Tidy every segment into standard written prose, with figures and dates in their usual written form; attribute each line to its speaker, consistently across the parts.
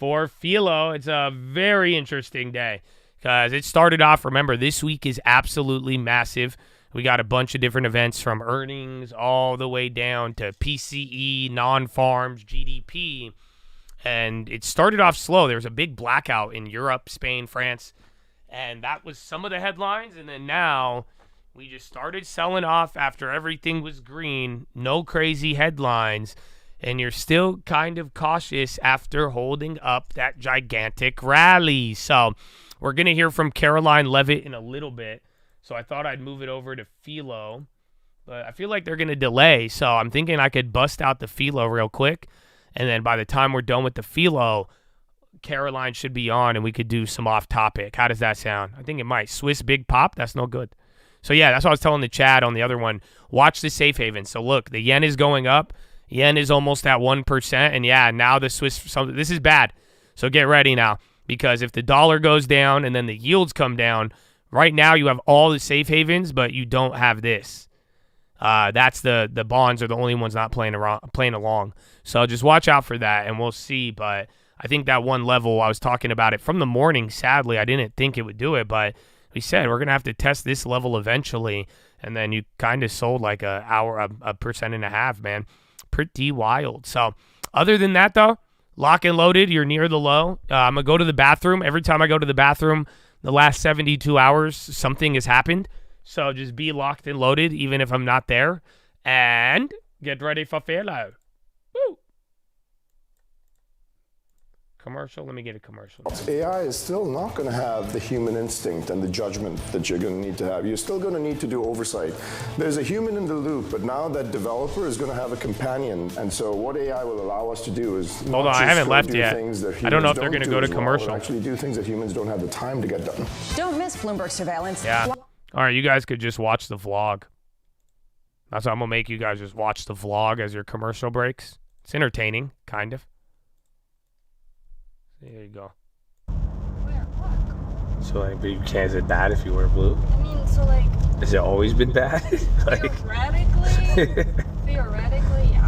Speaker 1: for Felo. It's a very interesting day because it started off, remember, this week is absolutely massive. We got a bunch of different events from earnings all the way down to PCE, non-farms, GDP. And it started off slow. There was a big blackout in Europe, Spain, France. And that was some of the headlines. And then now we just started selling off after everything was green. No crazy headlines. And you're still kind of cautious after holding up that gigantic rally. So we're going to hear from Caroline Levitt in a little bit. So I thought I'd move it over to Felo. But I feel like they're going to delay. So I'm thinking I could bust out the Felo real quick. And then by the time we're done with the Felo, Caroline should be on and we could do some off topic. How does that sound? I think it might. Swiss big pop? That's no good. So yeah, that's what I was telling the Chad on the other one. Watch the safe haven. So look, the yen is going up. Yen is almost at 1%. And yeah, now the Swiss, this is bad. So get ready now. Because if the dollar goes down and then the yields come down, right now you have all the safe havens, but you don't have this. That's the bonds are the only ones not playing along. So just watch out for that and we'll see. But I think that one level, I was talking about it from the morning. Sadly, I didn't think it would do it, but we said we're going to have to test this level eventually. And then you kind of sold like a 1.5%, man. Pretty wild. So other than that, though, lock and loaded. You're near the low. I'm going to go to the bathroom. Every time I go to the bathroom, the last 72 hours, something has happened. So just be locked and loaded, even if I'm not there. And get ready for Felo. Woo! Commercial. Let me get a commercial.
Speaker 2: AI is still not going to have the human instinct and the judgment that you're going to need to have. You're still going to need to do oversight. There's a human in the loop, but now that developer is going to have a companion. And so what AI will allow us to do is
Speaker 1: hold on, I haven't left yet. I don't know if they're going to go to commercial.
Speaker 2: Actually do things that humans don't have the time to get done.
Speaker 3: Don't miss Bloomberg surveillance.
Speaker 1: Yeah. All right, you guys could just watch the vlog. That's what I'm going to make you guys just watch the vlog as your commercial breaks. It's entertaining, kind of. There you go.
Speaker 4: Where? What?
Speaker 1: So, like, but you can't, is it bad if you wear blue?
Speaker 4: I mean, so, like...
Speaker 1: Has it always been bad?
Speaker 4: Theoretically, yeah. Theoretically.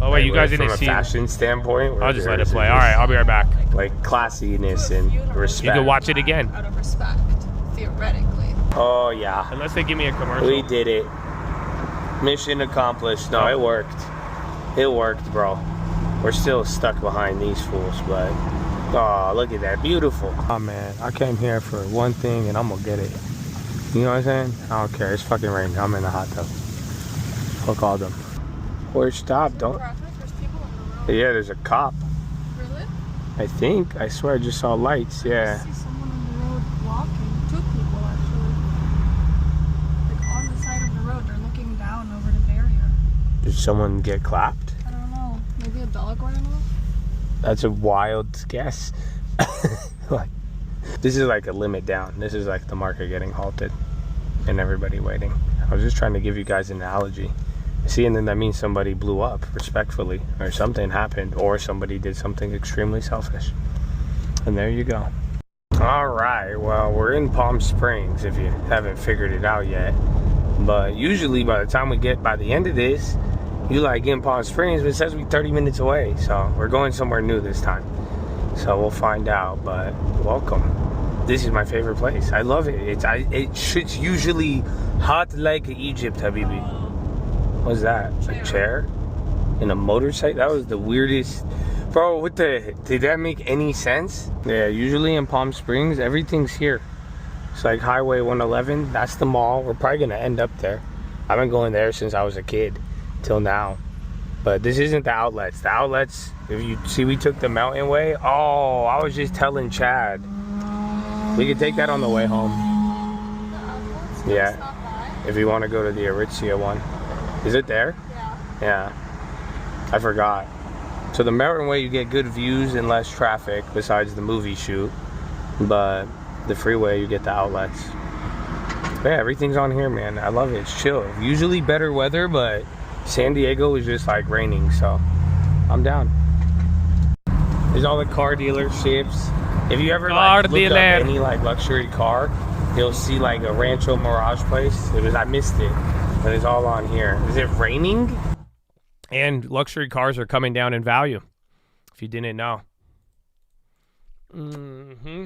Speaker 1: Oh, wait, you guys didn't see...
Speaker 5: From a fashion standpoint?
Speaker 1: I'll just let it play. All right, I'll be right back.
Speaker 5: Like classiness and respect.
Speaker 1: You can watch it again.
Speaker 4: Out of respect, theoretically.
Speaker 5: Oh, yeah.
Speaker 1: Unless they give me a commercial.
Speaker 5: We did it. Mission accomplished. No, it worked. It worked, bro. We're still stuck behind these fools, but... Oh, look at that. Beautiful. Oh, man. I came here for one thing, and I'm going to get it. You know what I'm saying? I don't care. It's fucking raining. I'm in the hot tub. Fuck all them. Where's stop? Don't...
Speaker 4: There's people on the road.
Speaker 5: Yeah, there's a cop.
Speaker 4: Really?
Speaker 5: I think. I swear I just saw lights. Yeah.
Speaker 4: I see someone on the road walking. Two people, actually. Like, on the side of the road. They're looking down over the barrier.
Speaker 5: Did someone get clapped?
Speaker 4: I don't know. Maybe a dog ran off?
Speaker 5: That's a wild guess. Like, this is like a limit down. This is like the market getting halted and everybody waiting. I was just trying to give you guys an analogy. See, and then that means somebody blew up respectfully, or something happened, or somebody did something extremely selfish. And there you go. All right, well, we're in Palm Springs if you haven't figured it out yet. But usually by the time we get by the end of this, you like in Palm Springs, but it says we're 30 minutes away. So we're going somewhere new this time. So we'll find out, but welcome. This is my favorite place. I love it. It's usually hot like Egypt, Habibi. What's that? A chair? And a motorcycle? That was the weirdest. Bro, did that make any sense? Yeah, usually in Palm Springs, everything's here. It's like Highway 111, that's the mall. We're probably gonna end up there. I've been going there since I was a kid. Till now. But this isn't the outlets. The outlets, if you see, we took the mountain way. Oh, I was just telling Chad. We could take that on the way home. Yeah. If you want to go to the Aritzia one. Is it there?
Speaker 4: Yeah.
Speaker 5: Yeah. I forgot. So the mountain way, you get good views and less traffic besides the movie shoot. But the freeway, you get the outlets. But yeah, everything's on here, man. I love it. It's chill. Usually better weather, but San Diego is just like raining, so I'm down. There's all the car dealerships. If you ever like look up any like luxury car, you'll see like a Rancho Mirage place. I missed it, but it's all on here. Is it raining?
Speaker 1: And luxury cars are coming down in value, if you didn't know. Mm-hmm.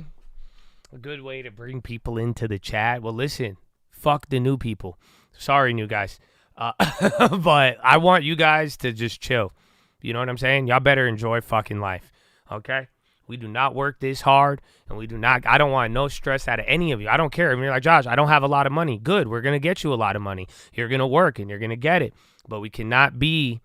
Speaker 1: A good way to bring people into the chat. Well, listen, fuck the new people. Sorry, new guys. But I want you guys to just chill. You know what I'm saying? Y'all better enjoy fucking life. Okay? We do not work this hard, and I don't want no stress out of any of you. I don't care. If you're like, Josh, I don't have a lot of money. Good. We're going to get you a lot of money. You're going to work, and you're going to get it. But we cannot be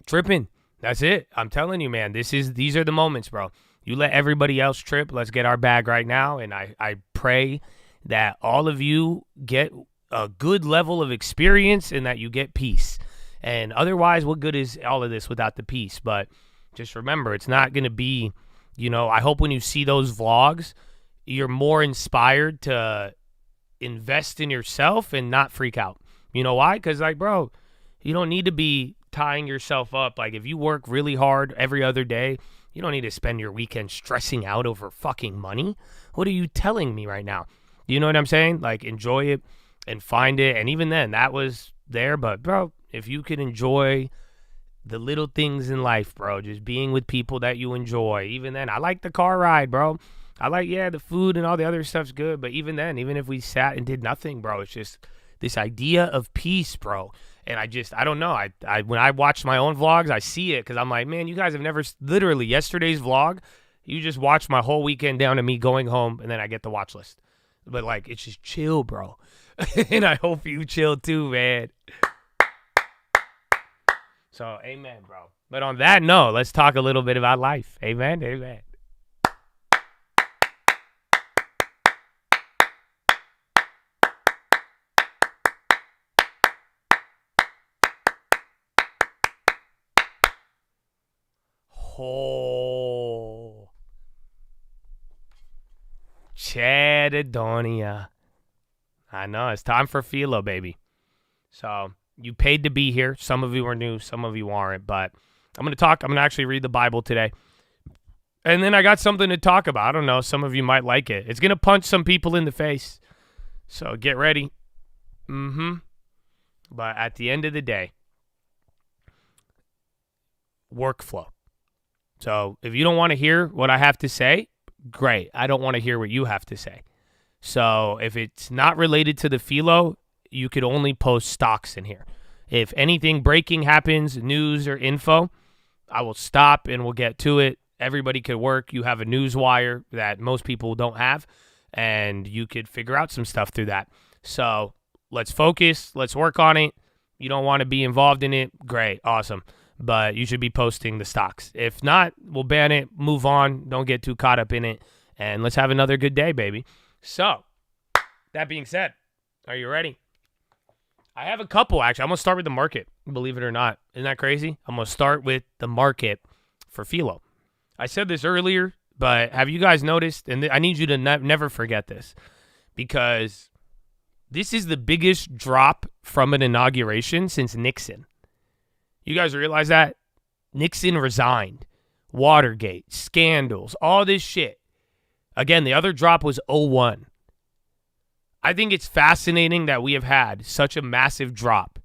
Speaker 1: tripping. That's it. I'm telling you, man, these are the moments, bro. You let everybody else trip. Let's get our bag right now. And I pray that all of you get a good level of experience and that you get peace. And otherwise, what good is all of this without the peace? But just remember, it's not going to be, I hope when you see those vlogs, you're more inspired to invest in yourself and not freak out. You know why? Because, bro, you don't need to be tying yourself up. Like, if you work really hard every other day, you don't need to spend your weekend stressing out over fucking money. What are you telling me right now? You know what I'm saying? Like, enjoy it and find it. And even then, that was there. But, bro, if you could enjoy the little things in life, bro, just being with people that you enjoy. Even then, I like the car ride, bro. I like, the food and all the other stuff's good. But even then, even if we sat and did nothing, bro, it's just this idea of peace, bro. And I don't know. I when I watch my own vlogs, I see it because I'm like, man, you guys have never, literally yesterday's vlog, you just watched my whole weekend down to me going home, and then I get the watch list. But, it's just chill, bro. And I hope you chill too, man. So, amen, bro. But on that note, let's talk a little bit about life. Amen, amen. Oh, Chadadonia. I know, it's time for Felo, baby. So, you paid to be here. Some of you are new, some of you aren't, but I'm going to actually read the Bible today. And then I got something to talk about. I don't know, some of you might like it. It's going to punch some people in the face. So, get ready. But at the end of the day, workflow. So if you don't want to hear what I have to say, great. I don't want to hear what you have to say. So if it's not related to the Felo, you could only post stocks in here. If anything breaking happens, news or info, I will stop and we'll get to it. Everybody could work. You have a news wire that most people don't have, and you could figure out some stuff through that. So let's focus. Let's work on it. You don't want to be involved in it? Great. Awesome. But you should be posting the stocks. If not, we'll ban it, move on, don't get too caught up in it, and let's have another good day, baby. So, that being said, are you ready? I have a couple, actually. I'm going to start with the market, believe it or not. Isn't that crazy? I'm going to start with the market for Felo. I said this earlier, but have you guys noticed, and I need you to never forget this, because this is the biggest drop from an inauguration since Nixon. You guys realize that? Nixon resigned. Watergate, scandals, all this shit. Again, the other drop was 01. I think it's fascinating that we have had such a massive drop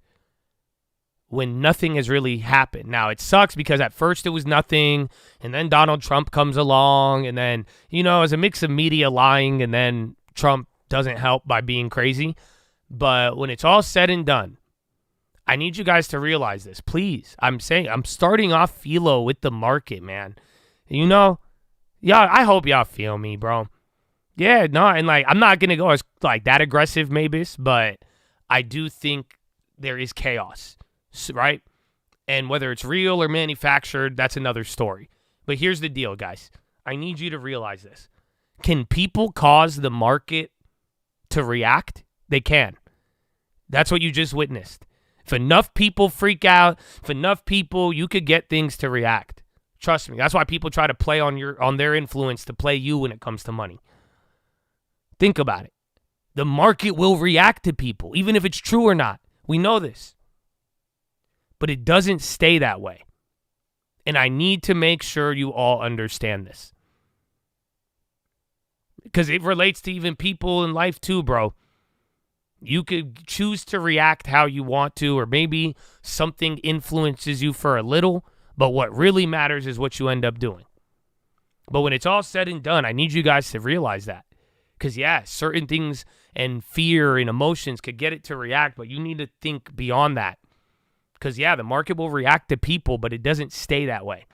Speaker 1: when nothing has really happened. Now, it sucks because at first it was nothing, and then Donald Trump comes along, and then, it's a mix of media lying, and then Trump doesn't help by being crazy. But when it's all said and done, I need you guys to realize this, please. I'm starting off Felo with the market, man. Y'all, I hope y'all feel me, bro. Yeah, no, and I'm not gonna go as that aggressive, maybe, but I do think there is chaos, right? And whether it's real or manufactured, that's another story. But here's the deal, guys. I need you to realize this. Can people cause the market to react? They can. That's what you just witnessed. If enough people freak out, if enough people, you could get things to react. Trust me. That's why people try to play on their influence to play you when it comes to money. Think about it. The market will react to people, even if it's true or not. We know this. But it doesn't stay that way. And I need to make sure you all understand this. Because it relates to even people in life too, bro. You could choose to react how you want to, or maybe something influences you for a little, but what really matters is what you end up doing. But when it's all said and done, I need you guys to realize that. Because, yeah, certain things and fear and emotions could get it to react, but you need to think beyond that. Because, yeah, the market will react to people, but it doesn't stay that way.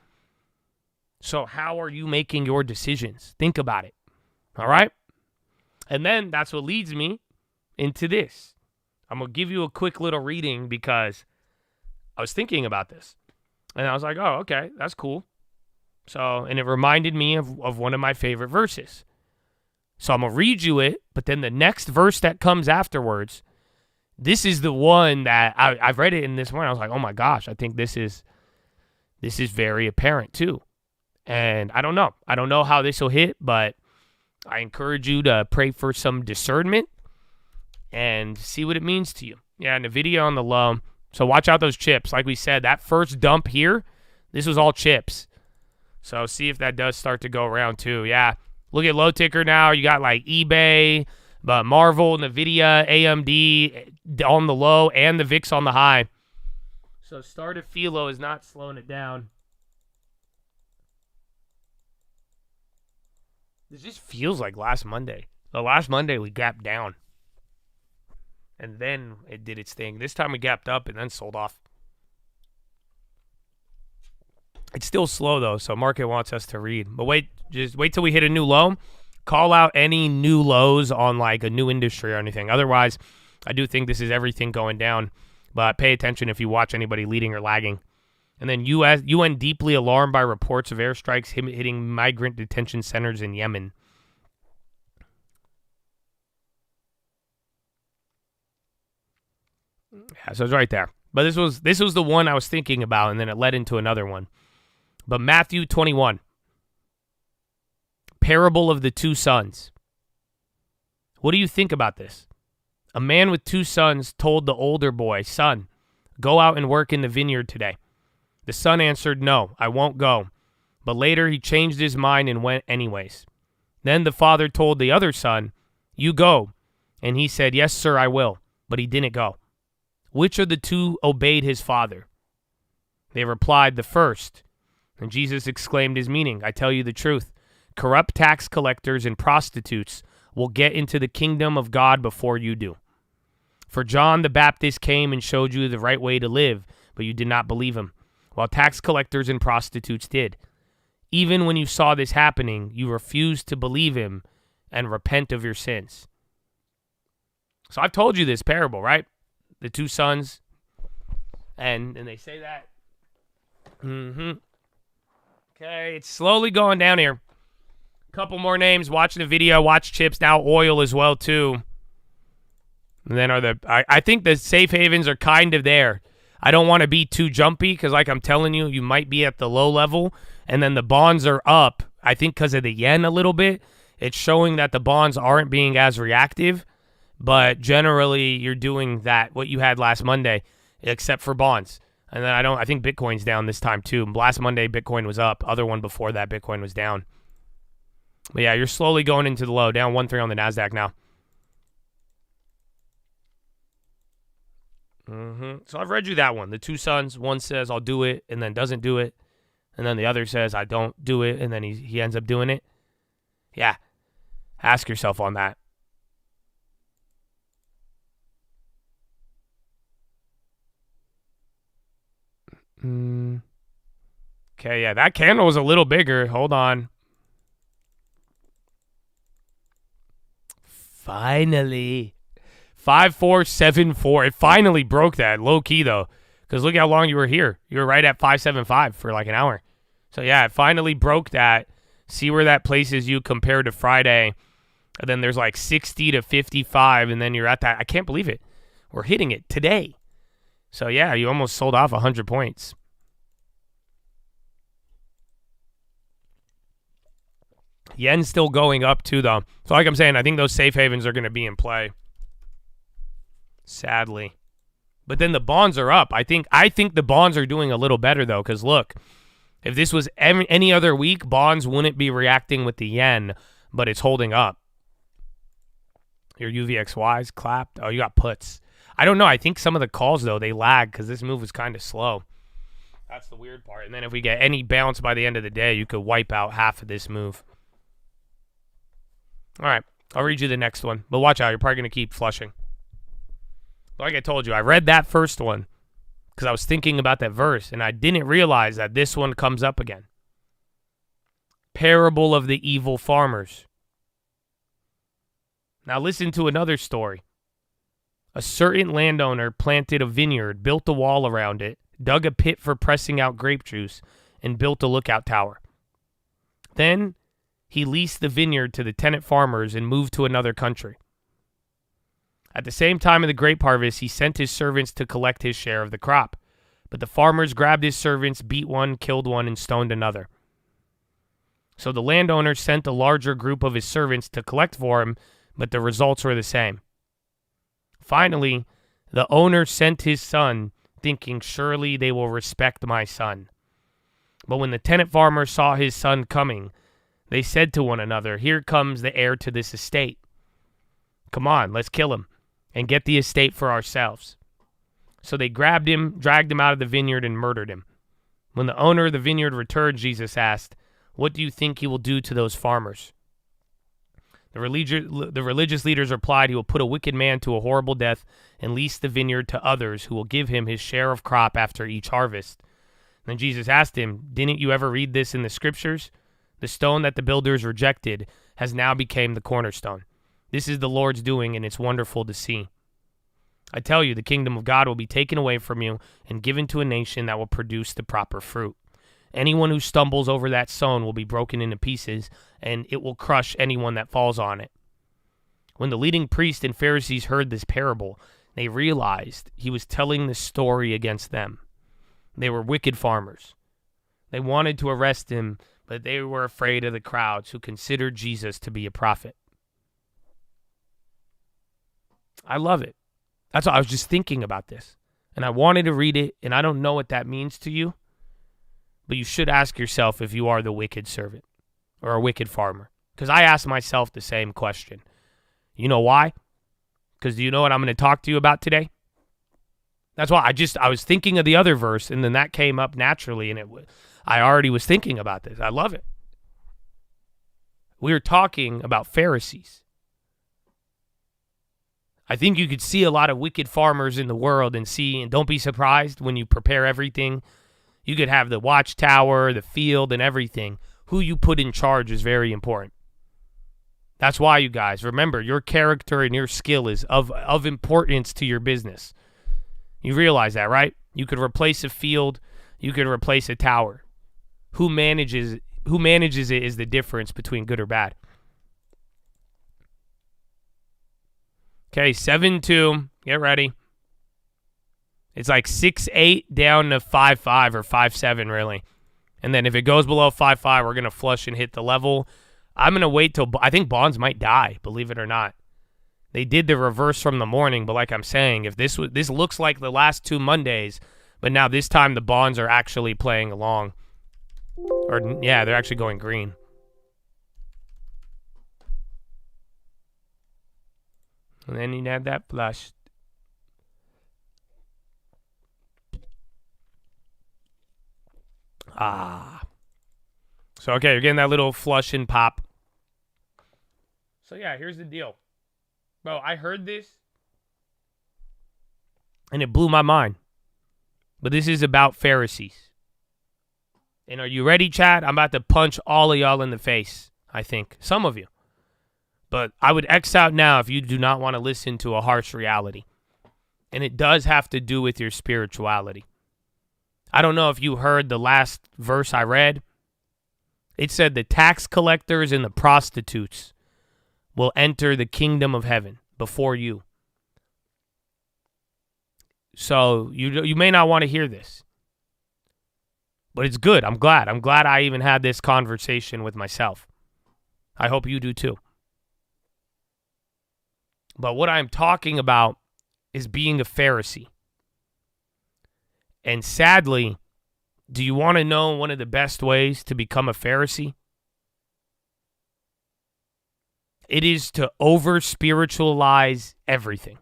Speaker 1: So how are you making your decisions? Think about it. All right? And then that's what leads me into this. I'm going to give you a quick little reading because I was thinking about this. And I was like, oh, okay, that's cool. So, and it reminded me of one of my favorite verses. So I'm going to read you it, but then the next verse that comes afterwards, this is the one that I've read it in this one. I was like, oh my gosh, I think this is very apparent too. And I don't know. I don't know how this will hit, but I encourage you to pray for some discernment and see what it means to you. Yeah, and the video on the low. So watch out those chips. Like we said, that first dump here, this was all chips. So see if that does start to go around too. Yeah. Look at low ticker now. You got like eBay, but Marvel, NVIDIA, AMD on the low, and the VIX on the high. So start of Philo is not slowing it down. This just feels like last Monday. The last Monday we gapped down. And then it did its thing. This time we gapped up and then sold off. It's still slow though, so market wants us to read. But just wait till we hit a new low. Call out any new lows on like a new industry or anything. Otherwise, I do think this is everything going down. But pay attention if you watch anybody leading or lagging. And then UN deeply alarmed by reports of airstrikes hitting migrant detention centers in Yemen. Yeah, so it's right there. But this was the one I was thinking about, and then it led into another one. But Matthew 21, parable of the two sons. What do you think about this? A man with two sons told the older boy, son, go out and work in the vineyard today. The son answered, no, I won't go. But later he changed his mind and went anyways. Then the father told the other son, you go. And he said, yes, sir, I will. But he didn't go. Which of the two obeyed his father? They replied, the first. And Jesus exclaimed his meaning. I tell you the truth. Corrupt tax collectors and prostitutes will get into the kingdom of God before you do. For John the Baptist came and showed you the right way to live, but you did not believe him, while tax collectors and prostitutes did. Even when you saw this happening, you refused to believe him and repent of your sins. So I've told you this parable, right? The two sons, and they say that. Okay, it's slowly going down here. Couple more names. Watching the video. Watch chips. Now oil as well too. And then I think the safe havens are kind of there. I don't want to be too jumpy because, like I'm telling you, you might be at the low level, and then the bonds are up. I think because of the yen a little bit, it's showing that the bonds aren't being as reactive. But generally, you're doing what you had last Monday, except for bonds. And then I think Bitcoin's down this time too. Last Monday, Bitcoin was up. Other one before that, Bitcoin was down. But yeah, you're slowly going into the low. Down 1.3 on the NASDAQ now. So I've read you that one. The two sons, one says, I'll do it, and then doesn't do it. And then the other says, I don't do it, and then he ends up doing it. Yeah. Ask yourself on that. Okay, yeah, that candle was a little bigger. Hold on. Finally. 5474. It finally broke that. Low key, though. Because look how long you were here. You were right at 575 for like an hour. So, yeah, it finally broke that. See where that places you compared to Friday. And then there's like 60 to 55. And then you're at that. I can't believe it. We're hitting it today. So, yeah, you almost sold off 100 points. Yen's still going up, too, though. So, like I'm saying, I think those safe havens are going to be in play. Sadly. But then the bonds are up. I think the bonds are doing a little better, though, because, look, if this was any other week, bonds wouldn't be reacting with the yen, but it's holding up. Your UVXYs clapped. Oh, you got puts. I don't know. I think some of the calls, though, they lag because this move was kind of slow. That's the weird part. And then if we get any bounce by the end of the day, you could wipe out half of this move. All right, I'll read you the next one. But watch out, you're probably going to keep flushing. Like I told you, I read that first one because I was thinking about that verse, and I didn't realize that this one comes up again. Parable of the evil farmers. Now listen to another story. A certain landowner planted a vineyard, built a wall around it, dug a pit for pressing out grape juice, and built a lookout tower. Then he leased the vineyard to the tenant farmers and moved to another country. At the same time of the grape harvest, he sent his servants to collect his share of the crop. But the farmers grabbed his servants, beat one, killed one, and stoned another. So the landowner sent a larger group of his servants to collect for him, but the results were the same. Finally, the owner sent his son, thinking, surely they will respect my son. But when the tenant farmers saw his son coming, they said to one another, here comes the heir to this estate. Come on, let's kill him and get the estate for ourselves. So they grabbed him, dragged him out of the vineyard, and murdered him. When the owner of the vineyard returned, Jesus asked, what do you think he will do to those farmers? The religious leaders replied, he will put a wicked man to a horrible death and lease the vineyard to others who will give him his share of crop after each harvest. Then Jesus asked him, didn't you ever read this in the scriptures? The stone that the builders rejected has now become the cornerstone. This is the Lord's doing, and it's wonderful to see. I tell you, the kingdom of God will be taken away from you and given to a nation that will produce the proper fruit. Anyone who stumbles over that stone will be broken into pieces, and it will crush anyone that falls on it. When the leading priests and Pharisees heard this parable, they realized he was telling the story against them. They were wicked farmers. They wanted to arrest him, but they were afraid of the crowds who considered Jesus to be a prophet. I love it. That's why I was just thinking about this, and I wanted to read it, and I don't know what that means to you. But you should ask yourself if you are the wicked servant or a wicked farmer. Because I asked myself the same question. You know why? Because do you know what I'm going to talk to you about today? That's why I was thinking of the other verse, and then that came up naturally, and I already was thinking about this. I love it. We were talking about Pharisees. I think you could see a lot of wicked farmers in the world and don't be surprised when you prepare everything. You could have the watchtower, the field, and everything. Who you put in charge is very important. That's why, you guys, remember, your character and your skill is of importance to your business. You realize that, right? You could replace a field. You could replace a tower. Who manages it is the difference between good or bad. Okay, 7-2. Get ready. It's like 6-8 down to 5-5 or 5-7, really. And then if it goes below 5-5, we're going to flush and hit the level. I'm going to wait till I think bonds might die, believe it or not. They did the reverse from the morning, but like I'm saying, if this looks like the last 2 Mondays, but now this time the bonds are actually playing along. Or yeah, they're actually going green. And then you have that flush. So, okay, you're getting that little flush and pop. So, yeah, here's the deal. Bro, I heard this, and it blew my mind. But this is about Pharisees. And are you ready, Chad? I'm about to punch all of y'all in the face, I think. Some of you. But I would X out now if you do not want to listen to a harsh reality. And it does have to do with your spirituality. I don't know if you heard the last verse I read. It said the tax collectors and the prostitutes will enter the kingdom of heaven before you. So you may not want to hear this. But it's good. I'm glad. I'm glad I even had this conversation with myself. I hope you do too. But what I'm talking about is being a Pharisee. And sadly, do you want to know one of the best ways to become a Pharisee? It is to over-spiritualize everything.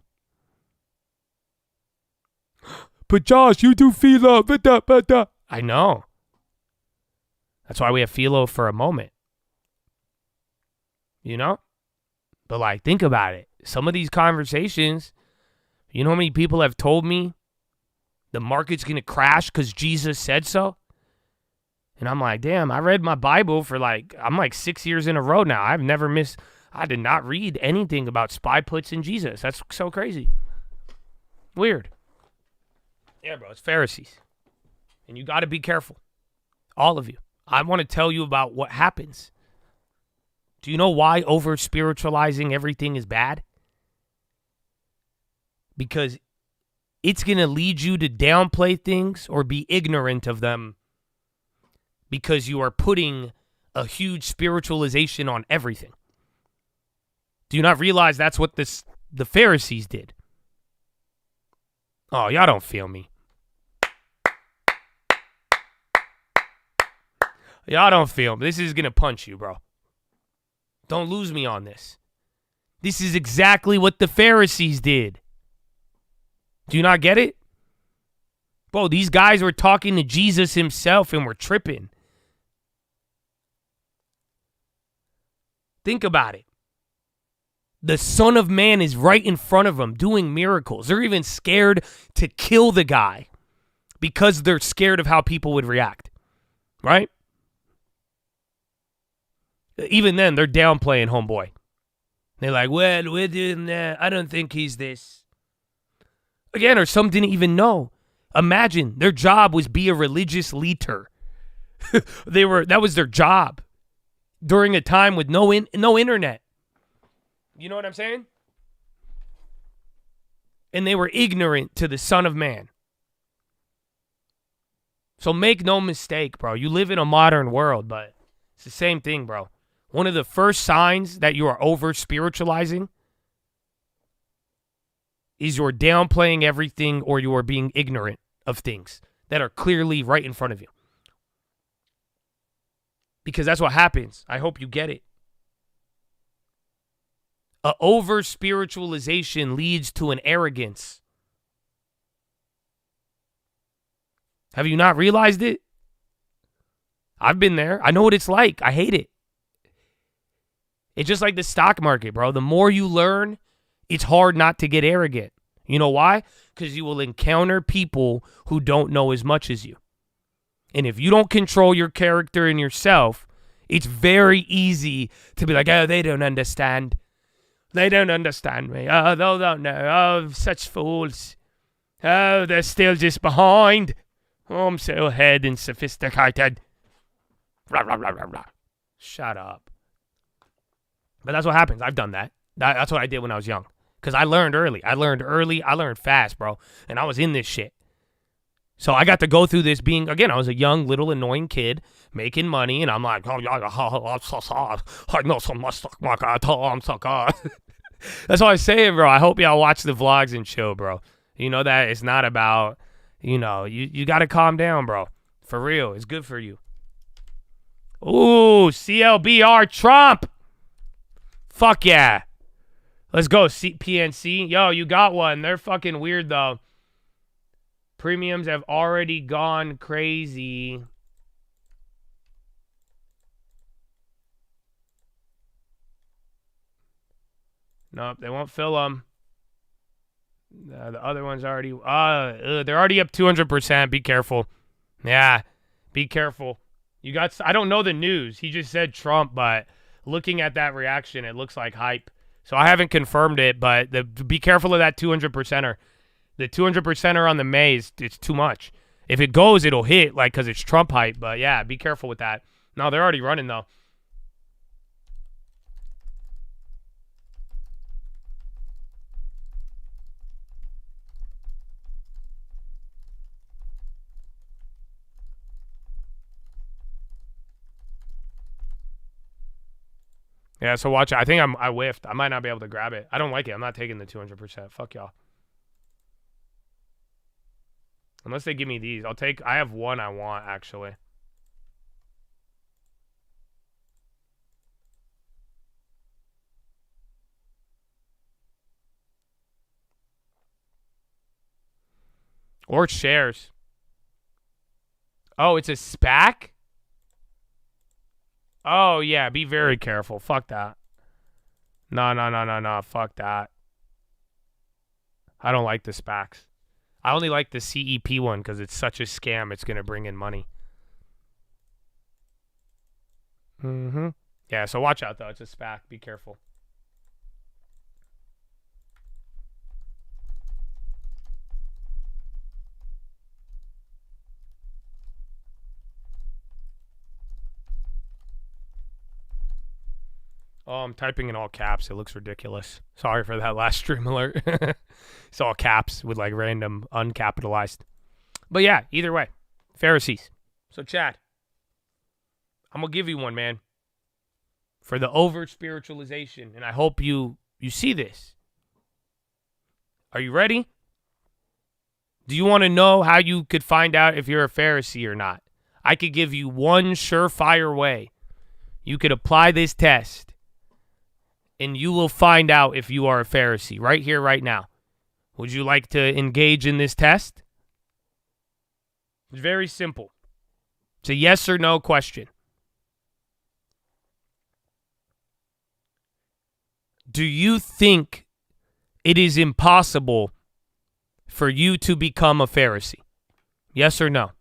Speaker 1: But Josh, you do PHILO. I know. That's why we have Philo for a moment. You know? But like, think about it. Some of these conversations, you know how many people have told me the market's going to crash because Jesus said so? And I'm like, damn, I read my Bible for I'm like 6 years in a row now. I did not read anything about spy puts in Jesus. That's so crazy. Weird. Yeah, bro, it's Pharisees. And you got to be careful. All of you. I want to tell you about what happens. Do you know why over-spiritualizing everything is bad? Because it's going to lead you to downplay things or be ignorant of them because you are putting a huge spiritualization on everything. Do you not realize that's what the Pharisees did? Oh, y'all don't feel me. Y'all don't feel me. This is going to punch you, bro. Don't lose me on this. This is exactly what the Pharisees did. Do you not get it? Bro, these guys were talking to Jesus himself and were tripping. Think about it. The Son of Man is right in front of them doing miracles. They're even scared to kill the guy because they're scared of how people would react. Right? Even then, they're downplaying homeboy. They're like, well, we're doing that. I don't think he's this. Again, or some didn't even know. Imagine their job was be a religious leader. That was their job during a time with no internet. You know what I'm saying? And they were ignorant to the Son of Man. So make no mistake, bro. You live in a modern world, but it's the same thing, bro. One of the first signs that you are over-spiritualizing is you're downplaying everything or you are being ignorant of things that are clearly right in front of you. Because that's what happens. I hope you get it. A over-spiritualization leads to an arrogance. Have you not realized it? I've been there. I know what it's like. I hate it. It's just like the stock market, bro. The more you learn, it's hard not to get arrogant. You know why? Because you will encounter people who don't know as much as you. And if you don't control your character and yourself, it's very easy to be like, oh, they don't understand. They don't understand me. Oh, they don't know. Oh, such fools. Oh, they're still just behind. Oh, I'm so head and sophisticated. Rah, rah, rah, rah, rah. Shut up. But that's what happens. I've done that. That's what I did when I was young. Because I learned early. I learned fast, bro. And I was in this shit. So I got to go through this being, again, I was a young, little, annoying kid making money. And I'm like, oh, yeah, I know so much stock market. I'm so good. That's what I was saying, bro. I hope y'all watch the vlogs and chill, bro. You know that it's not about, you got to calm down, bro. For real. It's good for you. Ooh, CLBR Trump. Fuck yeah. Let's go, PNC. Yo, you got one. They're fucking weird, though. Premiums have already gone crazy. Nope, they won't fill them. The other one's already... they're already up 200%. Be careful. Yeah, be careful. I don't know the news. He just said Trump, but looking at that reaction, it looks like hype. So I haven't confirmed it, but be careful of that 200%er. The 200%er on the May it's too much. If it goes, it'll hit, because it's Trump hype. But yeah, be careful with that. No, they're already running, though. Yeah, so watch it. I think I whiffed. I might not be able to grab it. I don't like it. I'm not taking the 200%. Fuck y'all. Unless they give me these. I have one I want, actually. Or shares. Oh, it's a SPAC? Oh, yeah, be very careful. Fuck that. No. Fuck that. I don't like the SPACs. I only like the CEP one because it's such a scam. It's going to bring in money. Yeah, so watch out, though. It's a SPAC. Be careful. Oh, I'm typing in all caps. It looks ridiculous. Sorry for that last stream alert. It's all caps with like random uncapitalized. But yeah, either way. Pharisees. So Chad, I'm going to give you one, man. For the over-spiritualization. And I hope you see this. Are you ready? Do you want to know how you could find out if you're a Pharisee or not? I could give you one surefire way. You could apply this test. And you will find out if you are a Pharisee right here, right now. Would you like to engage in this test? It's very simple. It's a yes or no question. Do you think it is impossible for you to become a Pharisee? Yes or no?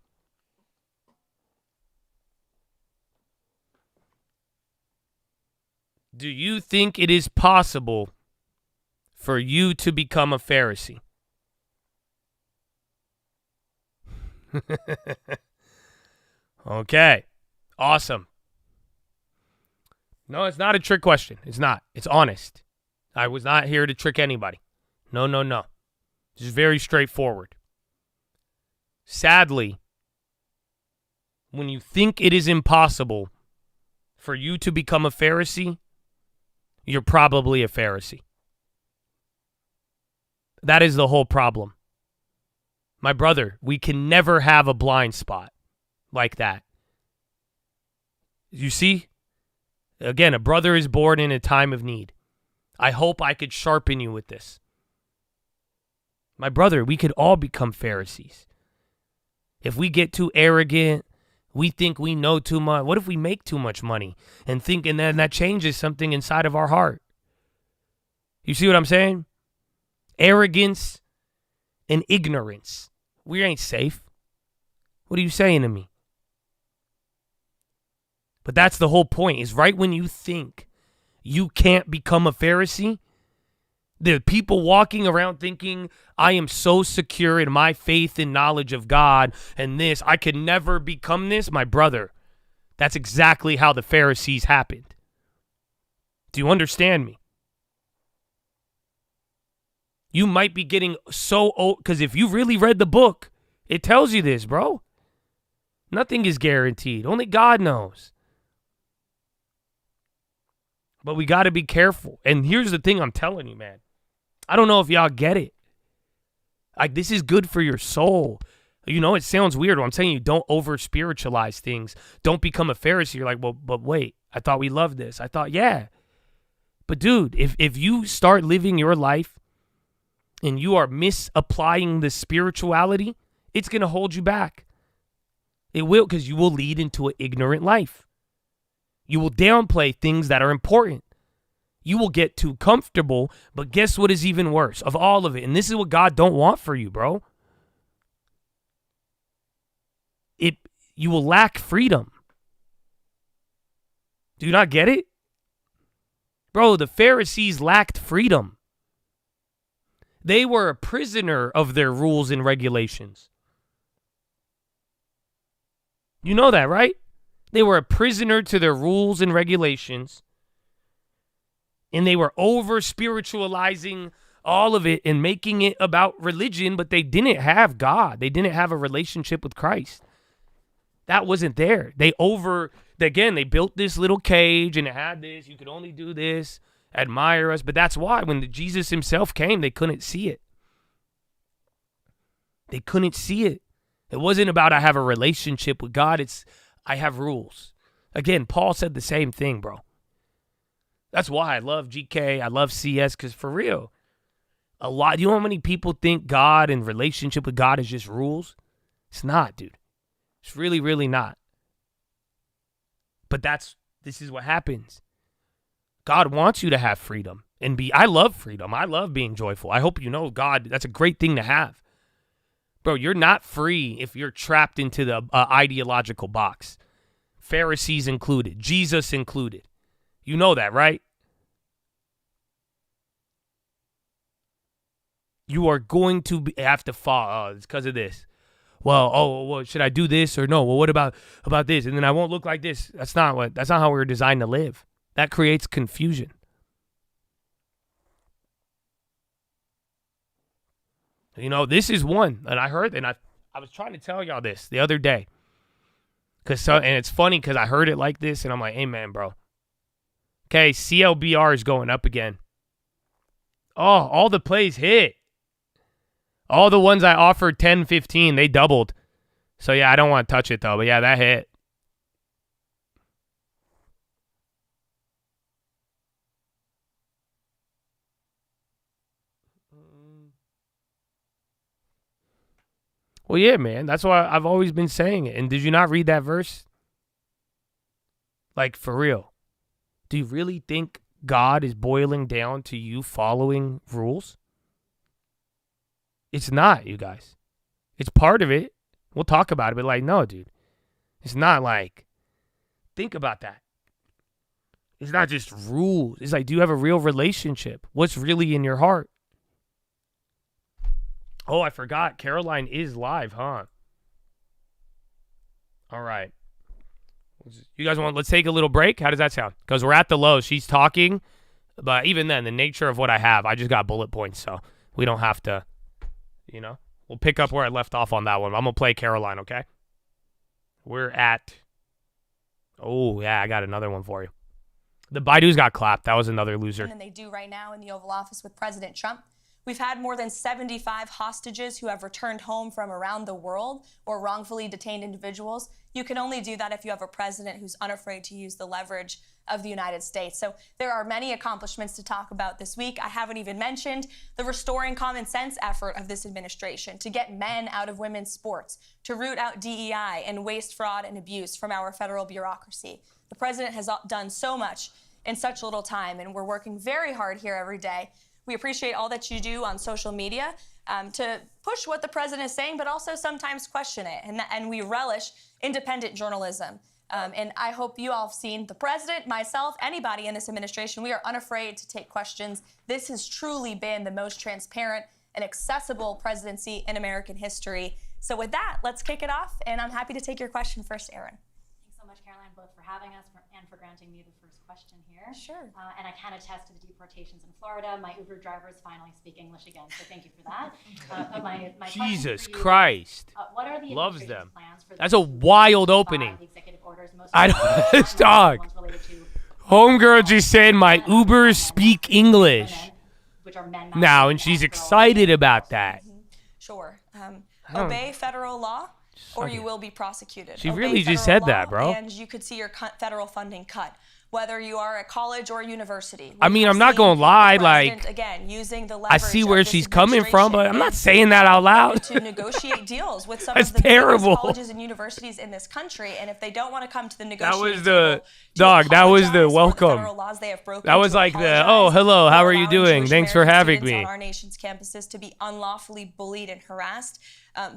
Speaker 1: Do you think it is possible for you to become a Pharisee? Okay. Awesome. No, it's not a trick question. It's not. It's honest. I was not here to trick anybody. No. This is very straightforward. Sadly, when you think it is impossible for you to become a Pharisee, you're probably a Pharisee. That is the whole problem. My brother, we can never have a blind spot like that. You see? Again, a brother is born in a time of need. I hope I could sharpen you with this. My brother, we could all become Pharisees. If we get too arrogant, we think we know too much. What if we make too much money and then that changes something inside of our heart? You see what I'm saying? Arrogance and ignorance. We ain't safe. What are you saying to me? But that's the whole point, is right when you think you can't become a Pharisee, the people walking around thinking, I am so secure in my faith and knowledge of God and this, I could never become this. My brother, that's exactly how the Pharisees happened. Do you understand me? You might be getting so old, because if you really read the book, it tells you this, bro. Nothing is guaranteed. Only God knows. But we got to be careful. And here's the thing I'm telling you, man. I don't know if y'all get it. Like, this is good for your soul. You know, it sounds weird. I'm telling you, don't over-spiritualize things. Don't become a Pharisee. You're like, well, but wait, I thought we loved this. I thought, yeah. But, dude, if you start living your life and you are misapplying the spirituality, it's going to hold you back. It will, because you will lead into an ignorant life. You will downplay things that are important. You will get too comfortable, but guess what is even worse of all of it? And this is what God don't want for you, bro. You will lack freedom. Do you not get it? Bro, the Pharisees lacked freedom. They were a prisoner of their rules and regulations. You know that, right? They were a prisoner to their rules and regulations. And they were over-spiritualizing all of it and making it about religion, but they didn't have God. They didn't have a relationship with Christ. That wasn't there. They built this little cage and it had this. You could only do this, admire us. But that's why when Jesus himself came, they couldn't see it. They couldn't see it. It wasn't about I have a relationship with God. It's I have rules. Again, Paul said the same thing, bro. That's why I love GK. I love CS, because for real, you know how many people think God and relationship with God is just rules? It's not, dude. It's really, really not. But this is what happens. God wants you to have freedom and I love freedom. I love being joyful. I hope you know, God, that's a great thing to have. Bro, you're not free if you're trapped into the ideological box. Pharisees included, Jesus included. You know that, right? You are going to have to fall. Oh, it's because of this. Well, should I do this or no? Well, what about this? And then I won't look like this. That's not how we're designed to live. That creates confusion. You know, this is one, and I heard, and I was trying to tell y'all this the other day. And it's funny because I heard it like this, and I'm like, hey, man, bro. Okay, CLBR is going up again. Oh, all the plays hit. All the ones I offered 10, 15, they doubled. So, yeah, I don't want to touch it, though. But, yeah, that hit. Well, yeah, man. That's why I've always been saying it. And did you not read that verse? Like, for real. Do you really think God is boiling down to you following rules? It's not, you guys. It's part of it. We'll talk about it, but like, no, dude. It's not like, think about that. It's not just rules. It's like, do you have a real relationship? What's really in your heart? Oh, I forgot. Caroline is live, huh? All right. You guys let's take a little break? How does that sound? Because we're at the low. She's talking, but even then, the nature of what I have, I just got bullet points, so we don't have to, you know. We'll pick up where I left off on that one. I'm going to play Caroline, okay? We're at, oh, yeah, I got another one for you. The Baidu's got clapped. That was another loser.
Speaker 6: And they do right now in the Oval Office with President Trump. We've had more than 75 hostages who have returned home from around the world or wrongfully detained individuals. You can only do that if you have a president who's unafraid to use the leverage of the United States. So there are many accomplishments to talk about this week. I haven't even mentioned the restoring common sense effort of this administration to get men out of women's sports, to root out DEI and waste, fraud, and abuse from our federal bureaucracy. The president has done so much in such little time, and we're working very hard here every day. We appreciate all that you do on social media to push what the president is saying, but also sometimes question it. And we relish independent journalism. And I hope you all have seen the president, myself, anybody in this administration. We are unafraid to take questions. This has truly been the most transparent and accessible presidency in American history. So with that, let's kick it off. And I'm happy to take your question first, Aaron.
Speaker 7: Thanks so much, Caroline, both for having us and for granting me the first question here.
Speaker 6: Sure.
Speaker 7: And I can attest to the deportations in Florida. My Uber drivers finally speak English again, so thank you for that. But my
Speaker 1: Jesus
Speaker 7: question for you
Speaker 1: Christ.
Speaker 7: is, what are the
Speaker 1: Loves
Speaker 7: administration's
Speaker 1: them.
Speaker 7: plans for
Speaker 1: That's a wild opening.
Speaker 7: the executive orders, most
Speaker 1: I don't, dog.
Speaker 7: ones related to
Speaker 1: Homegirl just said my Ubers speak English
Speaker 7: which are men
Speaker 1: now, and she's excited about that.
Speaker 6: Sure. Obey federal law, or you will be prosecuted.
Speaker 1: She
Speaker 6: Obey
Speaker 1: really just
Speaker 6: federal
Speaker 1: said that,
Speaker 6: law,
Speaker 1: bro.
Speaker 6: And you could see your federal funding cut, whether you are at college or university.
Speaker 1: I mean,
Speaker 6: We
Speaker 1: I'm not
Speaker 6: have
Speaker 1: gonna
Speaker 6: seen
Speaker 1: lie,
Speaker 6: the president,
Speaker 1: like,
Speaker 6: again, using the
Speaker 1: I see
Speaker 6: leverage
Speaker 1: where
Speaker 6: of this
Speaker 1: she's coming from, but I'm not
Speaker 6: administration
Speaker 1: saying that out loud.
Speaker 6: to negotiate deals with some
Speaker 1: That's
Speaker 6: of the
Speaker 1: terrible.
Speaker 6: biggest colleges and universities in this country, and if they don't want to come to the negotiating
Speaker 1: was the-
Speaker 6: table to
Speaker 1: dog, that was the
Speaker 6: apologize for
Speaker 1: welcome.
Speaker 6: federal laws they have broken,
Speaker 1: That was
Speaker 6: to
Speaker 1: like the,
Speaker 6: apologize
Speaker 1: oh, hello, how
Speaker 6: for
Speaker 1: are you
Speaker 6: allowing
Speaker 1: doing?
Speaker 6: Jewish
Speaker 1: Thanks for
Speaker 6: American
Speaker 1: having
Speaker 6: students
Speaker 1: me.
Speaker 6: on our nation's campuses to be unlawfully bullied and harassed,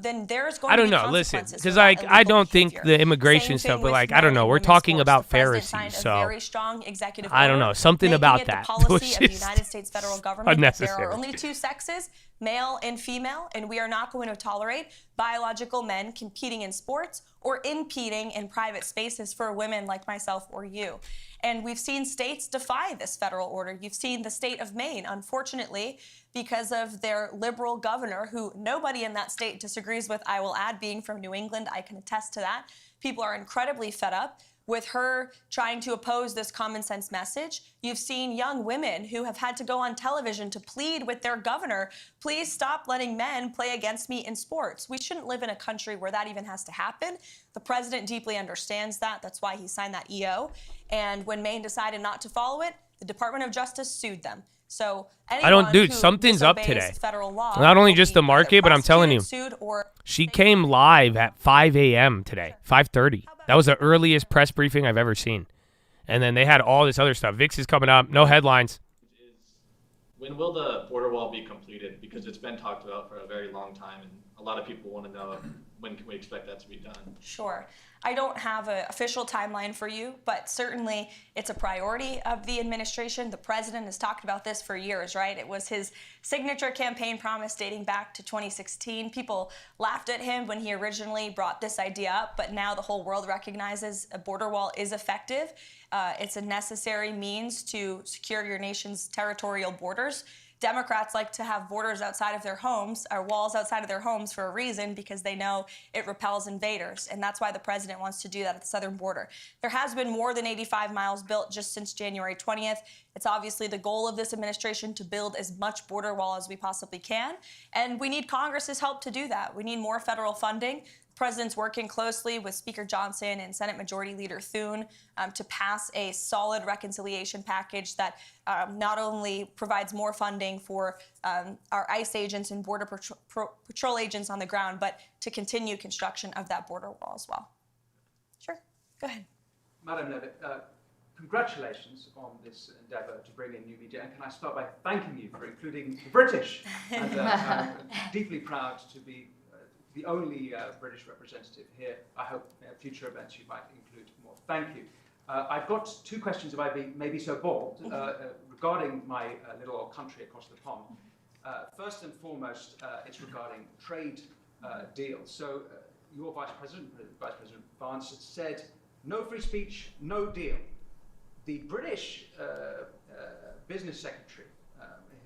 Speaker 6: then there's going
Speaker 1: I
Speaker 6: to
Speaker 1: don't
Speaker 6: be
Speaker 1: know. Listen,
Speaker 6: consequences
Speaker 1: because
Speaker 6: for that
Speaker 1: like I
Speaker 6: illegal
Speaker 1: don't think
Speaker 6: behavior.
Speaker 1: the immigration
Speaker 6: Same
Speaker 1: stuff,
Speaker 6: thing
Speaker 1: but
Speaker 6: with
Speaker 1: like I don't
Speaker 6: men
Speaker 1: know.
Speaker 6: and
Speaker 1: We're
Speaker 6: women's
Speaker 1: talking
Speaker 6: sports.
Speaker 1: about
Speaker 6: The president
Speaker 1: Pharisees,
Speaker 6: signed
Speaker 1: so
Speaker 6: a very strong executive
Speaker 1: I don't
Speaker 6: order
Speaker 1: know, something
Speaker 6: making
Speaker 1: about
Speaker 6: it
Speaker 1: that
Speaker 6: the policy
Speaker 1: was
Speaker 6: of the
Speaker 1: just
Speaker 6: United States federal government that there
Speaker 1: unnecessary.
Speaker 6: are only two sexes, male and female, and we are not going to tolerate biological men competing in sports or impeding in private spaces for women like myself or you. And we've seen states defy this federal order. You've seen the state of Maine, unfortunately, because of their liberal governor, who nobody in that state disagrees with, I will add, being from New England, I can attest to that. People are incredibly fed up with her trying to oppose this common sense message. You've seen young women who have had to go on television to plead with their governor, please stop letting men play against me in sports. We shouldn't live in a country where that even has to happen. The president deeply understands that. That's why he signed that EO. And when Maine decided not to follow it, the Department of Justice sued them. So
Speaker 1: dude, something's up today.
Speaker 6: Federal law
Speaker 1: Not only
Speaker 6: will
Speaker 1: just
Speaker 6: be
Speaker 1: the market, but I'm telling you,
Speaker 6: prosecuted, sued, or
Speaker 1: she came live at 5 a.m. today, 5:30. That was the earliest press briefing I've ever seen. And then they had all this other stuff. VIX is coming up. No headlines.
Speaker 8: When will the border wall be completed? Because it's been talked about for a very long time, and a lot of people want to know when can we expect that to be done.
Speaker 6: Sure. I don't have an official timeline for you, but certainly it's a priority of the administration. The president has talked about this for years, right? It was his signature campaign promise dating back to 2016. People laughed at him when he originally brought this idea up, but now the whole world recognizes a border wall is effective. It's a necessary means to secure your nation's territorial borders. Democrats like to have borders outside of their homes, or walls outside of their homes, for a reason, because they know it repels invaders. And that's why the president wants to do that at the southern border. There has been more than 85 miles built just since January 20th. It's obviously the goal of this administration to build as much border wall as we possibly can. And we need Congress's help to do that. We need more federal funding. The president's working closely with Speaker Johnson and Senate Majority Leader Thune to pass a solid reconciliation package that not only provides more funding for our ICE agents and Border Patrol agents on the ground, but to continue construction of that border wall as well. Sure, go ahead.
Speaker 9: Madam Levitt, congratulations on this endeavour to bring in new media, and can I start by thanking you for including the British, and I'm deeply proud to be the only British representative here. I hope future events you might include more. Thank you. I've got two questions, if I may be so bold, regarding my little old country across the pond. First and foremost, it's regarding trade deals. So your Vice President Vance, has said, no free speech, no deal. The British Business Secretary,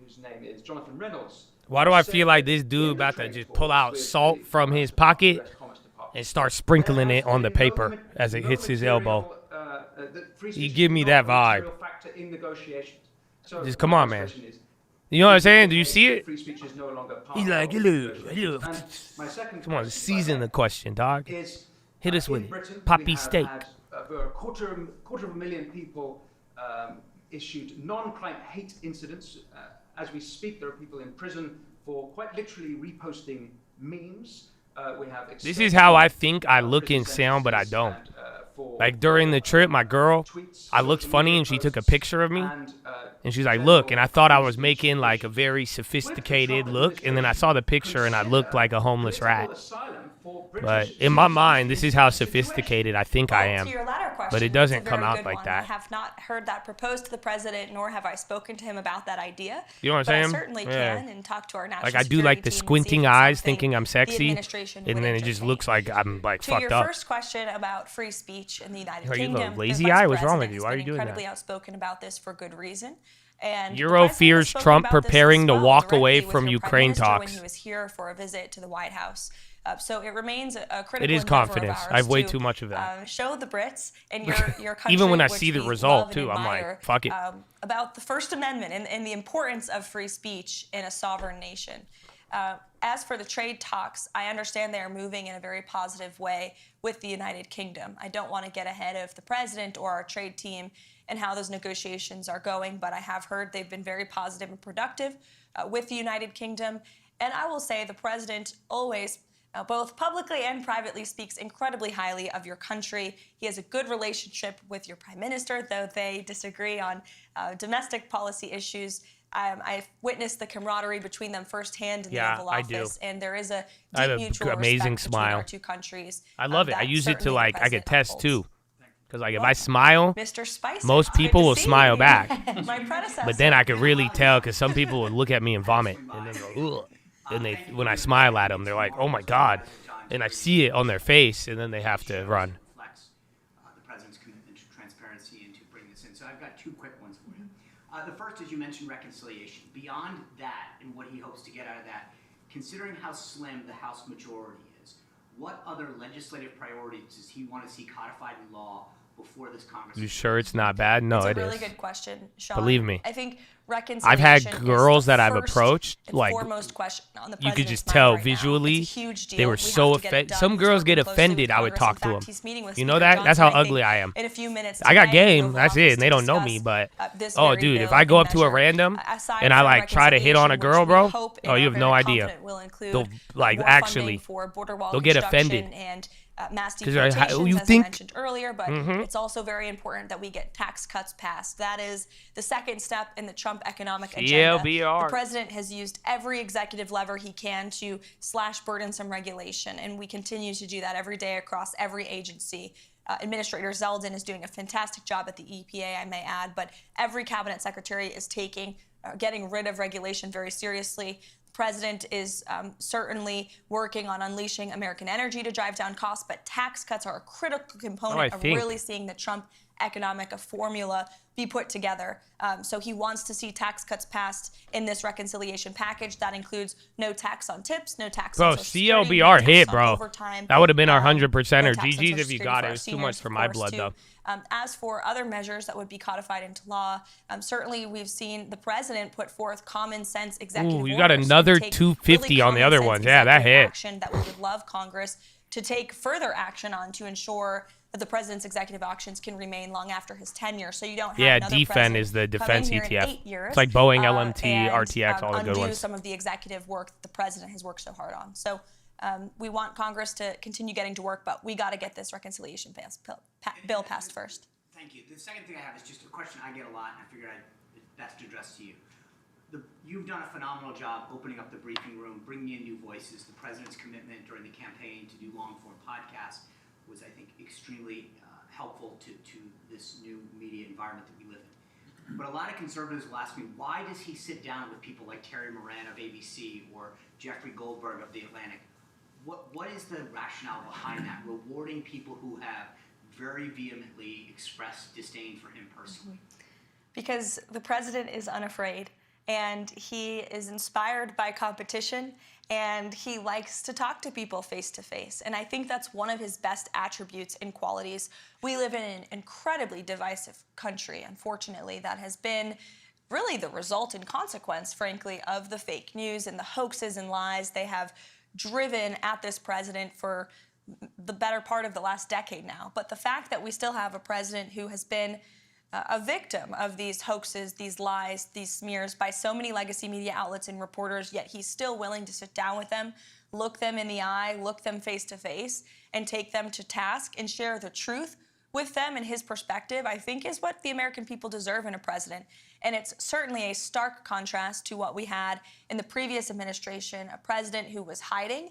Speaker 9: whose name is Jonathan Reynolds.
Speaker 1: Why do I feel like this dude about to just pull out salt from his pocket and start sprinkling it on the paper as it hits his elbow? He give me that vibe. Just come on, man. You know what I'm saying? Do you see it? He's like, hello. Come on, season the question, dog. Hit us with it. Poppy steak.
Speaker 9: Over a quarter of a million people issued non-crime hate incidents. As we speak, there are people in prison for quite literally reposting memes.
Speaker 1: This is how I think I look and sound, but I don't. Like during the trip, my girl, I looked funny and she took a picture of me. And she's like, look, and I thought I was making like a very sophisticated look. And then I saw the picture and I looked like a homeless rat. But in my mind, this is how sophisticated I think I am. But it doesn't come out like that.
Speaker 6: I have not heard that proposed to the president, nor have I spoken to him about that idea.
Speaker 1: You know what I'm saying?
Speaker 6: I certainly can and talk to our national
Speaker 1: like I do like the squinting eyes thinking I'm sexy. And then it just looks like I'm like fucked up.
Speaker 6: To your first question about free speech in the United Kingdom,
Speaker 1: lazy eye? What's wrong with you? Why are you doing that?
Speaker 6: Incredibly outspoken about this for good reason. And
Speaker 1: Euro fears Trump preparing to walk away from Ukraine talks.
Speaker 6: When he was here for a visit to the White House. So it remains a critical
Speaker 1: It is confidence. I have way too much of that.
Speaker 6: Show the Brits and your country,
Speaker 1: even when I see the result too, I'm like, fuck it.
Speaker 6: About the First Amendment and the importance of free speech in a sovereign nation. As for the trade talks, I understand they are moving in a very positive way with the United Kingdom. I don't want to get ahead of the president or our trade team and how those negotiations are going, but I have heard they've been very positive and productive with the United Kingdom. And I will say the president always, both publicly and privately, speaks incredibly highly of your country. He has a good relationship with your prime minister, though they disagree on domestic policy issues. I've witnessed the camaraderie between them firsthand in the Oval Office, and there is a deep mutual
Speaker 1: amazing
Speaker 6: respect
Speaker 1: smile.
Speaker 6: between our two countries.
Speaker 1: I love it. I use it to like I could test
Speaker 6: upholds.
Speaker 1: too, because like if I smile,
Speaker 6: Mr. Spicer,
Speaker 1: most people will smile back.
Speaker 6: My predecessor.
Speaker 1: But then I could really tell because some people would look at me and vomit, and then go, ugh. And they, when I smile at them, they're like, "Oh my God!" And I see it on their face, and then they have to run.
Speaker 10: The president's commitment to transparency and to bring this in. So I've got two quick ones for you. The first is you mentioned reconciliation. Beyond that, and what he hopes to get out of that, considering how slim the House majority is, what other legislative priorities does he want to see codified in law before this Congress.
Speaker 1: You sure it's not bad? No,
Speaker 6: It's
Speaker 1: it
Speaker 6: a really
Speaker 1: is.
Speaker 6: good question, Sean.
Speaker 1: Believe me.
Speaker 6: I think reconciliation
Speaker 1: I've had
Speaker 6: is
Speaker 1: girls
Speaker 6: the
Speaker 1: that I've
Speaker 6: first
Speaker 1: approached,
Speaker 6: and
Speaker 1: like,
Speaker 6: foremost question on the
Speaker 1: you could
Speaker 6: president's
Speaker 1: just
Speaker 6: mind
Speaker 1: tell
Speaker 6: right now.
Speaker 1: visually
Speaker 6: It's a huge deal.
Speaker 1: they were
Speaker 6: We
Speaker 1: so
Speaker 6: have to get it
Speaker 1: offended.
Speaker 6: done.
Speaker 1: Some
Speaker 6: He's
Speaker 1: girls
Speaker 6: working
Speaker 1: get
Speaker 6: closely with
Speaker 1: offended. I would
Speaker 6: Congress.
Speaker 1: talk
Speaker 6: In
Speaker 1: to
Speaker 6: fact,
Speaker 1: them.
Speaker 6: he's meeting with
Speaker 1: You know
Speaker 6: Speaker
Speaker 1: that? That's how
Speaker 6: Johnson, I
Speaker 1: ugly
Speaker 6: think,
Speaker 1: I am.
Speaker 6: in a few minutes
Speaker 1: I got
Speaker 6: today in the
Speaker 1: game.
Speaker 6: Oval
Speaker 1: That's
Speaker 6: Office
Speaker 1: it. And they
Speaker 6: to
Speaker 1: don't know
Speaker 6: discuss,
Speaker 1: me, but
Speaker 6: this
Speaker 1: oh,
Speaker 6: very
Speaker 1: dude,
Speaker 6: bill
Speaker 1: if I go
Speaker 6: and
Speaker 1: up to a
Speaker 6: measure.
Speaker 1: random
Speaker 6: Aside
Speaker 1: and I
Speaker 6: from
Speaker 1: like try to hit on a
Speaker 6: reconciliation,
Speaker 1: girl,
Speaker 6: which we
Speaker 1: bro,
Speaker 6: hope and
Speaker 1: oh, you
Speaker 6: are
Speaker 1: have no
Speaker 6: very
Speaker 1: idea.
Speaker 6: confident will include,
Speaker 1: They'll like
Speaker 6: more
Speaker 1: actually,
Speaker 6: funding for border wall
Speaker 1: they'll get
Speaker 6: construction
Speaker 1: offended.
Speaker 6: and mass
Speaker 1: 'Cause they're like,
Speaker 6: deportations,
Speaker 1: you
Speaker 6: as
Speaker 1: think-
Speaker 6: I mentioned earlier, but it's also very important that we get tax cuts passed. That is the second step in the Trump economic agenda.
Speaker 1: CLBR.
Speaker 6: The president has used every executive lever he can to slash burdensome regulation, and we continue to do that every day across every agency. Administrator Zeldin is doing a fantastic job at the EPA, I may add, but every cabinet secretary is getting rid of regulation very seriously. The president is certainly working on unleashing American energy to drive down costs, but tax cuts are a critical component of really seeing the Trump economic formula be put together. So he wants to see tax cuts passed in this reconciliation package. That includes no tax on tips, no tax on Social Security, no
Speaker 1: CLBR
Speaker 6: tax
Speaker 1: hit,
Speaker 6: on
Speaker 1: bro.
Speaker 6: overtime,
Speaker 1: That would have been our
Speaker 6: no
Speaker 1: 100% or
Speaker 6: tax on
Speaker 1: GG's
Speaker 6: Social
Speaker 1: if you
Speaker 6: Security
Speaker 1: got
Speaker 6: for
Speaker 1: it.
Speaker 6: our
Speaker 1: It's too
Speaker 6: seniors,
Speaker 1: much for
Speaker 6: of
Speaker 1: my
Speaker 6: course,
Speaker 1: blood,
Speaker 6: too.
Speaker 1: though.
Speaker 6: As for other measures that would be codified into law, certainly we've seen the president put forth common sense executive
Speaker 1: Ooh, you got
Speaker 6: orders to
Speaker 1: another
Speaker 6: take
Speaker 1: 250
Speaker 6: really
Speaker 1: on the other
Speaker 6: common
Speaker 1: ones.
Speaker 6: sense
Speaker 1: Yeah, that
Speaker 6: executive
Speaker 1: hit.
Speaker 6: action that we would love Congress to take further action on to ensure that the president's executive actions can remain long after his tenure. So you don't have another
Speaker 1: DFEN
Speaker 6: president
Speaker 1: is the
Speaker 6: come in
Speaker 1: defense
Speaker 6: here in
Speaker 1: ETF.
Speaker 6: 8 years,
Speaker 1: It's like Boeing, LMT,
Speaker 6: and,
Speaker 1: RTX, all the good
Speaker 6: undo
Speaker 1: ones.
Speaker 6: some of the executive work that the president has worked so hard on. So we want Congress to continue getting to work, but we got to get this reconciliation bill passed first.
Speaker 10: Thank you. The second thing I have is just a question I get a lot, and I figured I'd best address to you. You've done a phenomenal job opening up the briefing room, bringing in new voices. The president's commitment during the campaign to do long-form podcasts was, I think, extremely helpful to this new media environment that we live in. But a lot of conservatives will ask me, why does he sit down with people like Terry Moran of ABC or Jeffrey Goldberg of The Atlantic? What is the rationale behind that, rewarding people who have very vehemently expressed disdain for him personally?
Speaker 6: Because the president is unafraid, and he is inspired by competition, and he likes to talk to people face to face. And I think that's one of his best attributes and qualities. We live in an incredibly divisive country, unfortunately, that has been really the result and consequence, frankly, of the fake news and the hoaxes and lies they have driven at this president for the better part of the last decade now. But the fact that we still have a president who has been a victim of these hoaxes, these lies, these smears by so many legacy media outlets and reporters, yet he's still willing to sit down with them, look them in the eye, look them face to face, and take them to task and share the truth with them and his perspective, I think is what the American people deserve in a president. And it's certainly a stark contrast to what we had in the previous administration, a president who was hiding,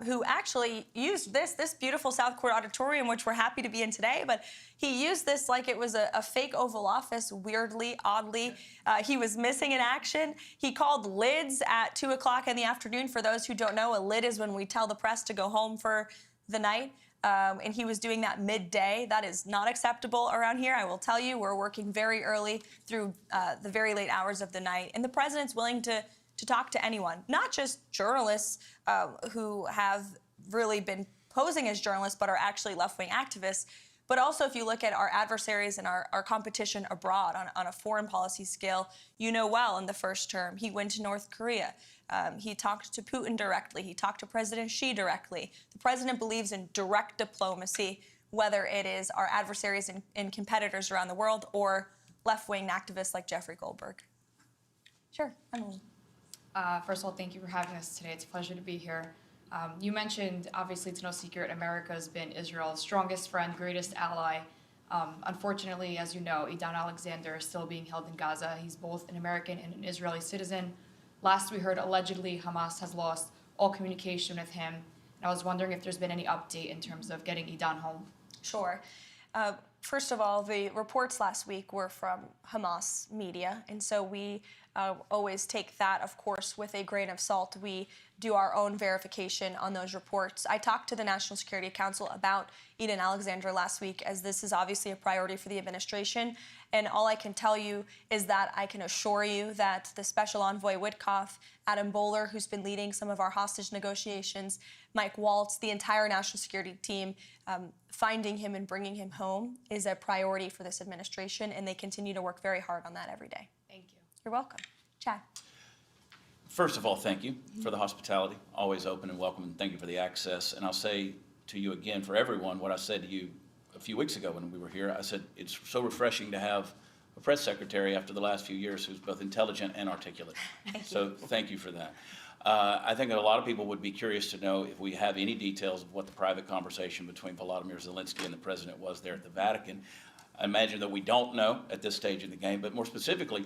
Speaker 6: who actually used this beautiful South Court auditorium, which we're happy to be in today, but he used this like it was a fake Oval Office, weirdly, oddly. He was missing in action. He called lids at 2 o'clock in the afternoon. For those who don't know, a lid is when we tell the press to go home for the night. And he was doing that midday. That is not acceptable around here. I will tell you, we're working very early through the very late hours of the night. And the president's willing to talk to anyone, not just journalists who have really been posing as journalists but are actually left-wing activists, but also if you look at our adversaries and our competition abroad on a foreign policy scale, you know well in the first term, he went to North Korea. He talked to Putin directly. He talked to President Xi directly. The president believes in direct diplomacy, whether it is our adversaries and competitors around the world or left-wing activists like Jeffrey Goldberg. Sure, Emily.
Speaker 11: First of all, thank you for having us today. It's a pleasure to be here. You mentioned, obviously, it's no secret, America has been Israel's strongest friend, greatest ally. Unfortunately, as you know, Idan Alexander is still being held in Gaza. He's both an American and an Israeli citizen. Last we heard, allegedly, Hamas has lost all communication with him. And I was wondering if there's been any update in terms of getting Idan home.
Speaker 6: Sure. First of all, the reports last week were from Hamas media, and so we always take that, of course, with a grain of salt. We do our own verification on those reports. I talked to the National Security Council about Eden Alexander last week, as this is obviously a priority for the administration. And all I can tell you is that I can assure you that the Special Envoy Witkoff, Adam Bowler, who's been leading some of our hostage negotiations, Mike Waltz, the entire national security team, finding him and bringing him home is a priority for this administration, and they continue to work very hard on that every day.
Speaker 11: Thank you.
Speaker 6: You're welcome. Chad.
Speaker 12: First of all, thank you for the hospitality, always open and welcome, and thank you for the access. And I'll say to you again, for everyone, what I said to you a few weeks ago when we were here. I said it's so refreshing to have a press secretary after the last few years who's both intelligent and articulate. So thank you for that. I think that a lot of people would be curious to know if we have any details of what the private conversation between Volodymyr Zelensky and the president was there at the Vatican. I imagine that we don't know at this stage in the game, but more specifically,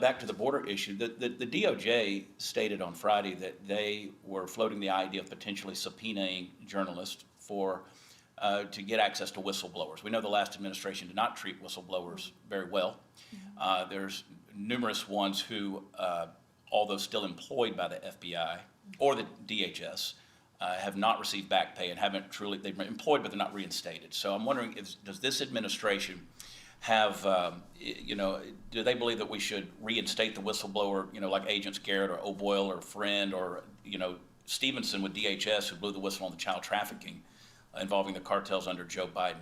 Speaker 12: back to the border issue, the DOJ stated on Friday that they were floating the idea of potentially subpoenaing journalists for to get access to whistleblowers. We know the last administration did not treat whistleblowers very well. There's numerous ones who, although still employed by the FBI or the DHS, have not received back pay and haven't truly, they've been employed but they're not reinstated. So I'm wondering, does this administration have, do they believe that we should reinstate the whistleblower, like Agents Garrett or O'Boyle or Friend or, Stevenson with DHS, who blew the whistle on the child trafficking involving the cartels under Joe Biden?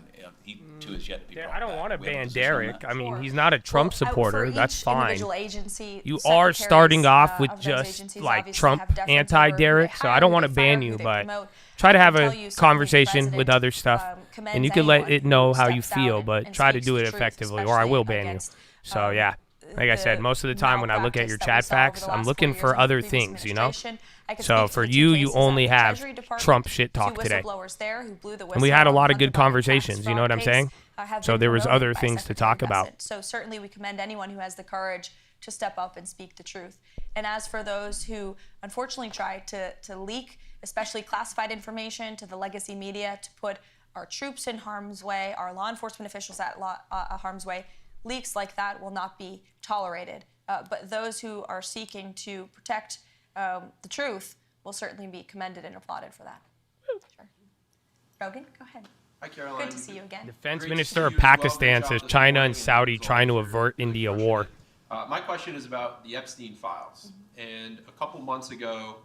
Speaker 12: He too is yet to be brought
Speaker 1: I don't
Speaker 12: back.
Speaker 1: want to
Speaker 12: We have a
Speaker 1: ban
Speaker 12: position on
Speaker 1: Derek.
Speaker 12: that?
Speaker 1: I mean, he's not a Trump supporter. That's fine.
Speaker 6: Agency,
Speaker 1: You are starting off with
Speaker 6: of those
Speaker 1: just
Speaker 6: agencies
Speaker 1: like
Speaker 6: obviously
Speaker 1: Trump
Speaker 6: have deference over
Speaker 1: anti-Derek,
Speaker 6: who they
Speaker 1: so I
Speaker 6: hire,
Speaker 1: don't
Speaker 6: who
Speaker 1: want to
Speaker 6: they
Speaker 1: ban
Speaker 6: fire,
Speaker 1: you,
Speaker 6: who they
Speaker 1: but
Speaker 6: promote.
Speaker 1: try to
Speaker 6: I
Speaker 1: have
Speaker 6: can
Speaker 1: a
Speaker 6: tell you certainly the
Speaker 1: conversation with
Speaker 6: president,
Speaker 1: other stuff,
Speaker 6: commends
Speaker 1: and you can let
Speaker 6: anyone
Speaker 1: it know
Speaker 6: who
Speaker 1: how you
Speaker 6: steps out
Speaker 1: feel,
Speaker 6: and
Speaker 1: but try to
Speaker 6: speaks
Speaker 1: do
Speaker 6: the
Speaker 1: it
Speaker 6: truth,
Speaker 1: effectively, or I will
Speaker 6: especially
Speaker 1: ban you.
Speaker 6: against,
Speaker 1: So yeah, like I said, most of the time when I look at your chat
Speaker 6: malpractice that we saw over
Speaker 1: facts,
Speaker 6: the
Speaker 1: I'm
Speaker 6: last
Speaker 1: looking
Speaker 6: 4 years
Speaker 1: for
Speaker 6: in the
Speaker 1: other
Speaker 6: previous
Speaker 1: things,
Speaker 6: administration. I could
Speaker 1: So
Speaker 6: speak to
Speaker 1: for
Speaker 6: the two
Speaker 1: you
Speaker 6: cases
Speaker 1: only
Speaker 6: at the
Speaker 1: have
Speaker 6: Treasury Department,
Speaker 1: Trump shit
Speaker 6: two
Speaker 1: talk today.
Speaker 6: whistleblowers there who blew the
Speaker 1: And we had a
Speaker 6: whistle
Speaker 1: lot of
Speaker 6: on
Speaker 1: good
Speaker 6: the Biden
Speaker 1: conversations,
Speaker 6: tax
Speaker 1: you know what I'm
Speaker 6: fraud
Speaker 1: saying?
Speaker 6: case, have
Speaker 1: So
Speaker 6: been
Speaker 1: there was
Speaker 6: promoted
Speaker 1: other
Speaker 6: by
Speaker 1: things to
Speaker 6: Secretary
Speaker 1: talk about.
Speaker 6: Bessent. So certainly we commend anyone who has the courage to step up and speak the truth. And as for those who unfortunately try to leak, especially classified information to the legacy media, to put our troops in harm's way, our law enforcement officials at harm's way, leaks like that will not be tolerated. But those who are seeking to protect the truth will certainly be commended and applauded for that. Sure. Rogan, go ahead.
Speaker 13: Hi, Caroline.
Speaker 6: Good to see you again.
Speaker 1: Defense
Speaker 13: Great
Speaker 1: Minister
Speaker 13: to see
Speaker 1: of
Speaker 13: you as well.
Speaker 1: Pakistan
Speaker 13: Good job
Speaker 1: says
Speaker 13: this
Speaker 1: China
Speaker 13: morning,
Speaker 1: and Saudi
Speaker 13: as
Speaker 1: trying to
Speaker 13: always,
Speaker 1: avert
Speaker 13: you're
Speaker 1: India
Speaker 13: crushing
Speaker 1: war.
Speaker 13: it. My question is about the Epstein files. And a couple months ago,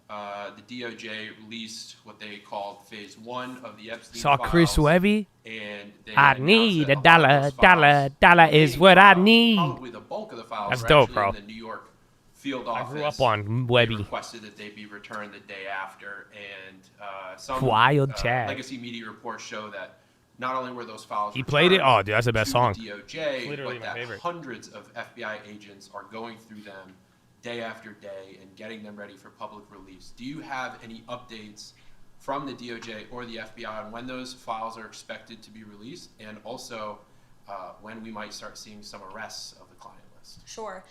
Speaker 13: the DOJ released what they called phase 1 of the Epstein
Speaker 1: Saw
Speaker 13: files.
Speaker 1: Chris Webby.
Speaker 13: And they
Speaker 1: I
Speaker 13: announced
Speaker 1: need
Speaker 13: that
Speaker 1: a
Speaker 13: lot
Speaker 1: dollar,
Speaker 13: of those
Speaker 1: dollar,
Speaker 13: files,
Speaker 1: dollar is what I
Speaker 13: files,
Speaker 1: need.
Speaker 13: Probably the bulk of the files
Speaker 1: That's
Speaker 13: are
Speaker 1: dope,
Speaker 13: actually
Speaker 1: bro.
Speaker 13: in the New York field
Speaker 1: I
Speaker 13: office.
Speaker 1: grew up on
Speaker 13: They
Speaker 1: Webby.
Speaker 13: requested that they be returned the day after, and some
Speaker 1: Wild Chad.
Speaker 13: legacy media reports show that not only were those files
Speaker 1: He played it?
Speaker 13: returned
Speaker 1: Oh, dude, that's the best
Speaker 13: to
Speaker 1: song.
Speaker 13: the DOJ,
Speaker 1: Literally
Speaker 13: but
Speaker 1: my
Speaker 13: that
Speaker 1: favorite.
Speaker 13: hundreds of FBI agents are going through them day after day and getting them ready for public release. Do you have any updates from the DOJ or the FBI on when those files are expected to be released, and also when we might start seeing some arrests of the client list?
Speaker 6: Sure.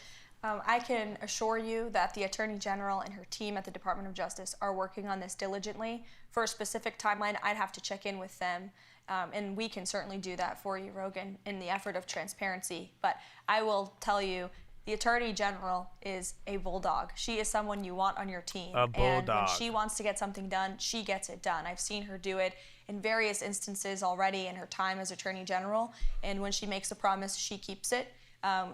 Speaker 6: I can assure you that the Attorney General and her team at the Department of Justice are working on this diligently. For a specific timeline, I'd have to check in with them, and we can certainly do that for you, Rogan, in the effort of transparency. But I will tell you, the Attorney General is a bulldog. She is someone you want on your team.
Speaker 1: A
Speaker 6: And when
Speaker 1: bulldog.
Speaker 6: she wants to get something done, she gets it done. I've seen her do it in various instances already in her time as Attorney General, and when she makes a promise, she keeps it.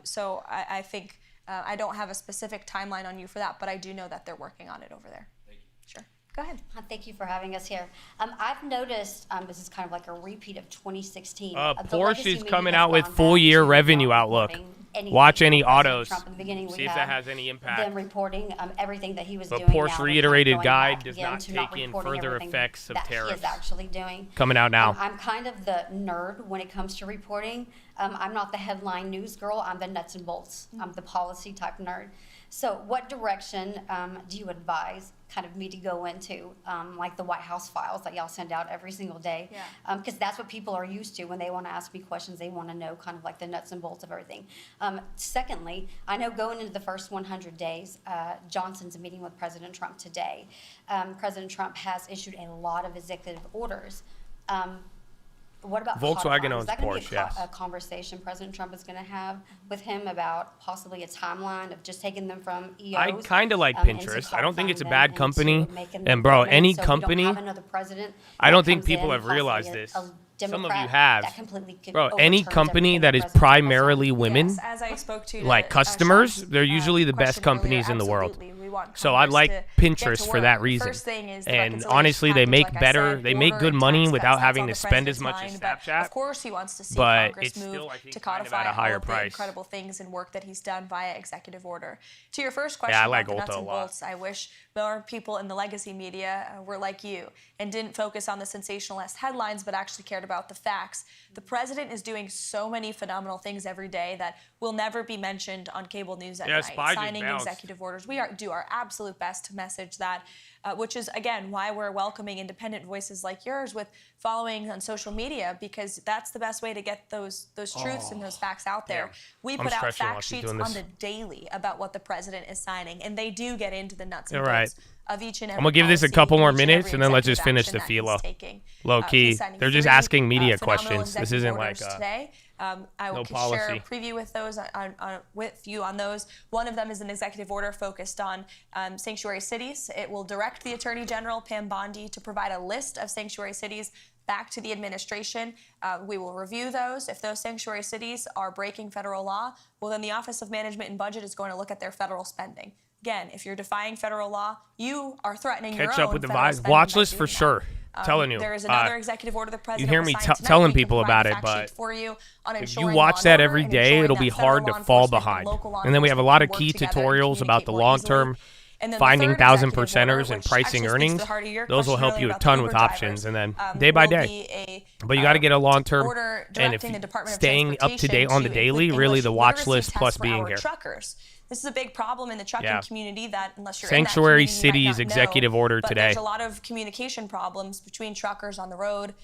Speaker 6: So I think I don't have a specific timeline on you for that, but I do know that they're working on it over there.
Speaker 13: Thank you.
Speaker 6: Sure. Go ahead.
Speaker 14: Thank you for having us here. I've noticed, this is kind of like a repeat of 2016. The
Speaker 1: Porsche
Speaker 14: legacy
Speaker 1: is
Speaker 14: media
Speaker 1: coming
Speaker 14: has
Speaker 1: out with
Speaker 14: gone back
Speaker 1: full-year
Speaker 14: to
Speaker 1: revenue
Speaker 14: not
Speaker 1: outlook.
Speaker 14: reporting anything
Speaker 1: Watch any
Speaker 14: from President
Speaker 1: autos.
Speaker 14: Trump. In the beginning,
Speaker 1: See
Speaker 14: we
Speaker 1: if that
Speaker 14: had
Speaker 1: has any impact.
Speaker 14: them reporting everything that he was
Speaker 1: But
Speaker 14: doing.
Speaker 1: Porsche
Speaker 14: now they're
Speaker 1: reiterated
Speaker 14: going
Speaker 1: guide
Speaker 14: back
Speaker 1: does
Speaker 14: again
Speaker 1: not
Speaker 14: to
Speaker 1: take in
Speaker 14: reporting
Speaker 1: further
Speaker 14: everything
Speaker 1: effects of
Speaker 14: that he
Speaker 1: tariffs.
Speaker 14: is actually doing.
Speaker 1: Coming out now.
Speaker 14: I'm kind of the nerd when it comes to reporting. I'm not the headline news girl. I'm the nuts and bolts. I'm the policy type nerd. So what direction do you advise kind of me to go into, like the White House files that y'all send out every single day?
Speaker 6: Yeah.
Speaker 14: Because that's what people are used to when they want to ask me questions. They want to know kind of like the nuts and bolts of everything. Secondly, I know going into the first 100 days, Johnson's meeting with President Trump today. President Trump has issued a lot of executive orders. What about
Speaker 1: Volkswagen
Speaker 14: codifying?
Speaker 1: owns
Speaker 14: Is that going to
Speaker 1: Porsche,
Speaker 14: be
Speaker 1: yes.
Speaker 14: a conversation President Trump is going to have with him about possibly a timeline of just taking them from EOs?
Speaker 1: I kind of like
Speaker 14: into
Speaker 1: Pinterest. I don't think it's a
Speaker 14: codifying them
Speaker 1: bad company.
Speaker 14: into making them
Speaker 1: And bro,
Speaker 14: permanent
Speaker 1: any
Speaker 14: so we don't
Speaker 1: company,
Speaker 14: have another president
Speaker 1: I
Speaker 14: that
Speaker 1: don't think
Speaker 14: comes
Speaker 1: people
Speaker 14: in,
Speaker 1: have
Speaker 14: possibly
Speaker 1: realized
Speaker 14: a
Speaker 1: this. Some of
Speaker 14: Democrat
Speaker 1: you have.
Speaker 14: that completely could
Speaker 1: Bro, any
Speaker 14: overturns
Speaker 1: company
Speaker 14: everything
Speaker 1: that
Speaker 14: the
Speaker 1: is
Speaker 14: president puts out.
Speaker 1: primarily women,
Speaker 6: Yes, as I spoke to
Speaker 1: like customers,
Speaker 6: Sean's,
Speaker 1: they're usually the best
Speaker 6: question
Speaker 1: companies
Speaker 6: earlier,
Speaker 1: in the world.
Speaker 6: absolutely, we want
Speaker 1: So I
Speaker 6: Congress
Speaker 1: like
Speaker 6: to get
Speaker 1: Pinterest
Speaker 6: to
Speaker 1: for that
Speaker 6: work.
Speaker 1: reason.
Speaker 6: First thing is the
Speaker 1: And
Speaker 6: reconciliation
Speaker 1: honestly, they
Speaker 6: package,
Speaker 1: make
Speaker 6: like I
Speaker 1: better,
Speaker 6: said,
Speaker 1: they make
Speaker 6: order
Speaker 1: good
Speaker 6: and
Speaker 1: money
Speaker 6: tax
Speaker 1: without
Speaker 6: cuts, that's
Speaker 1: having
Speaker 6: on
Speaker 1: to
Speaker 6: the
Speaker 1: spend as
Speaker 6: president's
Speaker 1: much as
Speaker 6: mind, but
Speaker 1: Snapchat.
Speaker 6: Of course, he wants to see
Speaker 1: But
Speaker 6: Congress
Speaker 1: it's
Speaker 6: move
Speaker 1: still, I think,
Speaker 6: to
Speaker 1: kind of
Speaker 6: codify
Speaker 1: at a higher
Speaker 6: all of the
Speaker 1: price.
Speaker 6: incredible things and work that he's done via executive order. To your first question
Speaker 1: Yeah, I
Speaker 6: about
Speaker 1: like
Speaker 6: the nuts
Speaker 1: Ulta a
Speaker 6: and
Speaker 1: lot.
Speaker 6: bolts, I wish more people in the legacy media were like you and didn't focus on the sensationalist headlines, but actually cared about the facts. The president is doing so many phenomenal things every day that will never be mentioned on cable news at
Speaker 1: Yeah,
Speaker 6: night.
Speaker 1: Spy just
Speaker 6: Signing
Speaker 1: bounced.
Speaker 6: executive orders. We do our absolute best to message that, which is, again, why we're welcoming independent voices like yours with following on social media, because that's the best way to get those truths and those facts out there. We
Speaker 1: I'm
Speaker 6: put out
Speaker 1: stretching while
Speaker 6: fact
Speaker 1: she's
Speaker 6: sheets
Speaker 1: doing
Speaker 6: on
Speaker 1: this.
Speaker 6: the daily about what the president is signing, and they do get into the nuts and
Speaker 1: All right.
Speaker 6: bolts of each and every
Speaker 1: I'm gonna give this a
Speaker 6: policy,
Speaker 1: couple more
Speaker 6: each and
Speaker 1: minutes,
Speaker 6: every
Speaker 1: and then let's just
Speaker 6: executive
Speaker 1: finish the
Speaker 6: action that he's
Speaker 1: Philo.
Speaker 6: taking.
Speaker 1: Low key.
Speaker 6: He's signing
Speaker 1: They're just
Speaker 6: 3
Speaker 1: asking media
Speaker 6: phenomenal
Speaker 1: questions. This
Speaker 6: executive
Speaker 1: isn't
Speaker 6: orders
Speaker 1: like
Speaker 6: today. I will
Speaker 1: no
Speaker 6: share
Speaker 1: policy.
Speaker 6: a preview with those with you on those. One of them is an executive order focused on sanctuary cities. It will direct the Attorney General Pam Bondi to provide a list of sanctuary cities back to the administration. We will review those. If those sanctuary cities are breaking federal law, well, then the Office of Management and Budget is going to look at their federal spending. Again, if you're defying federal law, you are threatening your
Speaker 1: catch
Speaker 6: own
Speaker 1: up with the
Speaker 6: federal
Speaker 1: vibes.
Speaker 6: spending by
Speaker 1: Watchlist for
Speaker 6: doing that.
Speaker 1: sure. Telling you.
Speaker 6: There is another executive order the president
Speaker 1: you hear
Speaker 6: will
Speaker 1: me
Speaker 6: sign tonight.
Speaker 1: telling
Speaker 6: We can
Speaker 1: people
Speaker 6: provide
Speaker 1: about
Speaker 6: the
Speaker 1: it,
Speaker 6: fact
Speaker 1: but
Speaker 6: sheet for you on
Speaker 1: if
Speaker 6: ensuring
Speaker 1: you
Speaker 6: law
Speaker 1: watch
Speaker 6: and
Speaker 1: that
Speaker 6: order
Speaker 1: every
Speaker 6: and
Speaker 1: day,
Speaker 6: ensuring
Speaker 1: it'll
Speaker 6: that
Speaker 1: be
Speaker 6: federal
Speaker 1: hard
Speaker 6: law
Speaker 1: to fall
Speaker 6: enforcement
Speaker 1: behind.
Speaker 6: local law
Speaker 1: And then we have a lot of
Speaker 6: enforcement
Speaker 1: key
Speaker 6: can work together and
Speaker 1: tutorials about the
Speaker 6: communicate more
Speaker 1: long-term
Speaker 6: easily. And then the
Speaker 1: finding
Speaker 6: third
Speaker 1: 1,000
Speaker 6: executive
Speaker 1: percenters
Speaker 6: order,
Speaker 1: and
Speaker 6: which
Speaker 1: pricing
Speaker 6: actually speaks to
Speaker 1: earnings.
Speaker 6: the heart of your
Speaker 1: Those will
Speaker 6: question
Speaker 1: help
Speaker 6: earlier
Speaker 1: you a
Speaker 6: about
Speaker 1: ton
Speaker 6: the
Speaker 1: with
Speaker 6: Uber
Speaker 1: options,
Speaker 6: drivers,
Speaker 1: and then day by
Speaker 6: will
Speaker 1: day.
Speaker 6: be a,
Speaker 1: But you got to get a long-term,
Speaker 6: order
Speaker 1: and if
Speaker 6: directing the
Speaker 1: you
Speaker 6: Department of
Speaker 1: staying up to date on the
Speaker 6: Transportation to
Speaker 1: daily,
Speaker 6: include
Speaker 1: really
Speaker 6: English
Speaker 1: the watch
Speaker 6: literacy
Speaker 1: list
Speaker 6: tests
Speaker 1: plus
Speaker 6: for
Speaker 1: being
Speaker 6: our
Speaker 1: here.
Speaker 6: truckers. This is a big problem in the trucking
Speaker 1: Yeah.
Speaker 6: community that, unless you're
Speaker 1: Sanctuary
Speaker 6: in that community, you might
Speaker 1: Cities
Speaker 6: not know,
Speaker 1: executive order
Speaker 6: but
Speaker 1: today.
Speaker 6: There's a lot of communication problems between truckers on the road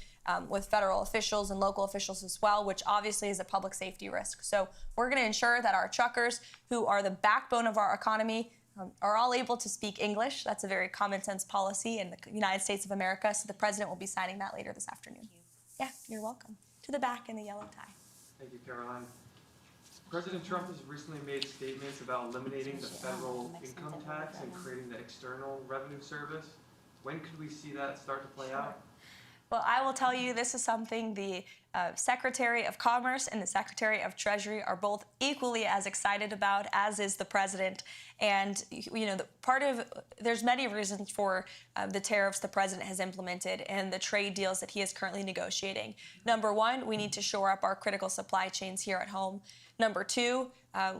Speaker 6: with federal officials and local officials as well, which obviously is a public safety risk. So we're going to ensure that our truckers, who are the backbone of our economy, are all able to speak English. That's a very common sense policy in the United States of America. So the president will be signing that later this afternoon. Yeah, you're welcome. To the back in the yellow tie.
Speaker 15: Thank you, Caroline. President Trump has recently made statements about eliminating the federal income tax and creating the External Revenue Service. When could we see that start to play out?
Speaker 6: Well, I will tell you, this is something the Secretary of Commerce and the Secretary of Treasury are both equally as excited about, as is the president. And, you know, there's many reasons for the tariffs the president has implemented and the trade deals that he is currently negotiating. Number one, we need to shore up our critical supply chains here at home. Number two,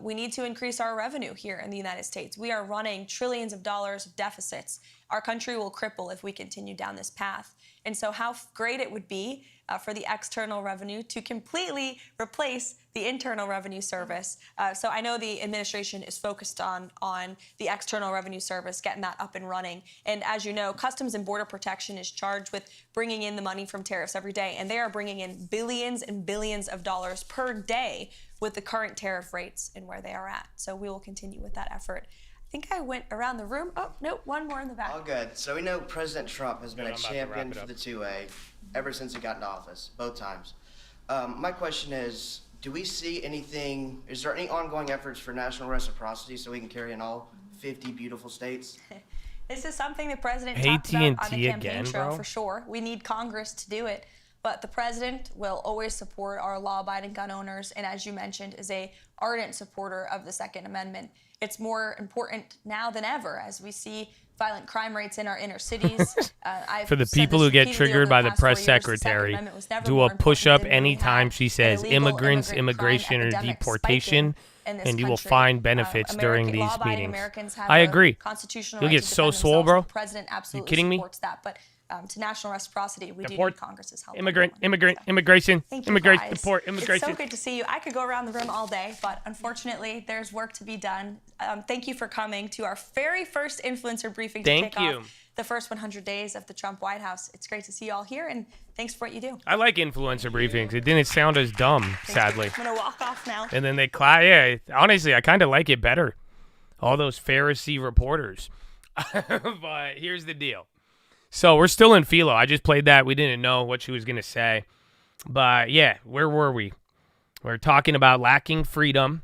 Speaker 6: we need to increase our revenue here in the United States. We are running trillions of dollars of deficits. Our country will cripple if we continue down this path. And so how great it would be for the external revenue to completely replace the Internal Revenue Service. So I know the administration is focused on the External Revenue Service, getting that up and running. And as you know, Customs and Border Protection is charged with bringing in the money from tariffs every day. And they are bringing in billions and billions of dollars per day with the current tariff rates and where they are at. So we will continue with that effort. I think I went around the room. Oh, no, one more in the back.
Speaker 16: All good. So we know President Trump has been
Speaker 1: Good,
Speaker 16: a
Speaker 1: I'm about to wrap
Speaker 16: champion
Speaker 1: it
Speaker 16: for
Speaker 1: up.
Speaker 16: the 2A ever since he got into office, both times. My question is, do we see anything, is there any ongoing efforts for national reciprocity so we can carry in all 50 beautiful states?
Speaker 6: This is something the president talked about on the
Speaker 1: AT&T
Speaker 6: campaign
Speaker 1: again,
Speaker 6: trail
Speaker 1: bro?
Speaker 6: for sure. We need Congress to do it. But the president will always support our law-abiding gun owners, and as you mentioned, is a ardent supporter of the Second Amendment. It's more important now than ever as we see violent crime rates in our inner cities.
Speaker 1: For the
Speaker 6: said
Speaker 1: people
Speaker 6: this
Speaker 1: who get
Speaker 6: repeatedly
Speaker 1: triggered
Speaker 6: over
Speaker 1: by the
Speaker 6: past 4
Speaker 1: press
Speaker 6: years, the Second
Speaker 1: secretary,
Speaker 6: Amendment was never
Speaker 1: do
Speaker 6: more
Speaker 1: a push-up
Speaker 6: important than when we
Speaker 1: anytime
Speaker 6: had
Speaker 1: she
Speaker 6: an
Speaker 1: says
Speaker 6: illegal
Speaker 1: immigrants,
Speaker 6: immigrant
Speaker 1: immigration,
Speaker 6: crime
Speaker 1: or
Speaker 6: epidemic
Speaker 1: deportation,
Speaker 6: spike in this
Speaker 1: and you will
Speaker 6: country.
Speaker 1: find benefits during these
Speaker 6: Law-abiding
Speaker 1: meetings.
Speaker 6: Americans have
Speaker 1: I
Speaker 6: a
Speaker 1: agree.
Speaker 6: constitutional
Speaker 1: You'll
Speaker 6: right
Speaker 1: get
Speaker 6: to
Speaker 1: so
Speaker 6: defend
Speaker 1: swole,
Speaker 6: themselves,
Speaker 1: bro.
Speaker 6: and the president absolutely
Speaker 1: kidding me?
Speaker 6: supports that. But to national reciprocity, we
Speaker 1: Deport.
Speaker 6: do need Congress's help.
Speaker 1: Immigration,
Speaker 6: Thank you,
Speaker 1: immigration,
Speaker 6: guys.
Speaker 1: deport, immigration.
Speaker 6: It's so good to see you. I could go around the room all day, but unfortunately, there's work to be done. Thank you for coming to our very first influencer briefing to
Speaker 1: Thank
Speaker 6: kick
Speaker 1: you.
Speaker 6: off the first 100 days of the Trump White House. It's great to see you all here, and thanks for what you do.
Speaker 1: I like influencer briefings. It didn't sound as dumb, sadly.
Speaker 6: I'm going to walk off now.
Speaker 1: And then they yeah, honestly, I kind of like it better. All those Pharisee reporters. But here's the deal. So we're still in Philo. I just played that. We didn't know what she was going to say. But yeah, where were we? We're talking about lacking freedom.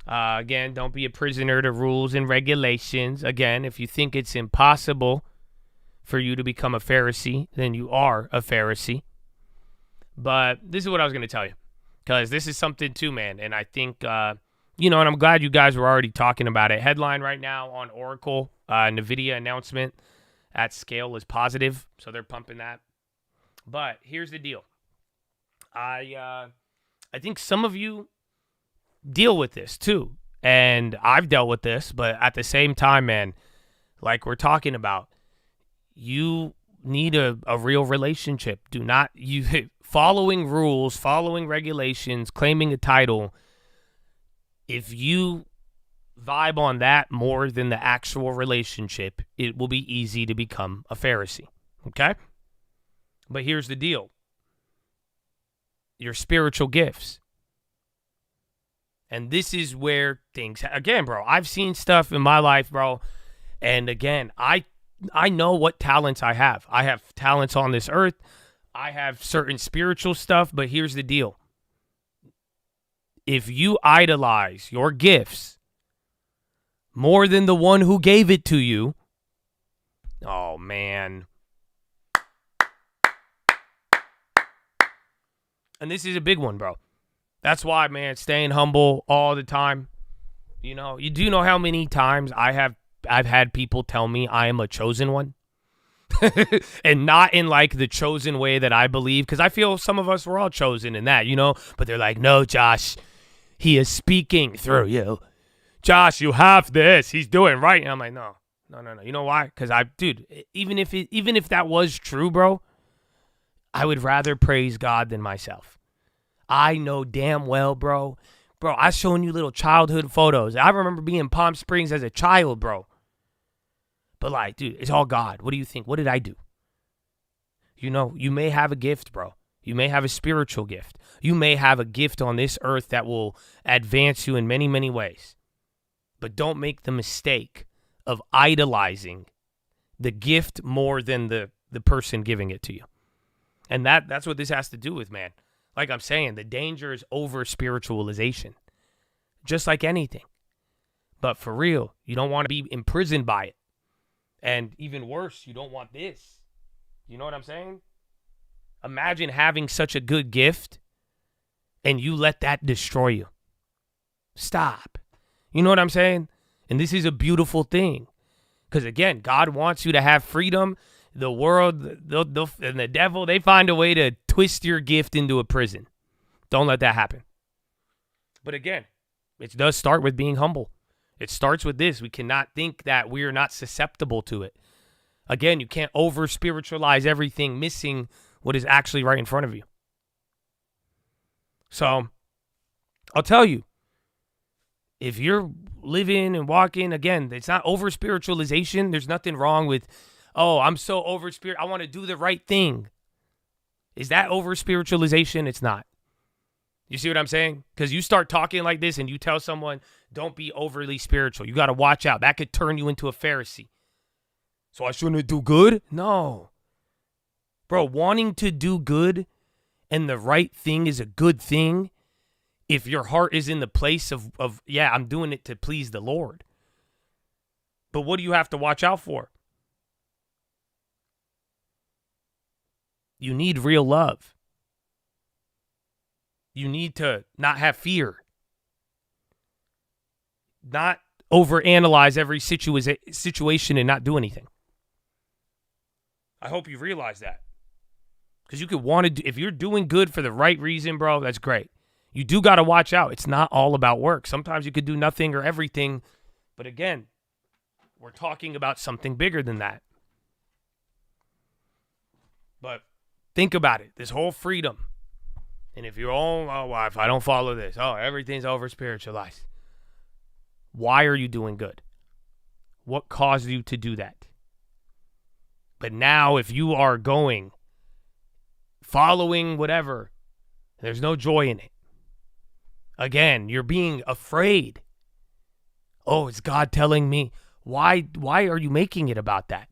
Speaker 1: Again, don't be a prisoner to rules and regulations. Again, if you think it's impossible for you to become a Pharisee, then you are a Pharisee. But this is what I was going to tell you, because this is something too, man. And I think, and I'm glad you guys were already talking about it. Headline right now on Oracle, NVIDIA announcement at scale is positive. So they're pumping that. But here's the deal. I think some of you deal with this too. And I've dealt with this, but at the same time, man, like we're talking about, you need a real relationship. Do not, following rules, following regulations, claiming a title. If you vibe on that more than the actual relationship, it will be easy to become a Pharisee. Okay? But here's the deal. Your spiritual gifts. And this is where things, again, bro, I've seen stuff in my life, bro. And again, I know what talents I have. I have talents on this earth. I have certain spiritual stuff, but here's the deal. If you idolize your gifts more than the one who gave it to you, oh, man. And this is a big one, bro. That's why, man, staying humble all the time. You do know how many times I've had people tell me I am a chosen one. And not in like the chosen way that I believe, because I feel some of us were all chosen in that, but they're like, no, Josh, he is speaking through you. Josh, you have this. He's doing right. And I'm like, no. You know why? Because even if that was true, bro, I would rather praise God than myself. I know damn well, bro. Bro, I've shown you little childhood photos. I remember being in Palm Springs as a child, bro. But like, dude, it's all God. What do you think? What did I do? You may have a gift, bro. You may have a spiritual gift. You may have a gift on this earth that will advance you in many, many ways. But don't make the mistake of idolizing the gift more than the person giving it to you. And that's what this has to do with, man. Like I'm saying, the danger is over-spiritualization. Just like anything. But for real, you don't want to be imprisoned by it. And even worse, you don't want this. You know what I'm saying? Imagine having such a good gift and you let that destroy you. Stop. You know what I'm saying? And this is a beautiful thing. Because again, God wants you to have freedom. The world and the devil, they find a way to twist your gift into a prison. Don't let that happen. But again, it does start with being humble. It starts with this. We cannot think that we are not susceptible to it. Again, you can't over-spiritualize everything, missing what is actually right in front of you. So, I'll tell you, if you're living and walking, again, it's not over-spiritualization. There's nothing wrong with, oh, I'm so over-spirit. I want to do the right thing. Is that over-spiritualization? It's not. You see what I'm saying? Because you start talking like this and you tell someone, don't be overly spiritual. You got to watch out. That could turn you into a Pharisee. So I shouldn't do good? No. Bro, wanting to do good and the right thing is a good thing if your heart is in the place of I'm doing it to please the Lord. But what do you have to watch out for? You need real love. You need to not have fear. Not overanalyze every situation and not do anything. I hope you realize that. Because you could want to, if you're doing good for the right reason, bro, that's great. You do got to watch out. It's not all about work. Sometimes you could do nothing or everything. But again, we're talking about something bigger than that. But think about it. This whole freedom. And if you're, if I don't follow this, everything's over-spiritualized. Why are you doing good? What caused you to do that? But now if you are following whatever, there's no joy in it. Again, you're being afraid. Oh, is God telling me? Why are you making it about that?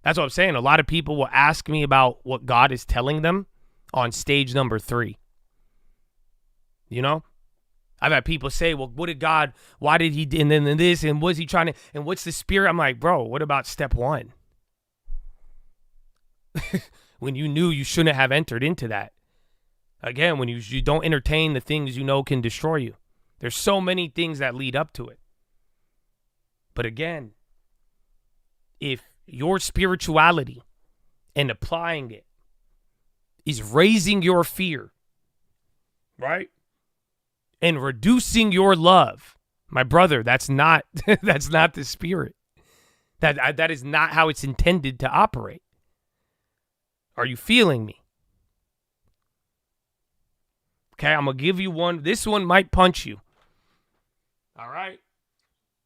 Speaker 1: That's what I'm saying. A lot of people will ask me about what God is telling them on stage number 3. You know? I've had people say, well, what did God, why did he, and then this, and was he trying to, and what's the spirit? I'm like, bro, what about step 1? When you knew you shouldn't have entered into that. Again, when you don't entertain the things you know can destroy you. There's so many things that lead up to it. But again, if your spirituality and applying it is raising your fear, right? And reducing your love, my brother, that's not that's not the spirit. That is not how it's intended to operate. Are you feeling me? Okay, I'm going to give you one. This one might punch you. All right?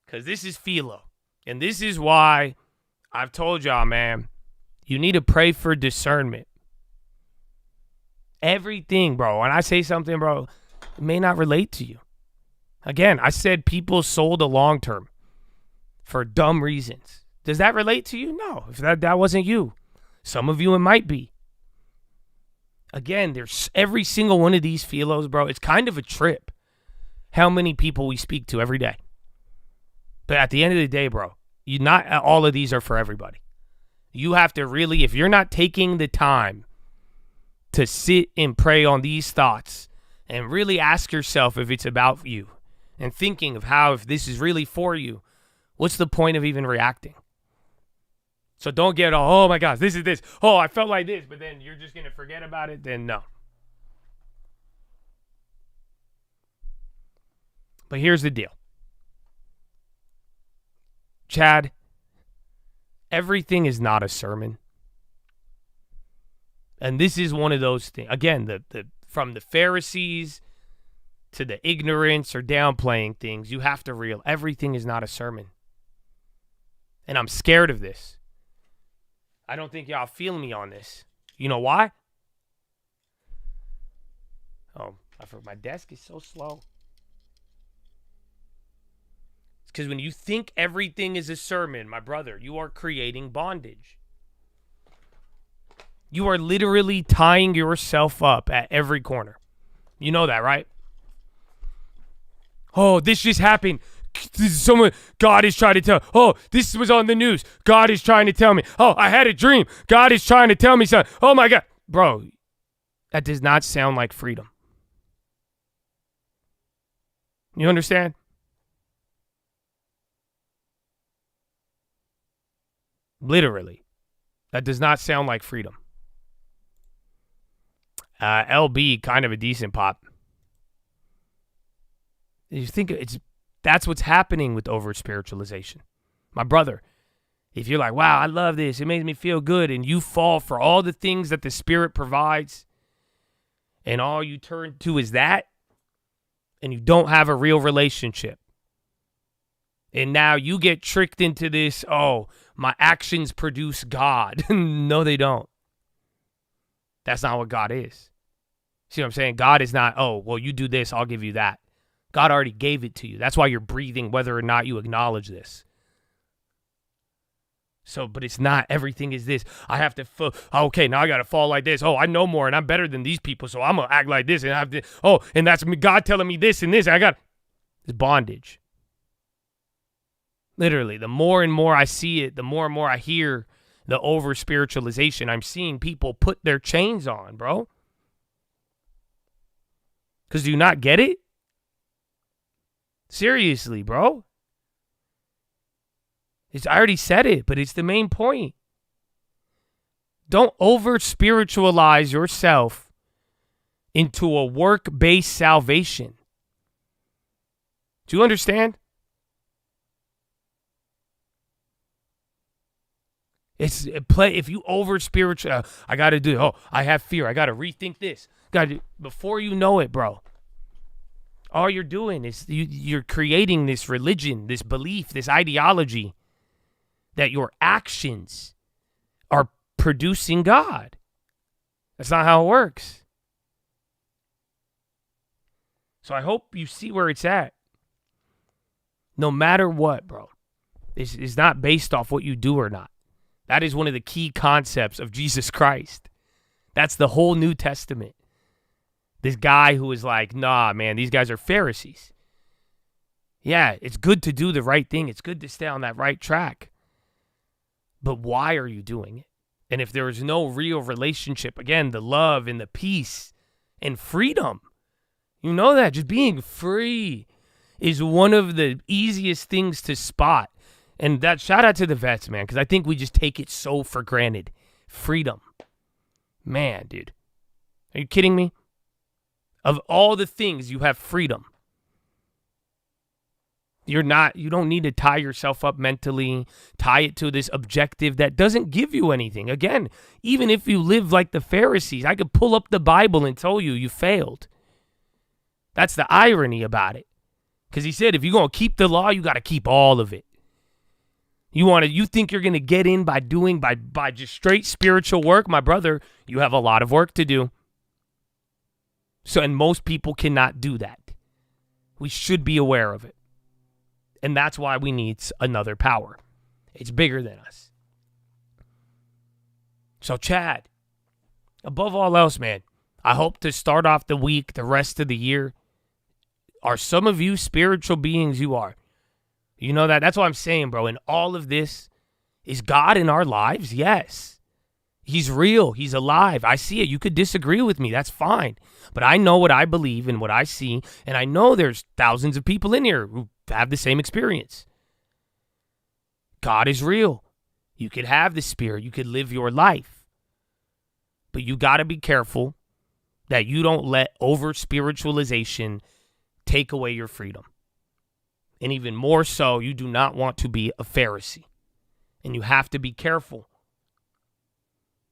Speaker 1: Because this is Felo. And this is why I've told y'all, man, you need to pray for discernment. Everything, bro. When I say something, bro, it may not relate to you. Again, I said people sold a long term for dumb reasons. Does that relate to you? No. If that wasn't you. Some of you, it might be. Again, there's every single one of these Felos, bro. It's kind of a trip how many people we speak to every day. But at the end of the day, bro, not all of these are for everybody. You have to really, if you're not taking the time to sit and pray on these thoughts and really ask yourself if it's about you and thinking of how, if this is really for you, what's the point of even reacting? So don't get, oh my gosh, this is this. Oh, I felt like this, but then you're just going to forget about it. Then no. But here's the deal. Chad, everything is not a sermon. And this is one of those things. Again, the from the Pharisees to the ignorance or downplaying things, you have to realize everything is not a sermon. And I'm scared of this. I don't think y'all feel me on this. You know why? Oh, I forgot my desk is so slow. It's because when you think everything is a sermon, my brother, you are creating bondage. You are literally tying yourself up at every corner. You know that, right? Oh, this just happened. God is trying to tell. Oh, this was on the news. God is trying to tell me. Oh, I had a dream. God is trying to tell me something. Oh my God. Bro, that does not sound like freedom. You understand? Literally. That does not sound like freedom. LB, kind of a decent pop. You think that's what's happening with over-spiritualization. My brother, if you're like, wow, I love this, it makes me feel good, and you fall for all the things that the Spirit provides, and all you turn to is that, and you don't have a real relationship. And now you get tricked into this, oh, my actions produce God. No, they don't. That's not what God is. See what I'm saying? God is not, oh, well, you do this, I'll give you that. God already gave it to you. That's why you're breathing, whether or not you acknowledge this. So, but it's not everything is this. I have to, okay, now I got to fall like this. Oh, I know more and I'm better than these people, so I'm going to act like this. And I have to, oh, and that's God telling me this and this. It's bondage. Literally, the more and more I see it, the more and more I hear the over-spiritualization, I'm seeing people put their chains on, bro. Because do you not get it? Seriously, bro. I already said it, but it's the main point. Don't over-spiritualize yourself into a work-based salvation. Do you understand? If you over-spiritual, I got to do, oh, I have fear. I got to rethink this. Before you know it, bro. All you're doing is you're creating this religion, this belief, this ideology that your actions are producing God. That's not how it works. So I hope you see where it's at. No matter what, bro. It's not based off what you do or not. That is one of the key concepts of Jesus Christ. That's the whole New Testament. This guy who is like, nah, man, these guys are Pharisees. Yeah, it's good to do the right thing. It's good to stay on that right track. But why are you doing it? And if there is no real relationship, again, the love and the peace and freedom, you know that just being free is one of the easiest things to spot. And that shout out to the vets, man, because I think we just take it so for granted. Freedom. Man, dude. Are you kidding me? Of all the things, you have freedom. You don't need to tie yourself up mentally, tie it to this objective that doesn't give you anything. Again, even if you live like the Pharisees, I could pull up the Bible and tell you failed. That's the irony about it. Because he said, if you're going to keep the law, you got to keep all of it. You think you're going to get in by just straight spiritual work? My brother, you have a lot of work to do. And most people cannot do that. We should be aware of it. And that's why we need another power. It's bigger than us. So, Chad, above all else, man, I hope to start off the week, the rest of the year. Are some of you spiritual beings? You are. You know that? That's what I'm saying, bro. In all of this, is God in our lives? Yes. He's real. He's alive. I see it. You could disagree with me. That's fine. But I know what I believe and what I see. And I know there's thousands of people in here who have the same experience. God is real. You could have the Spirit. You could live your life. But you got to be careful that you don't let over-spiritualization take away your freedom. And even more so, you do not want to be a Pharisee. And you have to be careful.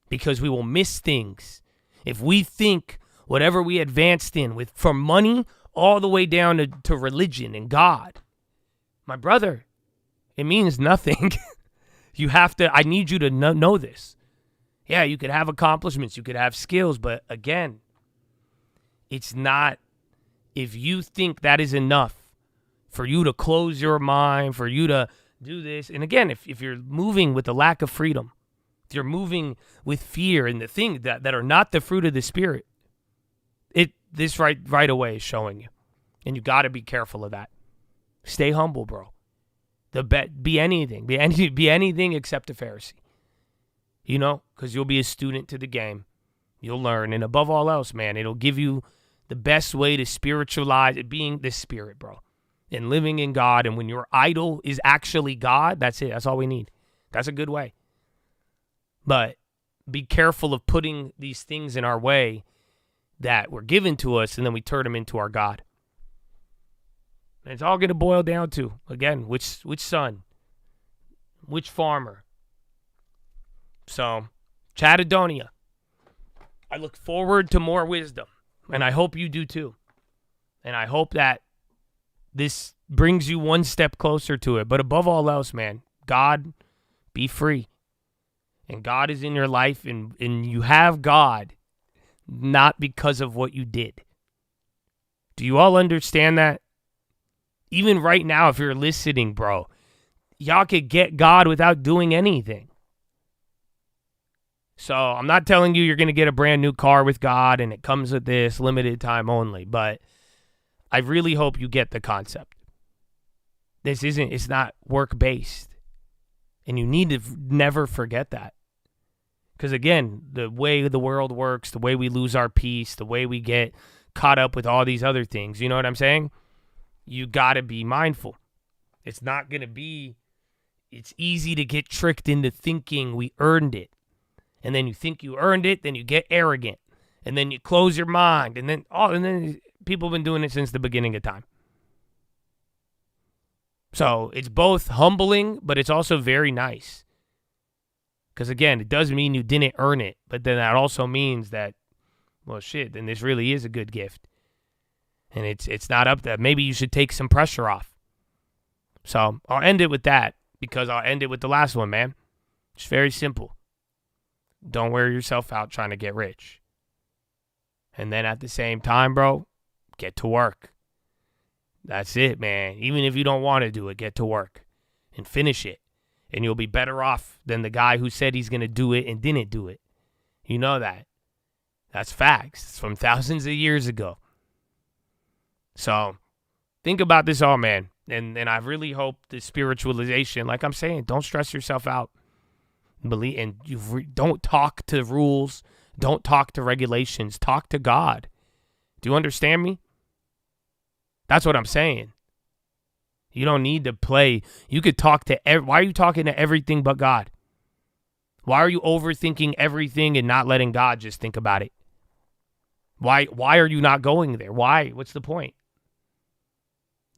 Speaker 1: Because we will miss things. If we think whatever we advanced in, from money all the way down to religion and God, my brother, it means nothing. I need you to know this. Yeah, you could have accomplishments, you could have skills, but again, it's not, if you think that is enough for you to close your mind, for you to do this, and again, if you're moving with a lack of freedom, if you're moving with fear and the things that are not the fruit of the Spirit, this right away is showing you. And you got to be careful of that. Stay humble, bro. Be anything. Be anything except a Pharisee. You know, because you'll be a student to the game. You'll learn. And above all else, man, it'll give you the best way to spiritualize it, being the Spirit, bro. And living in God. And when your idol is actually God, that's it. That's all we need. That's a good way. But be careful of putting these things in our way that were given to us, and then we turn them into our God. And it's all going to boil down to, again, which son, which farmer. So, Chadadonia, I look forward to more wisdom, and I hope you do too. And I hope that this brings you one step closer to it. But above all else, man, God, be free. And God is in your life, and you have God not because of what you did. Do you all understand that? Even right now, if you're listening, bro, y'all could get God without doing anything. So I'm not telling you you're going to get a brand new car with God and it comes with this limited time only, but I really hope you get the concept. It's not work-based. And you need to never forget that. Because again, the way the world works, the way we lose our peace, the way we get caught up with all these other things, you know what I'm saying? You got to be mindful. It's not going to be, it's easy to get tricked into thinking we earned it. And then you think you earned it, then you get arrogant. And then you close your mind. And then people have been doing it since the beginning of time. So it's both humbling, but it's also very nice. Because again, it does mean you didn't earn it, but then that also means that, well, shit, then this really is a good gift. And it's not up there. Maybe you should take some pressure off. So I'll end it with that, because I'll end it with the last one, man. It's very simple. Don't wear yourself out trying to get rich. And then at the same time, bro, get to work. That's it, man. Even if you don't want to do it, get to work and finish it. And you'll be better off than the guy who said he's going to do it and didn't do it. You know that. That's facts. It's from thousands of years ago. So think about this all, man. And I really hope the spiritualization, like I'm saying, don't stress yourself out. Believe, and don't talk to rules. Don't talk to regulations. Talk to God. Do you understand me? That's what I'm saying. You don't need to play. You could talk to why are you talking to everything but God? Why are you overthinking everything and not letting God just think about it? Why are you not going there? Why? What's the point?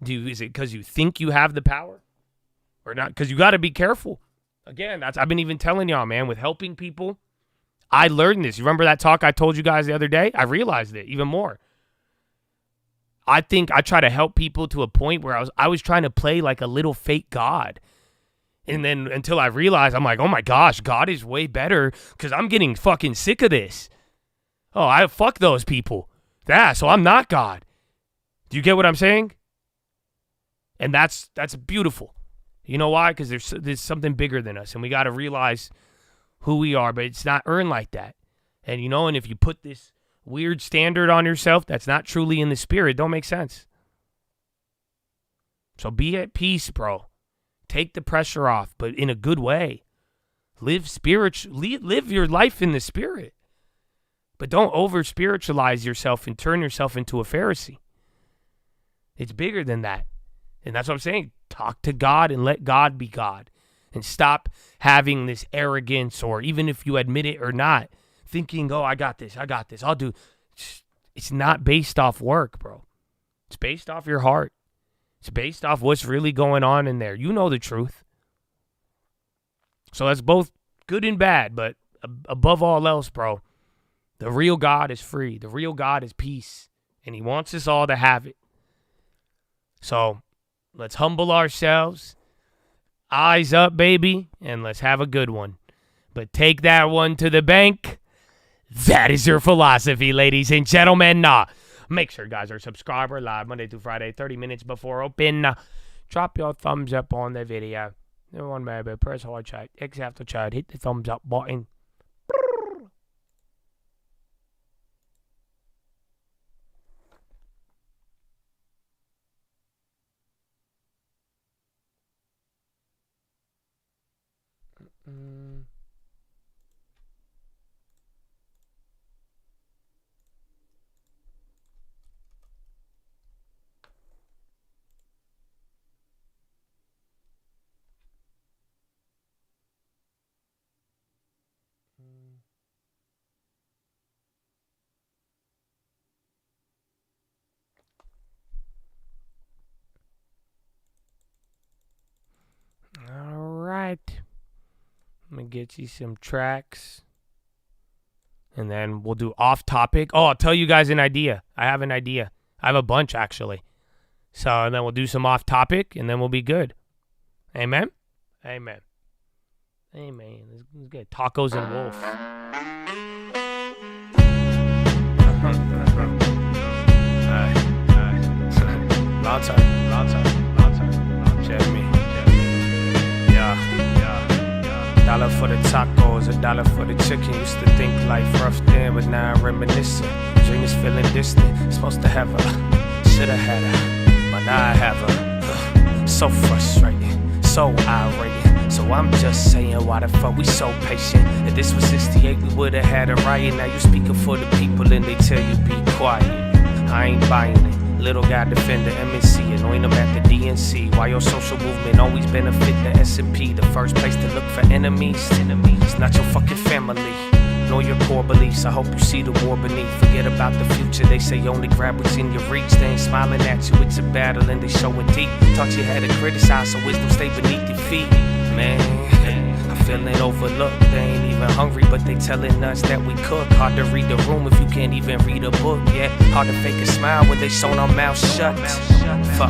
Speaker 1: Is it because you think you have the power? Or not? Because you got to be careful. Again, I've been even telling y'all, man, with helping people. I learned this. You remember that talk I told you guys the other day? I realized it even more. I think I try to help people to a point where I was trying to play like a little fake God. And then until I realized, I'm like, oh my gosh, God is way better because I'm getting fucking sick of this. Oh, I fuck those people. Yeah, so I'm not God. Do you get what I'm saying? And that's beautiful. You know why? Because there's something bigger than us, and we got to realize who we are, but it's not earned like that. And and if you put this weird standard on yourself that's not truly in the spirit, don't make sense. So be at peace, bro. Take the pressure off, but in a good way. Live your life in the spirit. But don't over-spiritualize yourself and turn yourself into a Pharisee. It's bigger than that. And that's what I'm saying. Talk to God and let God be God. And stop having this arrogance, or even if you admit it or not, thinking, oh, I got this, I'll do. It's not based off work, bro. It's based off your heart. It's based off what's really going on in there. You know the truth. So that's both good and bad, but above all else, bro, the real God is free. The real God is peace, and he wants us all to have it. So let's humble ourselves. Eyes up, baby, and let's have a good one. But take that one to the bank. That is your philosophy, ladies and gentlemen. Make sure, guys, are subscribed. We're live Monday through Friday, 30 minutes before open. Drop your thumbs up on the video. Everyone, maybe press hard chat. X after chat. Hit the thumbs up button. All right. I'm going to get you some tracks. And then we'll do off topic. Oh, I'll tell you guys an idea. I have an idea. I have a bunch, actually. So, and then we'll do some off topic, and then we'll be good. Amen? Amen. Amen. Let's get tacos and wolf. Long time. Check me. Yeah. Dollar for the tacos, $1 for the chicken. Used to think life rough then, but now I'm reminiscing. Dream is feeling distant. Supposed to have her, shoulda had her, but now I have her. So frustrating, so irate. So I'm just saying, why the fuck we so patient? If this was 68, we woulda had a riot. Now you speaking for the people and they tell you be quiet. I ain't buying it. Little guy defend the MNC, anoint him at the DNC. Why your social movement always benefit the S&P? The first place to look for enemies. Enemies, not your fucking family. Know your core beliefs. I hope you see the war beneath. Forget about the future. They say only grab what's in your reach. They ain't smiling at you. It's a battle and they showing deep. Taught you how to criticize, so wisdom stay beneath your feet. Man, I'm feeling overlooked. They ain't even hungry, but they telling us that we cook. Hard to read the room if you can't even read a book. Yeah, hard to fake a smile when they sewn our mouths shut. Fuck,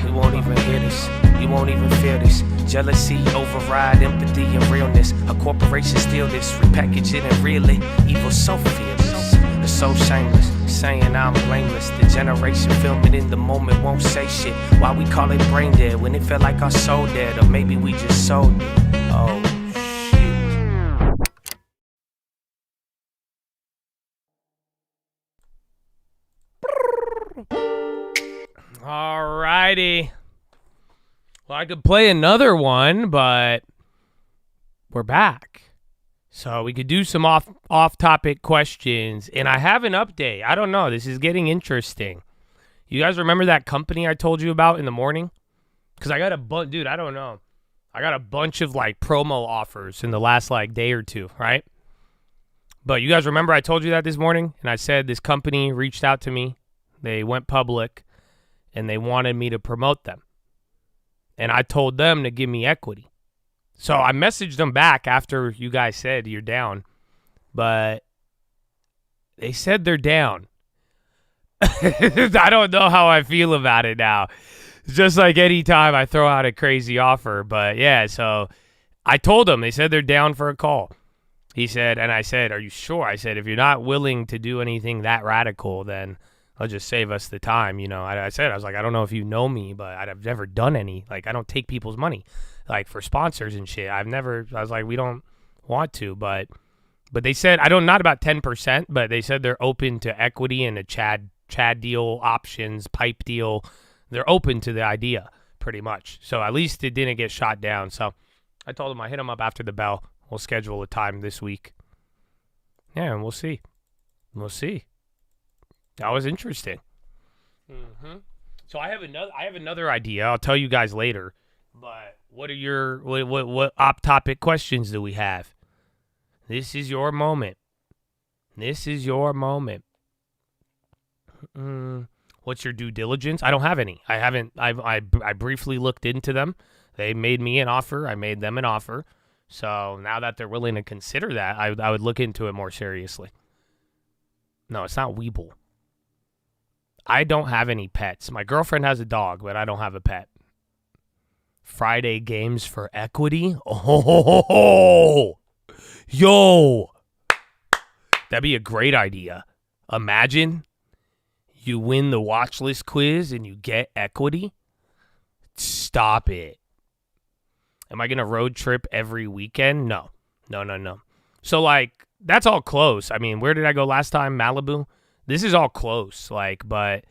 Speaker 1: we won't even hear this. You won't even feel this. Jealousy override empathy and realness. A corporation steal this, repackage it and reel it. Evil so fearless, they're so shameless, saying I'm blameless. The generation filming in the moment won't say shit. Why we call it brain dead when it felt like our soul dead? Or maybe we just sold it. Oh. Well, I could play another one, but we're back. So we could do some off-topic questions, and I have an update. I don't know. This is getting interesting. You guys remember that company I told you about in the morning? Because I got a bunch, dude, I don't know. I got a bunch of, like, promo offers in the last, like, day or two, right? But you guys remember I told you that this morning? And I said this company reached out to me. They went public, and they wanted me to promote them. And I told them to give me equity. So I messaged them back after you guys said you're down. But they said they're down. I don't know how I feel about it now. It's just like any time I throw out a crazy offer. But yeah, so I told them. They said they're down for a call. He said, and I said, are you sure? I said, if you're not willing to do anything that radical, then I'll just save us the time. You know, I was like, I don't know if you know me, but I've never done any. Like, I don't take people's money, like, for sponsors and shit. I was like, we don't want to, but they said, not about 10%, but they said they're open to equity and a Chad deal, options, pipe deal. They're open to the idea, pretty much. So at least it didn't get shot down. So I told them I hit them up after the bell. We'll schedule a time this week. Yeah, and we'll see. We'll see. That was interesting. So I have another idea. I'll tell you guys later. But what off-topic questions do we have? This is your moment. This is your moment. What's your due diligence? I don't have any. I haven't. I briefly looked into them. They made me an offer. I made them an offer. So now that they're willing to consider that, I would look into it more seriously. No, it's not Weeble. I don't have any pets. My girlfriend has a dog, but I don't have a pet. Friday games for equity? Oh, yo. That'd be a great idea. Imagine you win the Watchlist quiz and you get equity. Stop it. Am I going to road trip every weekend? No. So, like, that's all close. I mean, where did I go last time? Malibu? This is all close. Like, but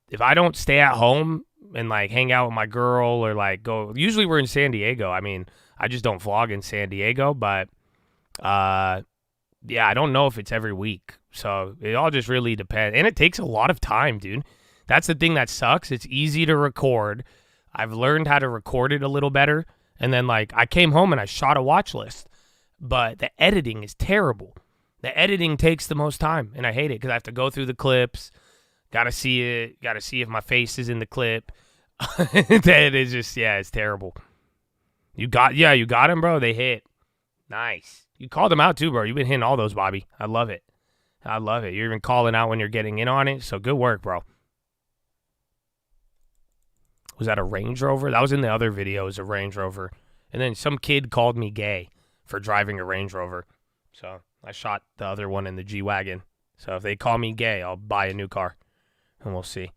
Speaker 1: if I don't stay at home and, like, hang out with my girl or, like, go. Usually we're in San Diego. I mean, I just don't vlog in San Diego. But, yeah, I don't know if it's every week. So it all just really depends. And it takes a lot of time, dude. That's the thing that sucks. It's easy to record. I've learned how to record it a little better. And then, like, I came home and I shot a watch list. But the editing is terrible. The editing takes the most time. And I hate it because I have to go through the clips. Got to see it. Got to see if my face is in the clip. It is just, yeah, it's terrible. You got him, bro. They hit. Nice. You called them out too, bro. You've been hitting all those, Bobby. I love it. You're even calling out when you're getting in on it. So good work, bro. Was that a Range Rover? That was in the other video. It was a Range Rover. And then some kid called me gay for driving a Range Rover. So I shot the other one in the G-Wagon. So if they call me gay, I'll buy a new car. And we'll see.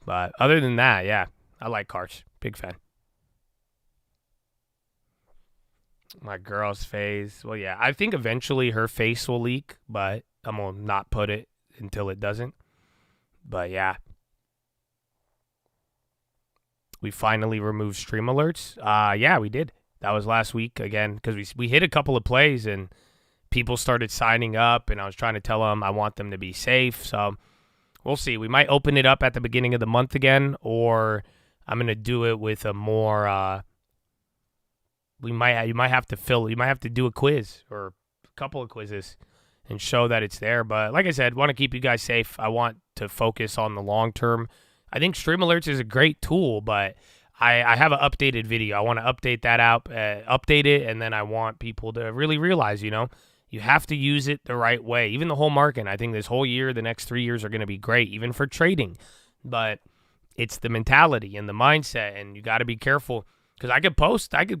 Speaker 1: But other than that, yeah, I like cars. Big fan. My girl's face. Well, yeah, I think eventually her face will leak, but I'm going to not put it until it doesn't. But yeah. We finally removed stream alerts. Yeah, we did. That was last week again because we hit a couple of plays and people started signing up and I was trying to tell them I want them to be safe. So we'll see. We might open it up at the beginning of the month again, or I'm going to do it with a more you might have to do a quiz or a couple of quizzes and show that it's there. But like I said, want to keep you guys safe. I want to focus on the long term. I think Stream Alerts is a great tool, but I have an updated video. I want to update that out, update it, and then I want people to really realize, you have to use it the right way. Even the whole market, I think this whole year, the next 3 years are going to be great, even for trading. But it's the mentality and the mindset, and you got to be careful. Because I could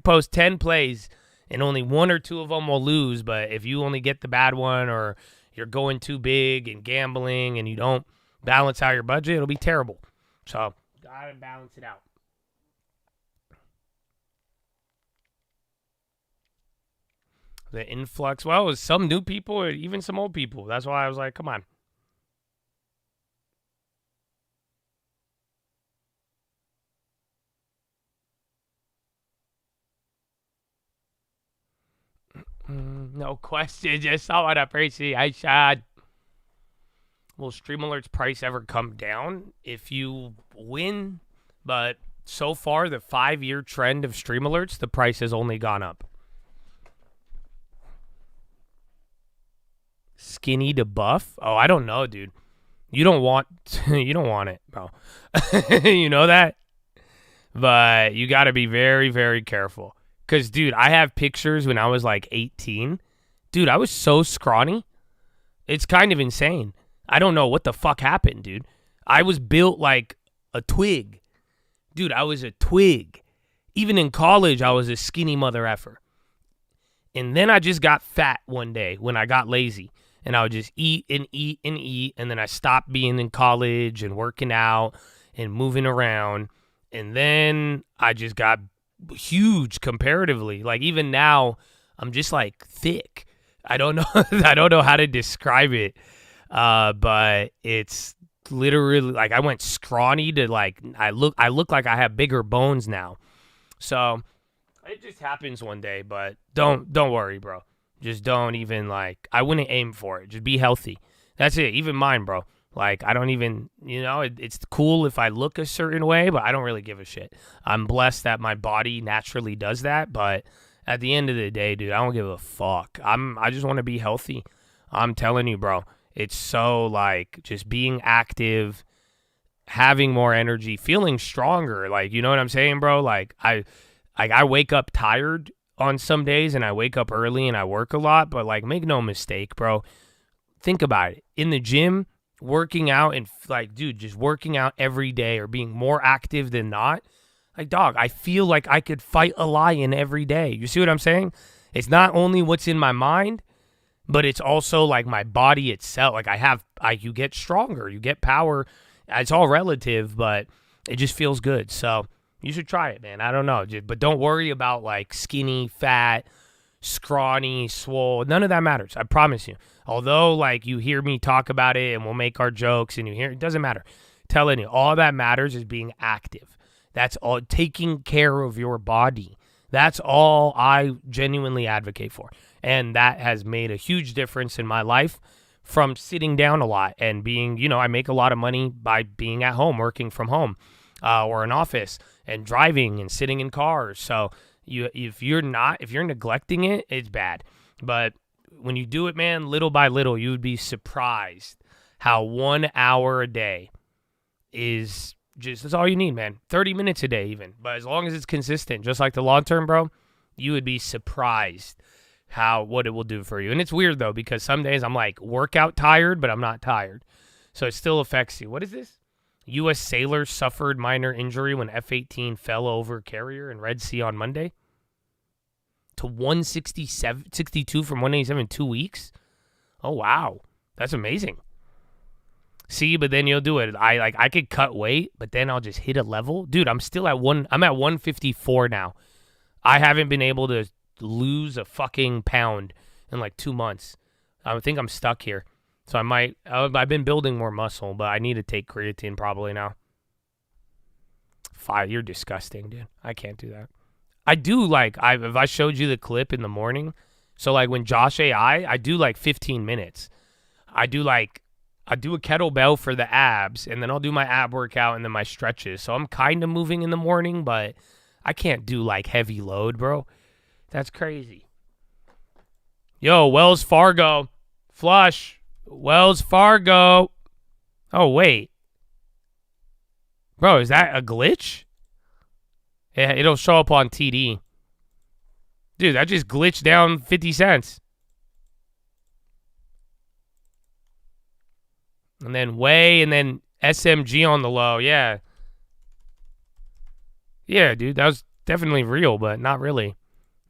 Speaker 1: post 10 plays, and only 1 or 2 of them will lose. But if you only get the bad one, or you're going too big and gambling, and you don't balance out your budget, it'll be terrible. So, gotta balance it out. The influx, well, it was some new people, or even some old people. That's why I was like, come on. No question. Just someone appreciation. Will Streamler's price ever come down if you win? But so far, the 5-year trend of Stream Alerts, the price has only gone up. Skinny to buff? Oh, I don't know, dude. You don't want it, bro. You know that? But you got to be very, very careful. Because, dude, I have pictures when I was like 18. Dude, I was so scrawny. It's kind of insane. I don't know what the fuck happened, dude. I was built like a twig. Dude, I was a twig. Even in college, I was a skinny mother effer. And then I just got fat one day when I got lazy. And I would just eat and eat and eat. And then I stopped being in college and working out and moving around. And then I just got huge comparatively. Like even now, I'm just like thick. I don't know. I don't know how to describe it. But it's literally like I went scrawny to like I look like I have bigger bones now. So it just happens one day. But don't worry, bro. Just don't even like. I wouldn't aim for it. Just be healthy. That's it. Even mine, bro. Like, I don't even, it's cool if I look a certain way, but I don't really give a shit. I'm blessed that my body naturally does that, but at the end of the day, dude, I don't give a fuck. I just want to be healthy. I'm telling you, bro. It's so, like, just being active, having more energy, feeling stronger. Like, you know what I'm saying, bro? Like, I wake up tired on some days, and I wake up early, and I work a lot, but, like, make no mistake, bro. Think about it. In the gym, working out and like, dude, just working out every day or being more active than not. Like, dog, I feel like I could fight a lion every day. You see what I'm saying? It's not only what's in my mind, but it's also like my body itself. Like you get stronger, you get power. It's all relative, but it just feels good. So you should try it, man. I don't know. But don't worry about like skinny, fat, scrawny, swole. None of that matters. I promise you. Although, like, you hear me talk about it and we'll make our jokes and it doesn't matter. Telling you, all that matters is being active. That's all, taking care of your body. That's all I genuinely advocate for. And that has made a huge difference in my life from sitting down a lot and being, I make a lot of money by being at home, working from home or an office and driving and sitting in cars. So if you're neglecting it, it's bad. But when you do it, man, little by little, you would be surprised how 1 hour a day is that's all you need, man. 30 minutes a day even. But as long as it's consistent, just like the long term, bro, you would be surprised what it will do for you. And it's weird, though, because some days I'm like workout tired, but I'm not tired. So it still affects you. What is this? U.S. sailor suffered minor injury when F-18 fell over carrier in Red Sea on Monday. To 162 from 187 in 2 weeks. Oh, wow. That's amazing. See, but then you'll do it. I could cut weight, but then I'll just hit a level. Dude, I'm at 154 now. I haven't been able to lose a fucking pound in like 2 months. I think I'm stuck here. So I've been building more muscle, but I need to take creatine probably now. You're disgusting, dude. I can't do that. I do if I showed you the clip in the morning, so like when Josh AI, I do like 15 minutes. I do a kettlebell for the abs, and then I'll do my ab workout and then my stretches. So I'm kind of moving in the morning, but I can't do like heavy load, bro. That's crazy. Yo, Wells Fargo. Flush. Wells Fargo. Oh, wait. Bro, is that a glitch? Yeah, it'll show up on TD. Dude, that just glitched down 50 cents. And then Way, and then SMG on the low. Yeah. Yeah, dude, that was definitely real, but not really.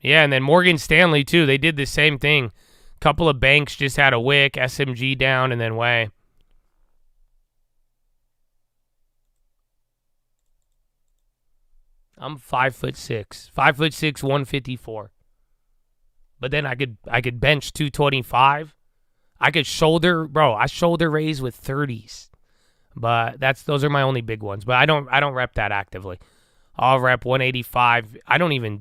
Speaker 1: Yeah, and then Morgan Stanley, too. They did the same thing. Couple of banks just had a wick, SMG down, and then Way. I'm 5'6", 5'6", 154. But then I could bench 225. I could shoulder raise with 30s. But those are my only big ones. But I don't rep that actively. I'll rep 185. I don't even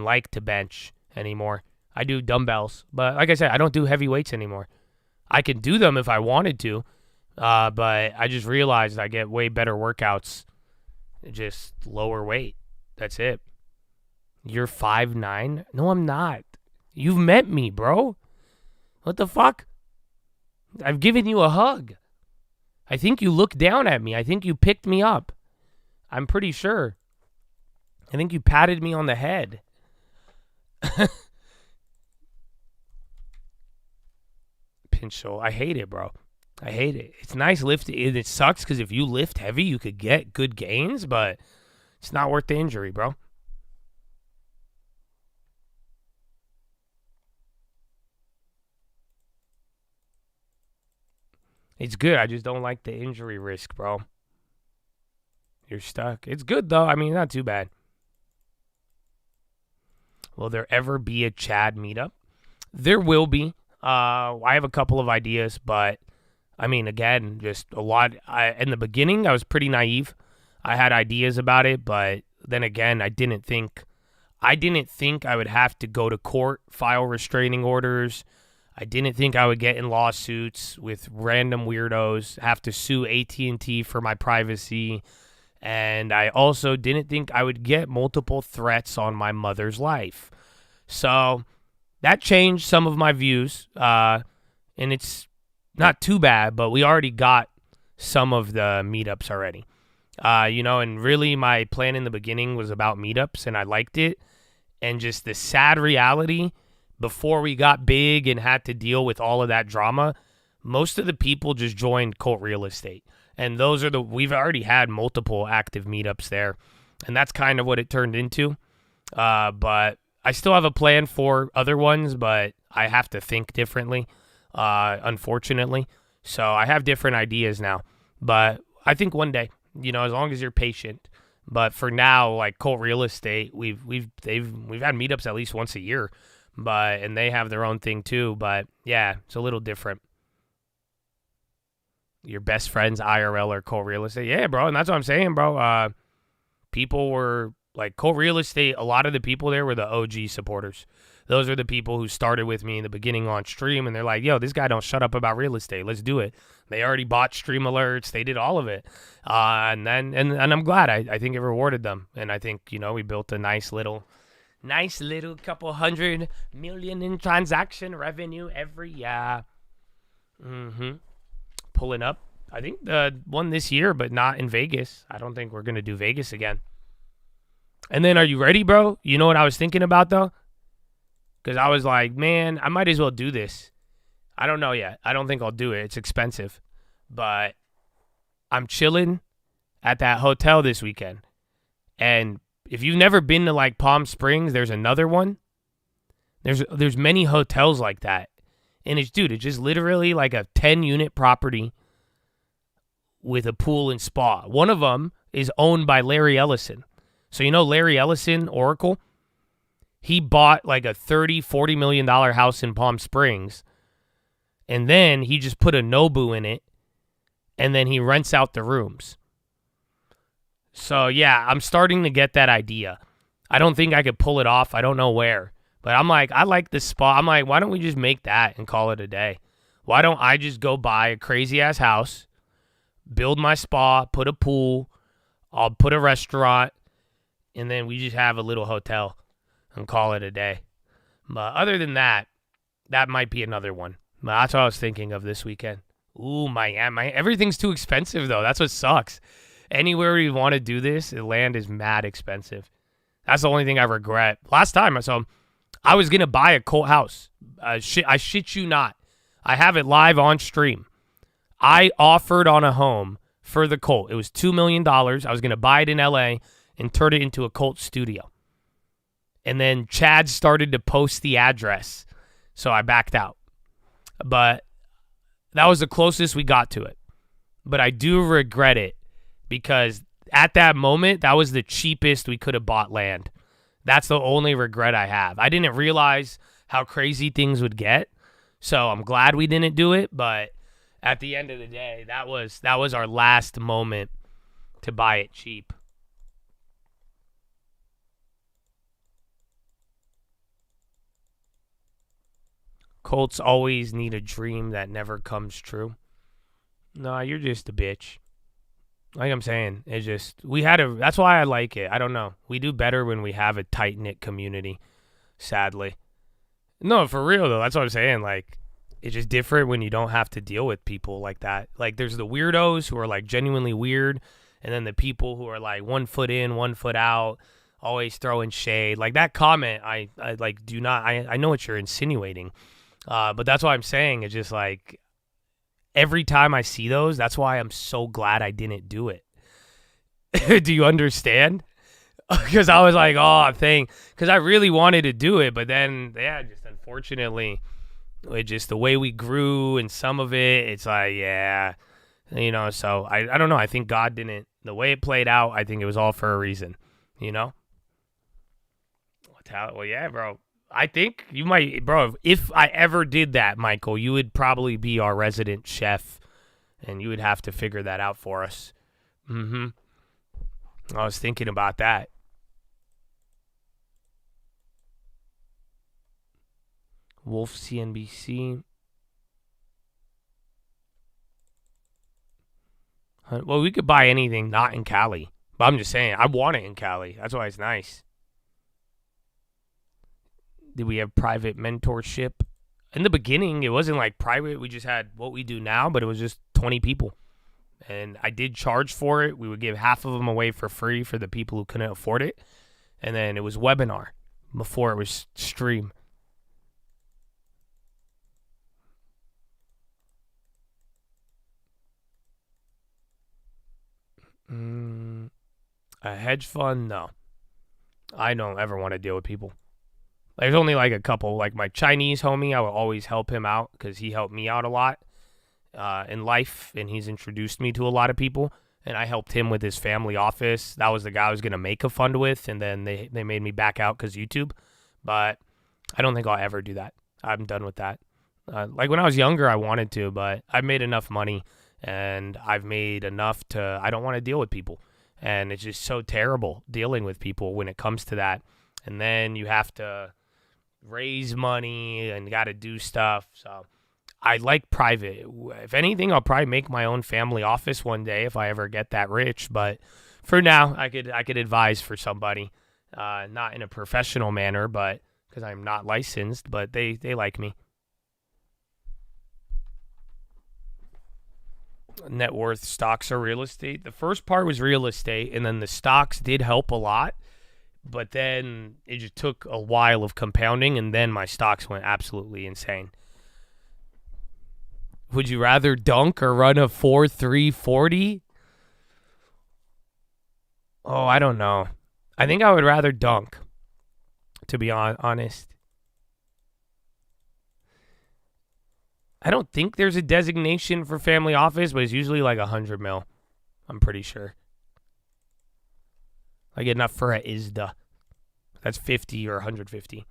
Speaker 1: like to bench anymore. I do dumbbells, but like I said, I don't do heavy weights anymore. I can do them if I wanted to, but I just realized I get way better workouts, just lower weight. That's it. You're 5'9"? No, I'm not. You've met me, bro. What the fuck? I've given you a hug. I think you looked down at me. I think you picked me up. I'm pretty sure. I think you patted me on the head. Pinch shoulder. I hate it, bro. I hate it. It's nice lifting. It sucks because if you lift heavy, you could get good gains, but it's not worth the injury, bro. It's good. I just don't like the injury risk, bro. You're stuck. It's good, though. I mean, not too bad. Will there ever be a Chad meetup? There will be. I have a couple of ideas, but, I mean, again, just a lot. In the beginning, I was pretty naive. I had ideas about it, but then again, I didn't think I would have to go to court, file restraining orders. I didn't think I would get in lawsuits with random weirdos, have to sue AT&T for my privacy, and I also didn't think I would get multiple threats on my mother's life. So that changed some of my views, and it's not too bad, but we already got some of the meetups already. And really my plan in the beginning was about meetups, and I liked it, and just the sad reality before we got big and had to deal with all of that drama, most of the people just joined Cult Real Estate. And we've already had multiple active meetups there. And that's kind of what it turned into. But I still have a plan for other ones, but I have to think differently, unfortunately. So I have different ideas now. But I think one day, as long as you're patient. But for now, like Cult Real Estate, we've had meetups at least once a year. And they have their own thing too, but yeah, it's a little different. Your best friends IRL or Cult Real Estate. Yeah, bro, and that's what I'm saying, bro. People were like Cult Real Estate, a lot of the people there were the OG supporters. Those are the people who started with me in the beginning on stream, and they're like, yo, this guy don't shut up about real estate. Let's do it. They already bought stream alerts. They did all of it. And I'm glad. I think it rewarded them. And I think, we built a nice little couple 100 million in transaction revenue every year. Pulling up. I think the one this year, but not in Vegas. I don't think we're going to do Vegas again. And then are you ready, bro? You know what I was thinking about, though? Because I was like, man, I might as well do this. I don't know yet. I don't think I'll do it. It's expensive. But I'm chilling at that hotel this weekend. And if you've never been to like Palm Springs, there's another one. There's many hotels like that. And it's just literally like a 10-unit property with a pool and spa. One of them is owned by Larry Ellison. So Larry Ellison, Oracle? He bought like a $30-40 million house in Palm Springs. And then he just put a Nobu in it. And then he rents out the rooms. So, yeah, I'm starting to get that idea. I don't think I could pull it off. I don't know where. But I'm like, I like this spot. I'm like, why don't we just make that and call it a day? Why don't I just go buy a crazy-ass house, build my spa, put a pool, I'll put a restaurant, and then we just have a little hotel and call it a day. But other than that, that might be another one. But that's what I was thinking of this weekend. Ooh, Miami. Everything's too expensive, though. That's what sucks. Anywhere we want to do this, the land is mad expensive. That's the only thing I regret. Last time, I was going to buy a cult house. I shit you not. I have it live on stream. I offered on a home for the cult. It was $2 million. I was going to buy it in LA and turn it into a cult studio. And then Chad started to post the address. So I backed out. But that was the closest we got to it. But I do regret it because at that moment, that was the cheapest we could have bought land. That's the only regret I have. I didn't realize how crazy things would get. So I'm glad we didn't do it. But at the end of the day, that was our last moment to buy it cheap. – Cults always need a dream that never comes true. Nah, you're just a bitch. Like I'm saying, it's just, that's why I like it. I don't know. We do better when we have a tight-knit community, sadly. No, for real, though. That's what I'm saying. Like, it's just different when you don't have to deal with people like that. Like, there's the weirdos who are, like, genuinely weird, and then the people who are, like, 1 foot in, 1 foot out, always throwing shade. Like, that comment, I like, do not, I know what you're insinuating. But that's what I'm saying. It's just, like, every time I see those, that's why I'm so glad I didn't do it. Do you understand? Because I was like, because I really wanted to do it, but then, yeah, just unfortunately, it just the way we grew and some of it, it's like, yeah, so I don't know. I think God didn't, the way it played out, I think it was all for a reason, Well, yeah, bro. I think you might, bro, if I ever did that, Michael, you would probably be our resident chef, and you would have to figure that out for us. I was thinking about that. Wolf CNBC. Well, we could buy anything not in Cali. But I'm just saying, I want it in Cali. That's why it's nice. Did we have private mentorship? In the beginning, it wasn't like private. We just had what we do now, but it was just 20 people. And I did charge for it. We would give half of them away for free for the people who couldn't afford it. And then it was webinar before it was stream. A hedge fund? No. I don't ever want to deal with people. There's only like a couple. Like my Chinese homie, I will always help him out because he helped me out a lot in life, and he's introduced me to a lot of people. And I helped him with his family office. That was the guy I was going to make a fund with, and then they made me back out because YouTube. But I don't think I'll ever do that. I'm done with that. Like when I was younger, I wanted to, but I've made enough money, and I've made enough to, I don't want to deal with people. And it's just so terrible dealing with people when it comes to that. And then you have to raise money and got to do stuff. So I like private. If anything, I'll probably make my own family office one day if I ever get that rich. But for now, I could advise for somebody, not in a professional manner, but because I'm not licensed, but they like me. Net worth, stocks, or real estate. The first part was real estate, and then the stocks did help a lot. But then it just took a while of compounding, and then my stocks went absolutely insane. Would you rather dunk or run a 4.340? Oh, I don't know. I think I would rather dunk, to be honest. I don't think there's a designation for family office, but it's usually like 100 mil. I'm pretty sure. Like enough for a ISDA. That's 50 or 150.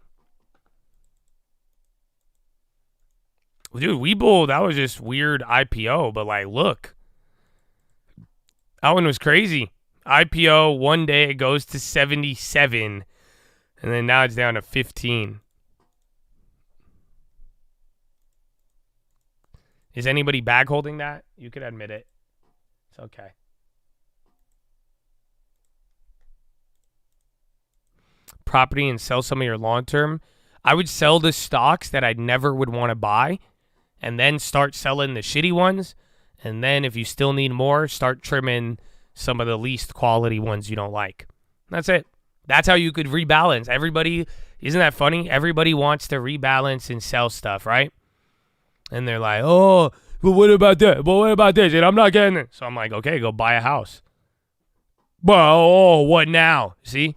Speaker 1: Dude, Webull, that was just weird IPO, but like, look. That one was crazy. IPO, one day it goes to 77, and then now it's down to 15. Is anybody bag holding that? You could admit it. It's okay. Property and sell some of your long-term. I would sell the stocks that I never would want to buy and then start selling the shitty ones. And then if you still need more, start trimming some of the least quality ones you don't like. That's it. That's how you could rebalance. Everybody, isn't that funny? Everybody wants to rebalance and sell stuff, right? And they're like, oh, but what about that? But what about this? And I'm not getting it. So I'm like, okay, go buy a house. Well, oh, what now? See?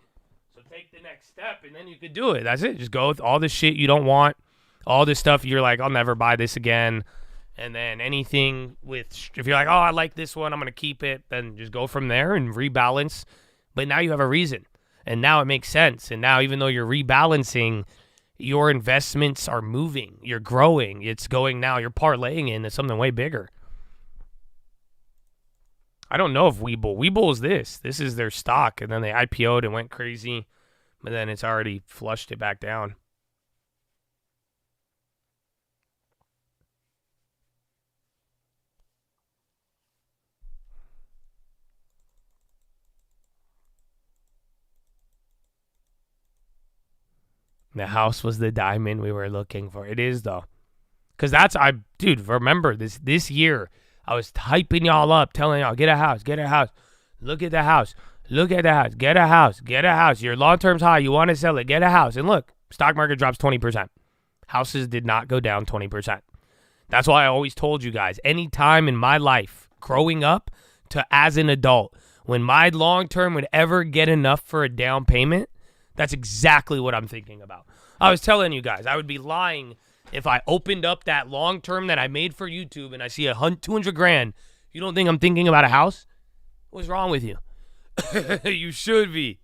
Speaker 1: So take the next step, and then you could do it. That's it. Just go with all the shit you don't want, all this stuff you're like, I'll never buy this again. And then anything with, if you're like, oh, I like this one, I'm going to keep it, then just go from there and rebalance. But now you have a reason. And now it makes sense. And now even though you're rebalancing, your investments are moving. You're growing. It's going now. You're parlaying into something way bigger. I don't know if Webull is this. This is their stock. And then they IPO'd and went crazy. But then it's already flushed it back down. The house was the diamond we were looking for. It is, though. Because dude, remember, this year, I was hyping y'all up, telling y'all, get a house, get a house. Look at the house. Look at the house. Get a house. Get a house. Your long-term's high. You want to sell it. Get a house. And look, stock market drops 20%. Houses did not go down 20%. That's why I always told you guys, any time in my life, growing up to as an adult, when my long-term would ever get enough for a down payment, that's exactly what I'm thinking about. I was telling you guys, I would be lying if I opened up that long-term that I made for YouTube and I see 200 grand. You don't think I'm thinking about a house? What's wrong with you? You should be.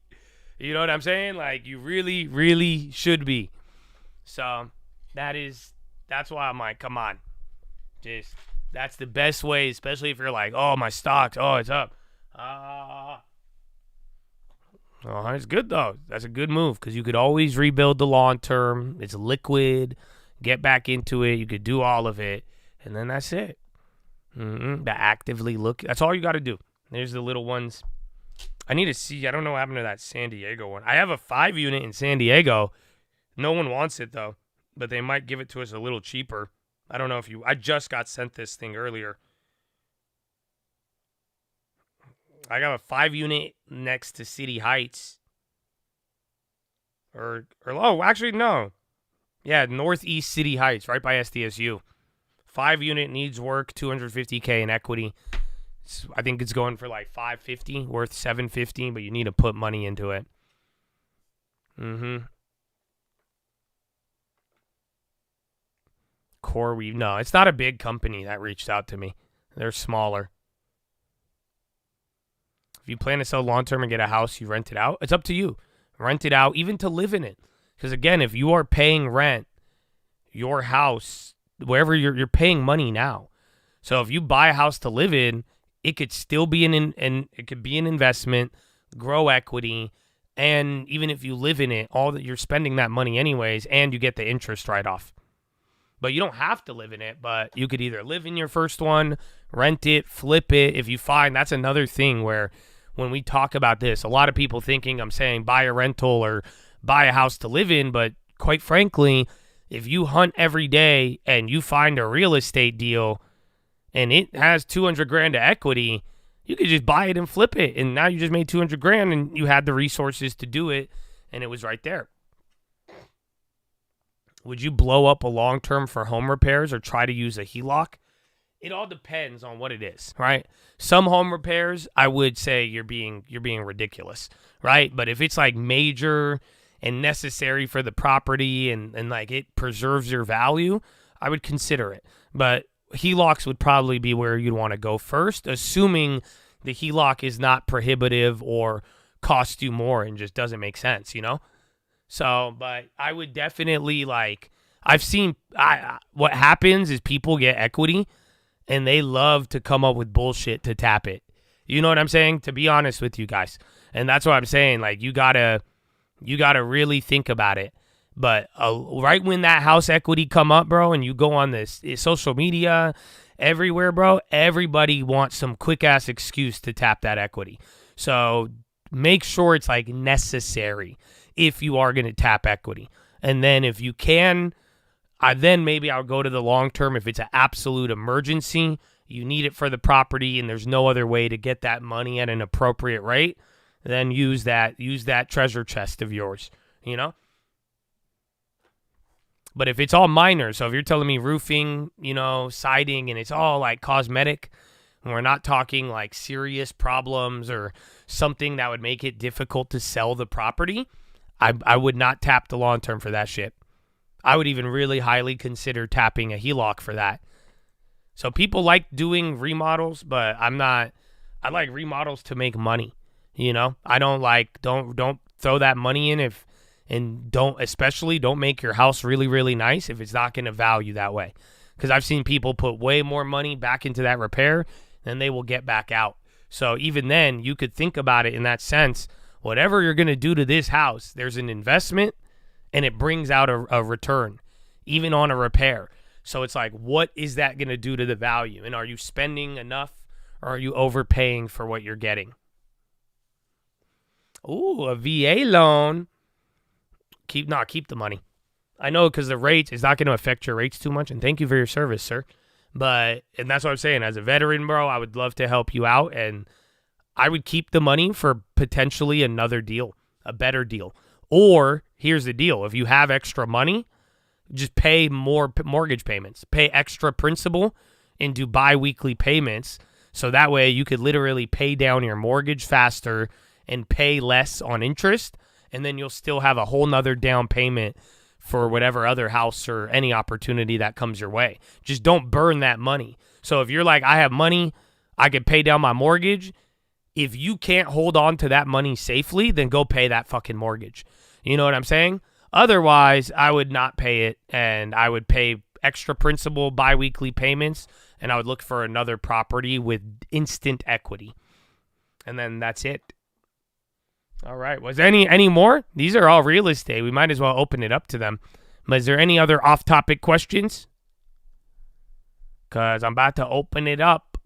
Speaker 1: You know what I'm saying? Like, you really, really should be. So, that's why I'm like, come on. That's the best way, especially if you're like, oh, my stocks, oh, it's up. Oh, it's good, though. That's a good move because you could always rebuild the long term. It's liquid. Get back into it. You could do all of it. And then that's it. But actively look. That's all you got to do. There's the little ones. I need to see. I don't know what happened to that San Diego one. I have a 5 unit in San Diego. No one wants it, though. But they might give it to us a little cheaper. I don't know if I just got sent this thing earlier. I got a 5 unit next to City Heights. Actually, no. Yeah, Northeast City Heights, right by SDSU. 5 unit needs work, $250K in equity. I think it's going for like $550, worth $750, but you need to put money into it. CoreWeave. No, it's not a big company that reached out to me. They're smaller. If you plan to sell long-term and get a house, you rent it out. It's up to you. Rent it out, even to live in it. Because, again, if you are paying rent, your house, wherever you're paying money now. So if you buy a house to live in, it could still be it could be an investment, grow equity, and even if you live in it, you're spending that money anyways, and you get the interest write-off. But you don't have to live in it, but you could either live in your first one, rent it, flip it. If you find, that's another thing where when we talk about this, a lot of people thinking I'm saying buy a rental or buy a house to live in, but quite frankly, if you hunt every day and you find a real estate deal and it has 200 grand of equity, you could just buy it and flip it. And now you just made 200 grand and you had the resources to do it and it was right there. Would you blow up a long-term for home repairs or try to use a HELOC? It all depends on what it is, right? Some home repairs, I would say you're being ridiculous, right? But if it's like major and necessary for the property and like it preserves your value, I would consider it. But HELOCs would probably be where you'd want to go first, assuming the HELOC is not prohibitive or costs you more and just doesn't make sense, you know? So, but I would definitely I've seen what happens is people get equity and they love to come up with bullshit to tap it. You know what I'm saying? To be honest with you guys. And that's what I'm saying. Like, you gotta really think about it. But right when that house equity come up, bro, and you go on this social media, everywhere, bro, everybody wants some quick-ass excuse to tap that equity. So make sure it's, like, necessary if you are going to tap equity. And then if you can, then maybe I'll go to the long term. If it's an absolute emergency, you need it for the property and there's no other way to get that money at an appropriate rate, then use that treasure chest of yours, you know? But if it's all minor, so if you're telling me roofing, you know, siding, and it's all like cosmetic, and we're not talking like serious problems or something that would make it difficult to sell the property, I would not tap the long term for that shit. I would even really highly consider tapping a HELOC for that. So people like doing remodels, but I'm not. I like remodels to make money. You know, I don't throw that money in don't make your house really, really nice if it's not going to value that way. Because I've seen people put way more money back into that repair than they will get back out. So even then, you could think about it in that sense. Whatever you're going to do to this house, there's an investment and it brings out a return, even on a repair. So it's like, what is that going to do to the value? And are you spending enough or are you overpaying for what you're getting? Ooh, a VA loan. keep the money. I know because the rates is not going to affect your rates too much. And thank you for your service, sir. And that's what I'm saying. As a veteran, bro, I would love to help you out. And I would keep the money for potentially another deal, a better deal. Or here's the deal. If you have extra money, just pay more mortgage payments. Pay extra principal and do bi-weekly payments. So that way you could literally pay down your mortgage faster and pay less on interest. And then you'll still have a whole nother down payment for whatever other house or any opportunity that comes your way. Just don't burn that money. So if you're like, I have money, I could pay down my mortgage. If you can't hold on to that money safely, then go pay that fucking mortgage. You know what I'm saying? Otherwise, I would not pay it, and I would pay extra principal bi-weekly payments, and I would look for another property with instant equity. And then that's it. All right. Was there any more? These are all real estate. We might as well open it up to them. But is there any other off-topic questions? Because I'm about to open it up.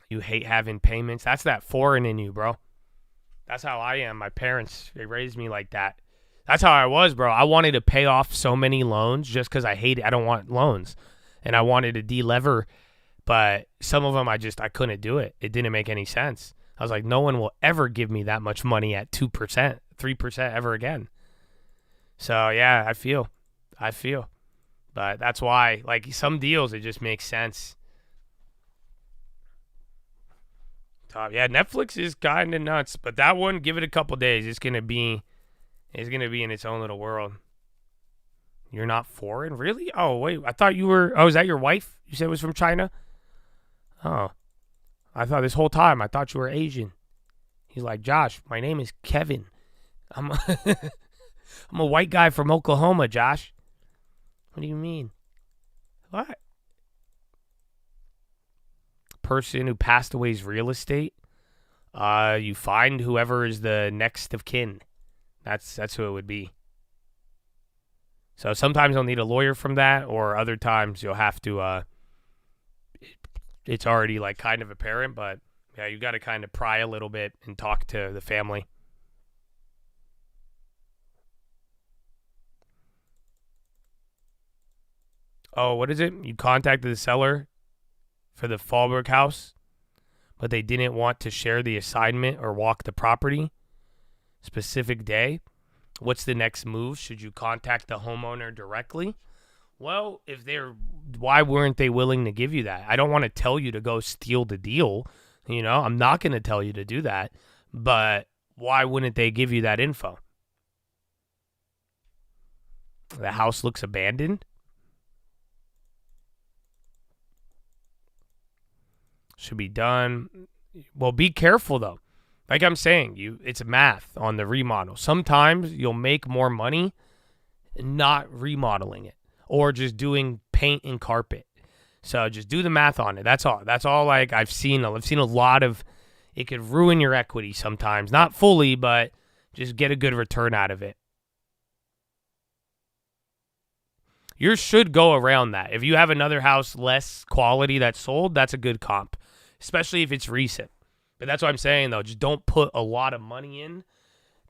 Speaker 1: You hate having payments. That's that foreign in you, bro. That's how I am. My parents, they raised me like that. That's how I was, bro. I wanted to pay off so many loans just because I hate it. I don't want loans. And I wanted to de-lever, but some of them I couldn't do it. It didn't make any sense. I was like, no one will ever give me that much money at 2%, 3% ever again. So, yeah, I feel. But that's why, like, some deals, it just makes sense. Yeah, Netflix is kind of nuts, but that one, give it a couple days. It's gonna be in its own little world. You're not foreign, really? Oh wait, I thought you were. Oh, is that your wife? You said it was from China. Oh, I thought this whole time I thought you were Asian. He's like, Josh, my name is Kevin. I'm a white guy from Oklahoma, Josh. What do you mean? What? Person who passed away's real estate, you find whoever is the next of kin. That's who it would be. So sometimes you'll need a lawyer from that, or other times you'll have to it's already like kind of apparent, but yeah, you got to kind of pry a little bit and talk to the family. Oh, what is it? You contacted the seller for the Fallbrook house, but they didn't want to share the assignment or walk the property. Specific day. What's the next move? Should you contact the homeowner directly? Well, why weren't they willing to give you that? I don't want to tell you to go steal the deal. You know, I'm not going to tell you to do that. But why wouldn't they give you that info? The house looks abandoned. Should be done. Well, be careful though. Like I'm saying, it's math on the remodel. Sometimes you'll make more money not remodeling it or just doing paint and carpet. So just do the math on it. That's all. That's all. Like I've seen a lot of. It could ruin your equity sometimes. Not fully, but just get a good return out of it. Yours should go around that. If you have another house less quality that's sold, that's a good comp. Especially if it's recent. But that's what I'm saying, though. Just don't put a lot of money in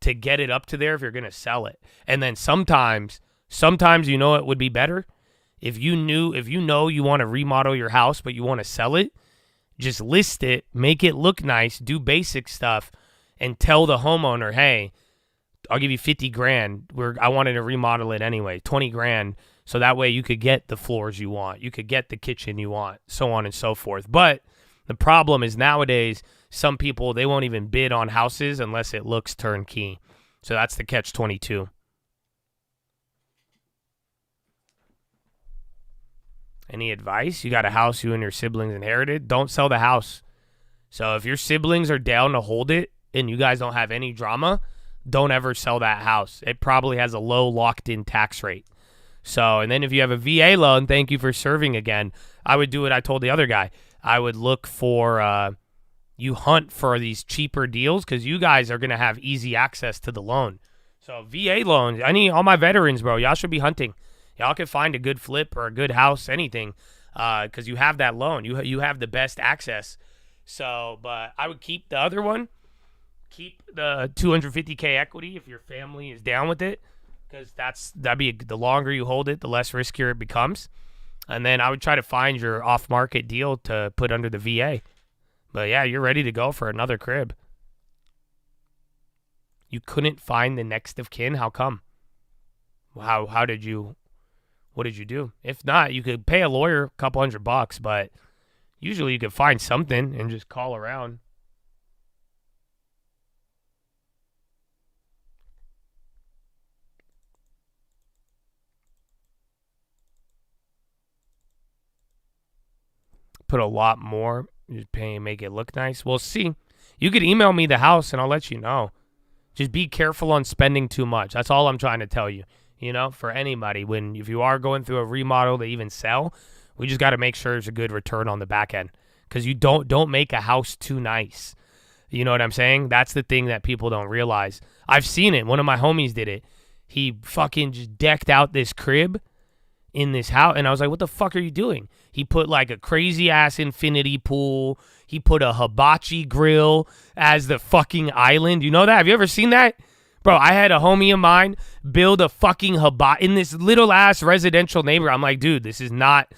Speaker 1: to get it up to there if you're going to sell it. And then sometimes you know it would be better if you know you want to remodel your house, but you want to sell it, just list it, make it look nice, do basic stuff, and tell the homeowner, hey, I'll give you 50 grand. I wanted to remodel it anyway, 20 grand. So that way you could get the floors you want. You could get the kitchen you want, so on and so forth. But the problem is nowadays, some people, they won't even bid on houses unless it looks turnkey. So that's the catch-22. Any advice? You got a house you and your siblings inherited? Don't sell the house. So if your siblings are down to hold it and you guys don't have any drama, don't ever sell that house. It probably has a low locked-in tax rate. So, and then if you have a VA loan, thank you for serving again. I would do what I told the other guy. I would look for, you hunt for these cheaper deals because you guys are going to have easy access to the loan. So VA loans, all my veterans, bro, y'all should be hunting. Y'all can find a good flip or a good house, anything. because you have that loan. You have the best access. So, but I would keep the other one. Keep the 250K equity if your family is down with it, because the longer you hold it, the less riskier it becomes. And then I would try to find your off-market deal to put under the VA. But yeah, you're ready to go for another crib. You couldn't find the next of kin? How come? What did you do? If not, you could pay a lawyer a couple $100, but usually you could find something and just call around. Put a lot more, just pay and make it look nice. We'll see. You could email me the house and I'll let you know. Just be careful on spending too much. That's all I'm trying to tell you. You know, for anybody, if you are going through a remodel to even sell, we just got to make sure there's a good return on the back end, because you don't make a house too nice. You know what I'm saying? That's the thing that people don't realize. I've seen it. One of my homies did it. He fucking just decked out this crib in this house, and I was like, what the fuck are you doing? He put like a crazy ass infinity pool. He put a hibachi grill as the fucking island. You know that? Have you ever seen that? Bro, I had a homie of mine build a fucking hibachi in this little ass residential neighborhood. I'm like, dude, this is not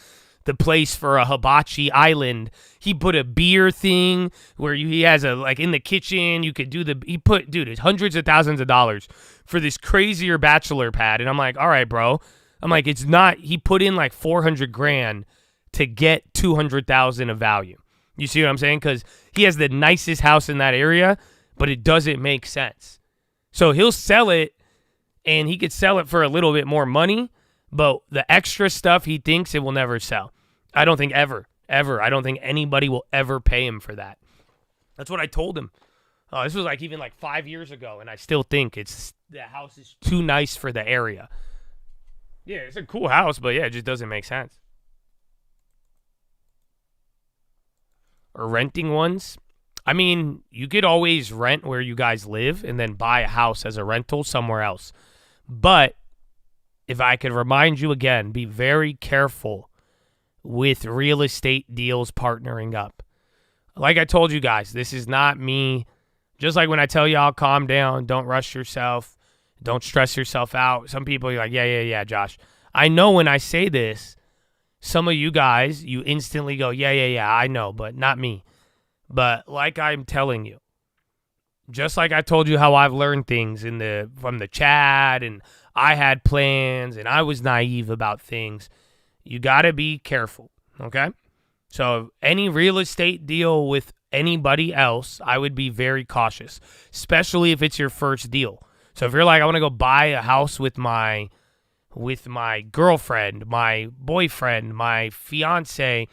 Speaker 1: the place for a hibachi island. He put a beer thing where he has in the kitchen, you could do it's hundreds of thousands of dollars for this crazier bachelor pad. And I'm like, all right, bro. I'm like, it's not, he put in like $400,000 to get $200,000 of value. You see what I'm saying? Because he has the nicest house in that area, but it doesn't make sense. So he'll sell it, and he could sell it for a little bit more money, but the extra stuff he thinks it will never sell. I don't think ever. I don't think anybody will ever pay him for that. That's what I told him. This was even 5 years ago, and I still think the house is too nice for the area. Yeah, it's a cool house, but yeah, it just doesn't make sense. Or renting ones. I mean, you could always rent where you guys live and then buy a house as a rental somewhere else. But if I could remind you again, be very careful with real estate deals partnering up. Like I told you guys, this is not me. Just like when I tell y'all, calm down, don't rush yourself, don't stress yourself out. Some people are like, yeah, Josh. I know when I say this, some of you guys, you instantly go, yeah, I know, but not me. But like I'm telling you, just like I told you how I've learned things from the chat, and I had plans and I was naive about things, you got to be careful, okay? So any real estate deal with anybody else, I would be very cautious, especially if it's your first deal. So if you're like, I want to go buy a house with my girlfriend, my boyfriend, my fiance,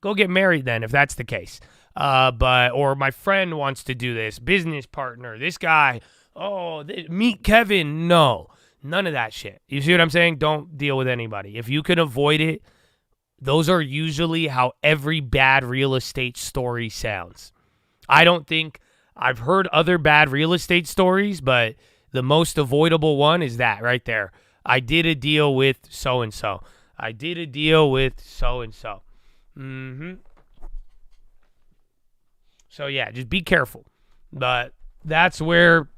Speaker 1: go get married then if that's the case. Or my friend wants to do this, business partner, this guy, meet Kevin. No, none of that shit. You see what I'm saying? Don't deal with anybody. If you can avoid it, those are usually how every bad real estate story sounds. I don't think I've heard other bad real estate stories, but the most avoidable one is that right there. I did a deal with so-and-so. I did a deal with so-and-so. So, yeah, just be careful. But that's where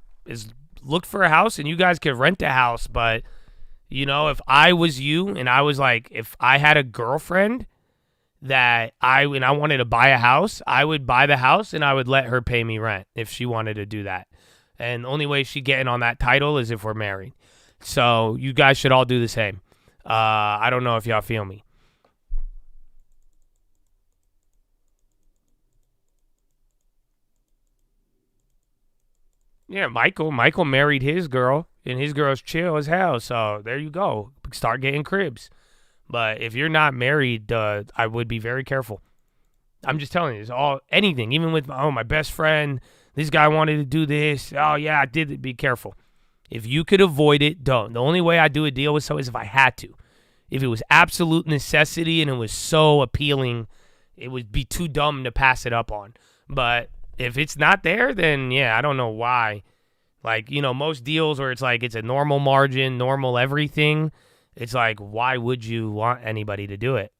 Speaker 1: look for a house, and you guys can rent a house. But, if I was you and I was like, if I had a girlfriend and I wanted to buy a house, I would buy the house and I would let her pay me rent if she wanted to do that. And the only way she's getting on that title is if we're married. So you guys should all do the same. I don't know if y'all feel me. Yeah, Michael married his girl, and his girl's chill as hell. So there you go. Start getting cribs. But if you're not married, I would be very careful. I'm just telling you, it's all anything. Even with my best friend, this guy wanted to do this. Oh yeah, I did it. Be careful. If you could avoid it, don't. The only way I do a deal with someone is if I had to. If it was absolute necessity and it was so appealing, it would be too dumb to pass it up on. But if it's not there, then yeah, I don't know why. Most deals where it's a normal margin, normal everything, it's why would you want anybody to do it?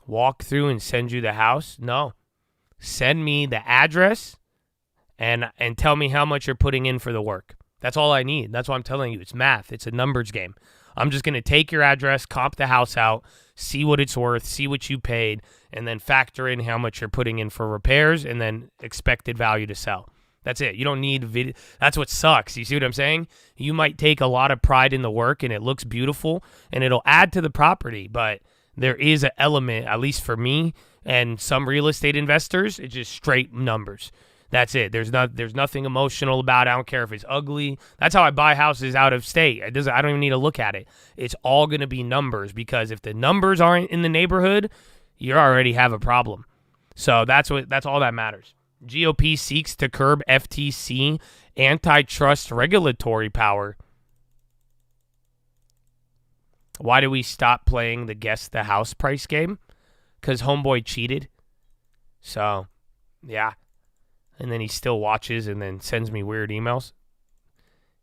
Speaker 1: Walk through and send you the house? No. Send me the address and tell me how much you're putting in for the work. That's all I need. That's what I'm telling you. It's math. It's a numbers game. I'm just going to take your address, comp the house out, see what it's worth, see what you paid, and then factor in how much you're putting in for repairs and then expected value to sell. That's it. You don't need video. That's what sucks. You see what I'm saying? You might take a lot of pride in the work and it looks beautiful and it'll add to the property, but there is an element, at least for me and some real estate investors, it's just straight numbers. That's it. There's nothing emotional about it. I don't care if it's ugly. That's how I buy houses out of state. I don't even need to look at it. It's all going to be numbers, because if the numbers aren't in the neighborhood, you already have a problem. So that's all that matters. GOP seeks to curb FTC antitrust regulatory power. Why do we stop playing the guess the house price game? Because homeboy cheated. So, yeah. And then he still watches and then sends me weird emails.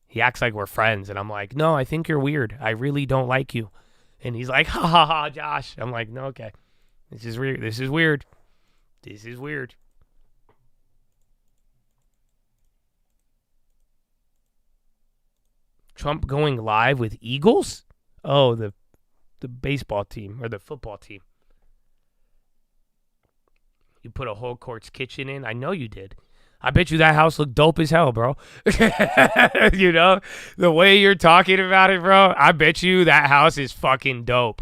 Speaker 1: He acts like we're friends. And I'm like, no, I think you're weird. I really don't like you. And he's like, ha ha ha, Josh. I'm like, no, okay. This is weird. This is weird. This is weird. Trump going live with Eagles? Oh, the baseball team or the football team. You put a whole court's kitchen in? I know you did. I bet you that house looked dope as hell, bro. You know? The way you're talking about it, bro, I bet you that house is fucking dope.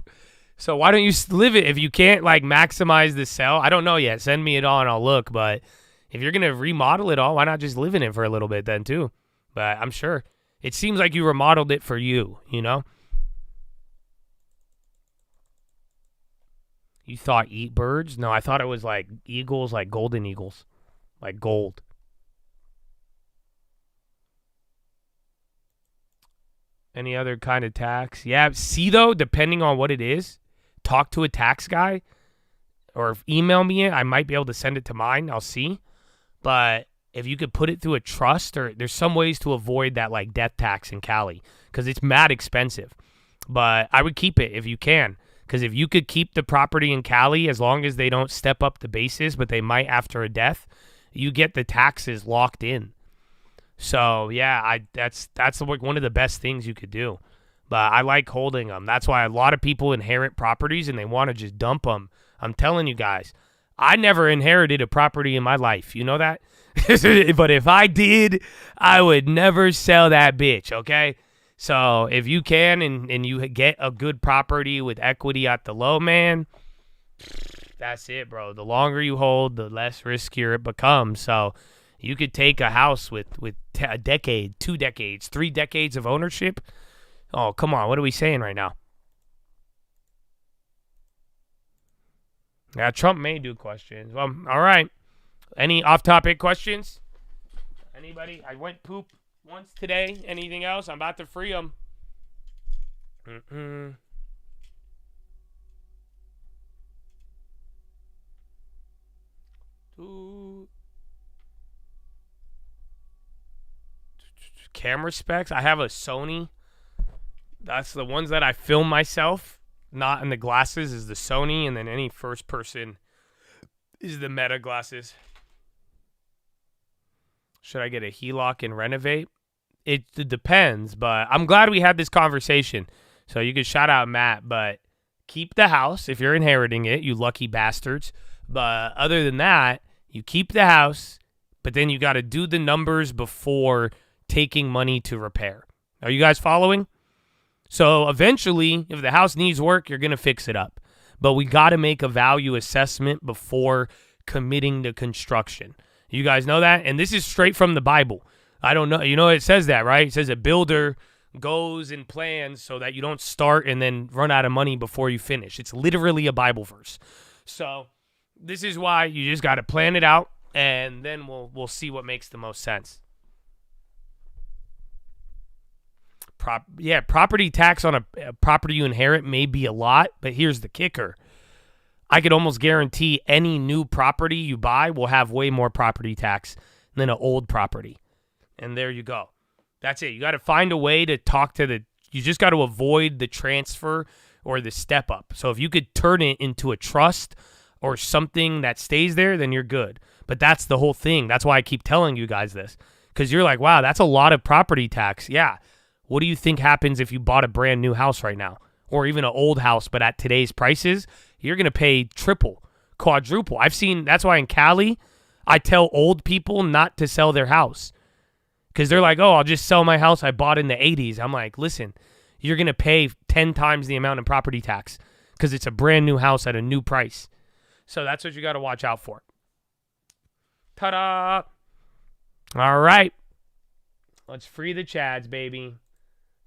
Speaker 1: So why don't you live it? If you can't, like, maximize the sell, I don't know yet. Send me it all and I'll look. But if you're going to remodel it all, why not just live in it for a little bit then, too? But I'm sure. It seems like you remodeled it for you, you know? You thought eat birds? No, I thought it was like eagles, like golden eagles. Like gold. Any other kind of tax? Yeah, see, though, depending on what it is, talk to a tax guy or email me it. I might be able to send it to mine. I'll see. But if you could put it through a trust, or there's some ways to avoid that, like death tax in Cali, because it's mad expensive. But I would keep it if you can. Because if you could keep the property in Cali, as long as they don't step up the basis, but they might after a death, you get the taxes locked in. So yeah, that's like one of the best things you could do. But I like holding them. That's why a lot of people inherit properties and they want to just dump them. I'm telling you guys, I never inherited a property in my life. You know that? But if I did, I would never sell that bitch, okay? So if you can and you get a good property with equity at the low, man, that's it, bro. The longer you hold, the less riskier it becomes. So you could take a house with a decade, 2 decades, 3 decades of ownership. Oh, come on. What are we saying right now? Yeah, Trump may do questions. Well, all right. Any off-topic questions? Anybody? I went poop once today. Anything else? I'm about to free them. Camera specs. I have a Sony. That's the ones that I film myself. Not in the glasses is the Sony, and then any first person is the Meta glasses. Should I get a HELOC and renovate? It depends, but I'm glad we had this conversation. So you can shout out Matt, but keep the house if you're inheriting it, you lucky bastards. But other than that, you keep the house, but then you got to do the numbers before taking money to repair. Are you guys following? So eventually, if the house needs work, you're going to fix it up. But we got to make a value assessment before committing to construction. You guys know that? And this is straight from the Bible. I don't know. You know, it says that, right? It says a builder goes and plans so that you don't start and then run out of money before you finish. It's literally a Bible verse. So this is why you just got to plan it out, and then we'll see what makes the most sense. Property tax on a property you inherit may be a lot, but here's the kicker. I could almost guarantee any new property you buy will have way more property tax than an old property. And there you go. That's it. You got to find a way to talk to You just got to avoid the transfer or the step up. So if you could turn it into a trust or something that stays there, then you're good. But that's the whole thing. That's why I keep telling you guys this, because you're like, wow, that's a lot of property tax. Yeah. What do you think happens if you bought a brand new house right now, or even an old house, but at today's prices, you're going to pay triple, quadruple. I've seen, that's why in Cali, I tell old people not to sell their house because they're like, oh, I'll just sell my house I bought in the 80s. I'm like, listen, you're going to pay 10 times the amount in property tax because it's a brand new house at a new price. So that's what you got to watch out for. Ta-da! All right. Let's free the Chads, baby.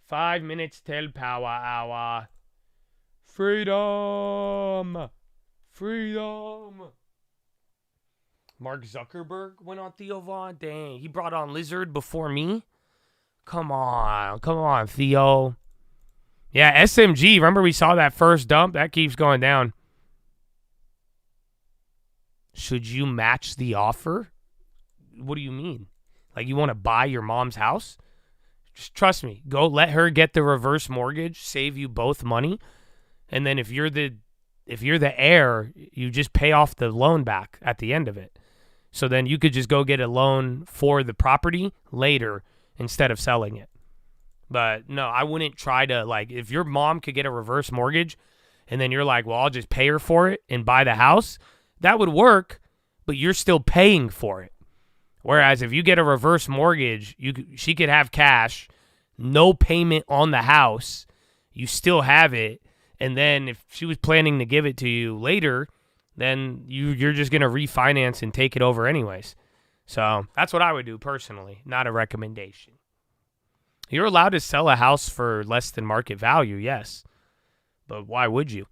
Speaker 1: 5 minutes till power hour. Freedom! Freedom! Mark Zuckerberg went on Theo Von. Dang, he brought on Lizard before me? Come on, Theo. Yeah, SMG, remember we saw that first dump? That keeps going down. Should you match the offer? What do you mean? Like you want to buy your mom's house? Just trust me. Go let her get the reverse mortgage, save you both money. And then if you're the heir, you just pay off the loan back at the end of it. So then you could just go get a loan for the property later instead of selling it. But no, I wouldn't try to, like, if your mom could get a reverse mortgage and then you're like, well, I'll just pay her for it and buy the house, that would work, but you're still paying for it. Whereas if you get a reverse mortgage, she could have cash, no payment on the house, you still have it, and then if she was planning to give it to you later, then you're just going to refinance and take it over anyways. So that's what I would do personally, not a recommendation. You're allowed to sell a house for less than market value, yes, but why would you?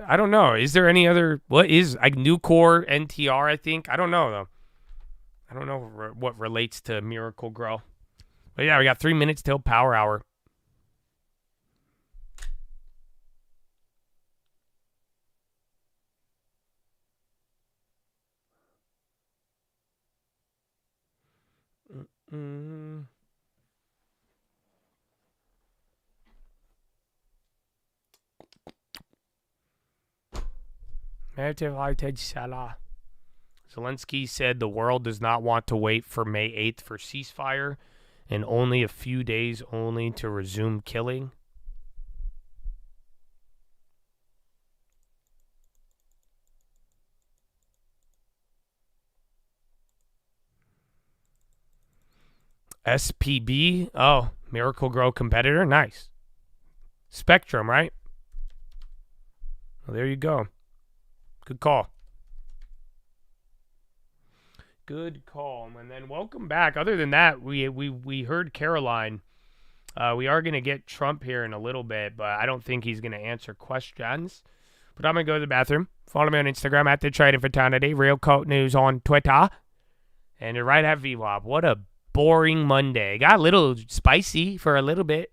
Speaker 1: I don't know. Is there any other? What is like Nucor NTR? I think I don't know though. I don't know what relates to Miracle Grow. But yeah, we got 3 minutes till power hour. Zelensky said the world does not want to wait for May 8th for ceasefire and only a few days only to resume killing. SPB? Oh, Miracle Grow competitor? Nice. Spectrum, right? Well, there you go. Good call. Good call. And then welcome back. Other than that, we heard Caroline. We are going to get Trump here in a little bit, but I don't think he's going to answer questions. But I'm going to go to the bathroom. Follow me on Instagram at The Trading Fraternity. Real Coat News on Twitter. And you're right at VWAP. What a boring Monday. Got a little spicy for a little bit.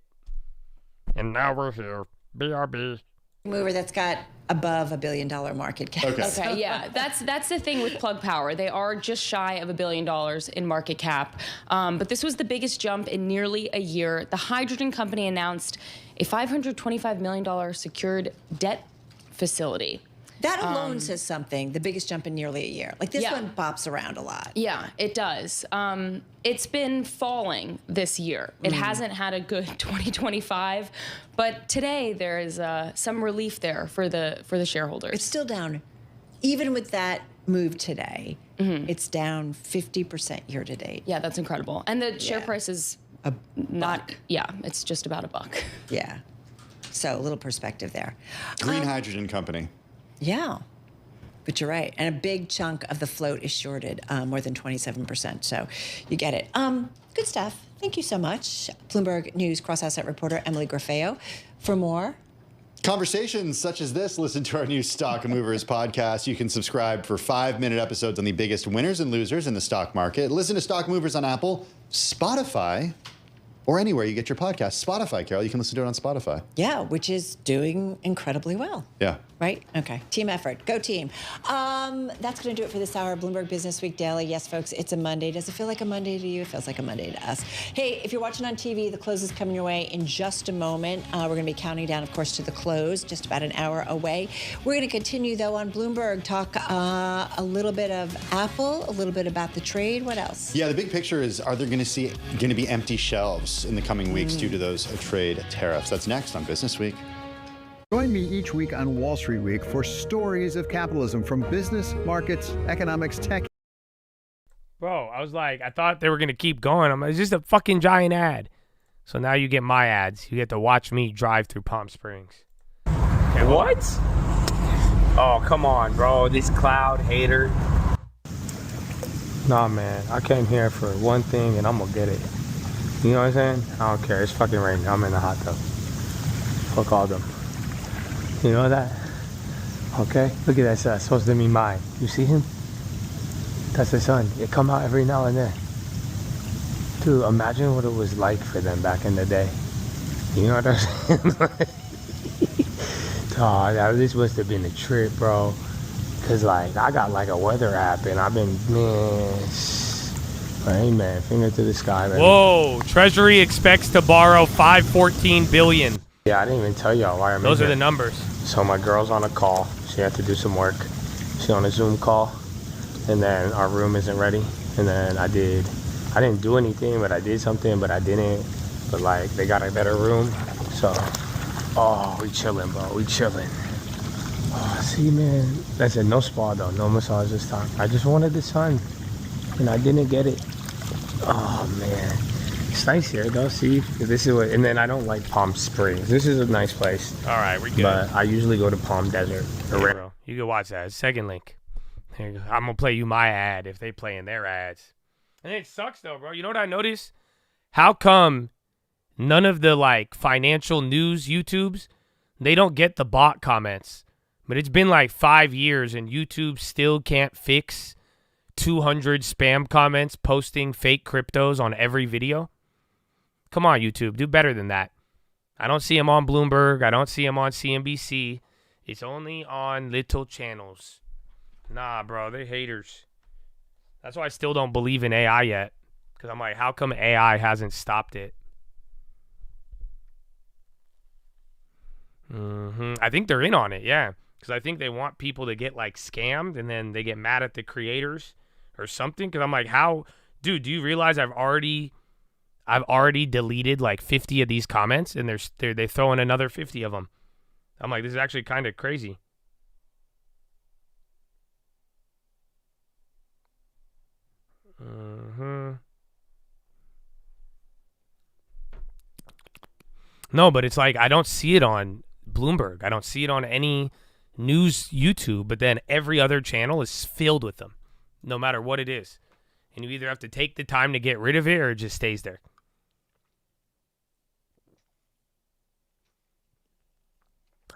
Speaker 1: And now we're here. BRB.
Speaker 3: Mover that's got above $1 billion market cap.
Speaker 17: Okay, yeah, that's the thing with Plug Power. They are just shy of $1 billion in market cap, but this was the biggest jump in nearly a year. The hydrogen company announced a $525 million secured debt facility.
Speaker 3: That alone says something. The biggest jump in nearly a year. Like this one bops around a lot.
Speaker 17: Yeah, it does. It's been falling this year. It hasn't had a good 2025, but today there is some relief there for the shareholders.
Speaker 3: It's still down, even with that move today. It's down 50% year to date.
Speaker 17: Yeah, that's incredible. And the share price is not. Yeah, it's just about $1.
Speaker 3: Yeah. So a little perspective there.
Speaker 18: Green hydrogen company.
Speaker 3: Yeah, but you're right. And a big chunk of the float is shorted, more than 27%. So you get it. Good stuff. Thank you so much. Bloomberg News cross-asset reporter Emily Grafeo. For more
Speaker 18: conversations such as this, listen to our new Stock Movers podcast. You can subscribe for 5-minute episodes on the biggest winners and losers in the stock market. Listen to Stock Movers on Apple, Spotify, or anywhere you get your podcast. Spotify, Carol, you can listen to it on Spotify.
Speaker 3: Yeah, which is doing incredibly well.
Speaker 18: Yeah.
Speaker 3: Right? Okay. Team effort. Go team. That's going to do it for this hour of Bloomberg Business Week Daily. Yes, folks, it's a Monday. Does it feel like a Monday to you? It feels like a Monday to us. Hey, if you're watching on TV, the close is coming your way in just a moment. We're going to be counting down, of course, to the close, just about an hour away. We're going to continue, though, on Bloomberg, talk a little bit of Apple, a little bit about the trade. What else?
Speaker 18: Yeah, the big picture is, are there going to be empty shelves in the coming weeks due to those trade tariffs? That's next on Business Week.
Speaker 19: Join me each week on Wall Street Week for stories of capitalism from business, markets, economics, tech.
Speaker 1: Bro, I was like, I thought they were going to keep going. I'm like, it's just a fucking giant ad. So now you get my ads. You get to watch me drive through Palm Springs.
Speaker 5: Okay, what? Oh, come on, bro. This cloud hater. Nah, man. I came here for one thing, and I'm going to get it. You know what I'm saying? I don't care. It's fucking raining. I'm in the hot tub. Fuck all them. You know that? Okay? Look at that sun. It's supposed to be mine. You see him? That's the sun. It come out every now and then. Dude, imagine what it was like for them back in the day. You know what I'm saying? Oh, this must have been a trip, bro. Cause like, I got like a weather app and I've been, hey man, finger to the sky, man.
Speaker 1: Whoa, Treasury expects to borrow $514 billion.
Speaker 5: Yeah, I didn't even tell y'all why I'm
Speaker 1: Those
Speaker 5: in
Speaker 1: are
Speaker 5: here.
Speaker 1: the numbers.
Speaker 5: So my girl's on a call. She had to do some work. She's on a Zoom call. And then our room isn't ready. And then I didn't do anything, but I did something, but I didn't. But like, they got a better room. So, oh, we chilling, bro. We chilling. Oh, see, man. That's it. No spa, though. No massage this time. I just wanted the sun. And I didn't get it. Oh, man. It's nice here, though. See, this is what, and then I don't like Palm Springs. This is a nice place.
Speaker 1: All right, we're good.
Speaker 5: But I usually go to Palm Desert.
Speaker 1: Hey, bro, you can watch that. Second link. There you go. I'm going to play you my ad if they play in their ads. And it sucks, though, bro. You know what I noticed? How come none of the, like, financial news YouTubes, they don't get the bot comments? But it's been, like, 5 years, and YouTube still can't fix 200 spam comments posting fake cryptos on every video? Come on, YouTube. Do better than that. I don't see them on Bloomberg. I don't see them on CNBC. It's only on little channels. Nah, bro. They're haters. That's why I still don't believe in AI yet. Because I'm like, how come AI hasn't stopped it? I think they're in on it, yeah. Because I think they want people to get, like, scammed, and then they get mad at the creators or something. Because I'm like, how? Dude, do you realize I've already deleted like 50 of these comments, and they throw in another 50 of them. I'm like, this is actually kind of crazy. No, but it's like I don't see it on Bloomberg. I don't see it on any news YouTube, but then every other channel is filled with them, no matter what it is. And you either have to take the time to get rid of it or it just stays there.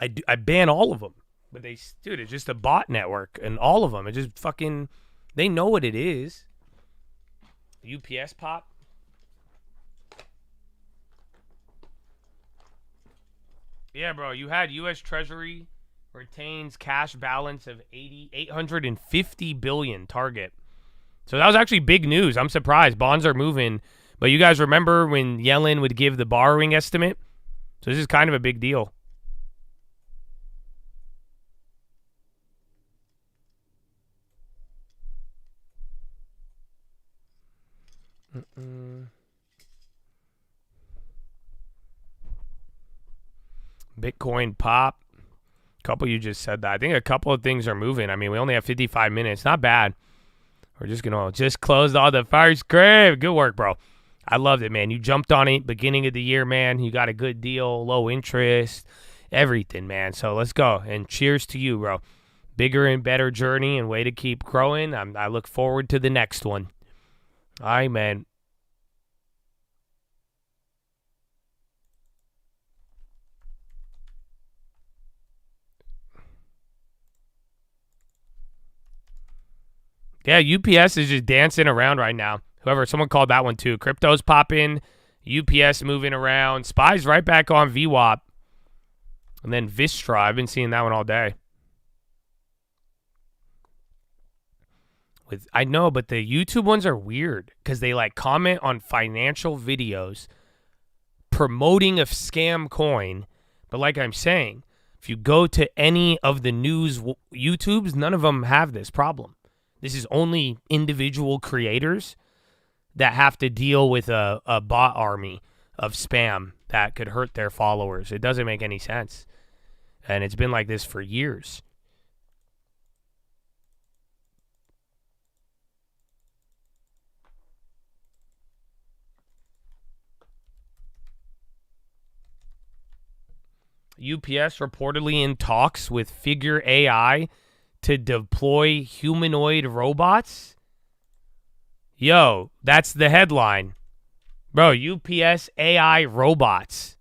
Speaker 1: I ban all of them, but dude, it's just a bot network, and all of them, it just fucking, they know what it is. UPS pop. Yeah, bro, you had U.S. Treasury retains cash balance of $850 billion target. So that was actually big news. I'm surprised. Bonds are moving. But you guys remember when Yellen would give the borrowing estimate? So this is kind of a big deal. Bitcoin pop. A couple you just said that. I think a couple of things are moving. I mean, we only have 55 minutes. Not bad. We're just going to close all the first crib. Good work, bro. I loved it, man. You jumped on it beginning of the year, man. You got a good deal, low interest, everything, man. So let's go. And cheers to you, bro. Bigger and better journey and way to keep growing. I look forward to the next one. All right, man. Yeah, UPS is just dancing around right now. Someone called that one too. Crypto's popping, UPS moving around. SPY's right back on VWAP. And then Vistra, I've been seeing that one all day. I know, but the YouTube ones are weird because they like comment on financial videos promoting a scam coin. But like I'm saying, if you go to any of the news YouTubes, none of them have this problem. This is only individual creators that have to deal with a bot army of spam that could hurt their followers. It doesn't make any sense. And it's been like this for years. UPS reportedly in talks with Figure AI to deploy humanoid robots. Yo, that's the headline. Bro, UPS AI robots.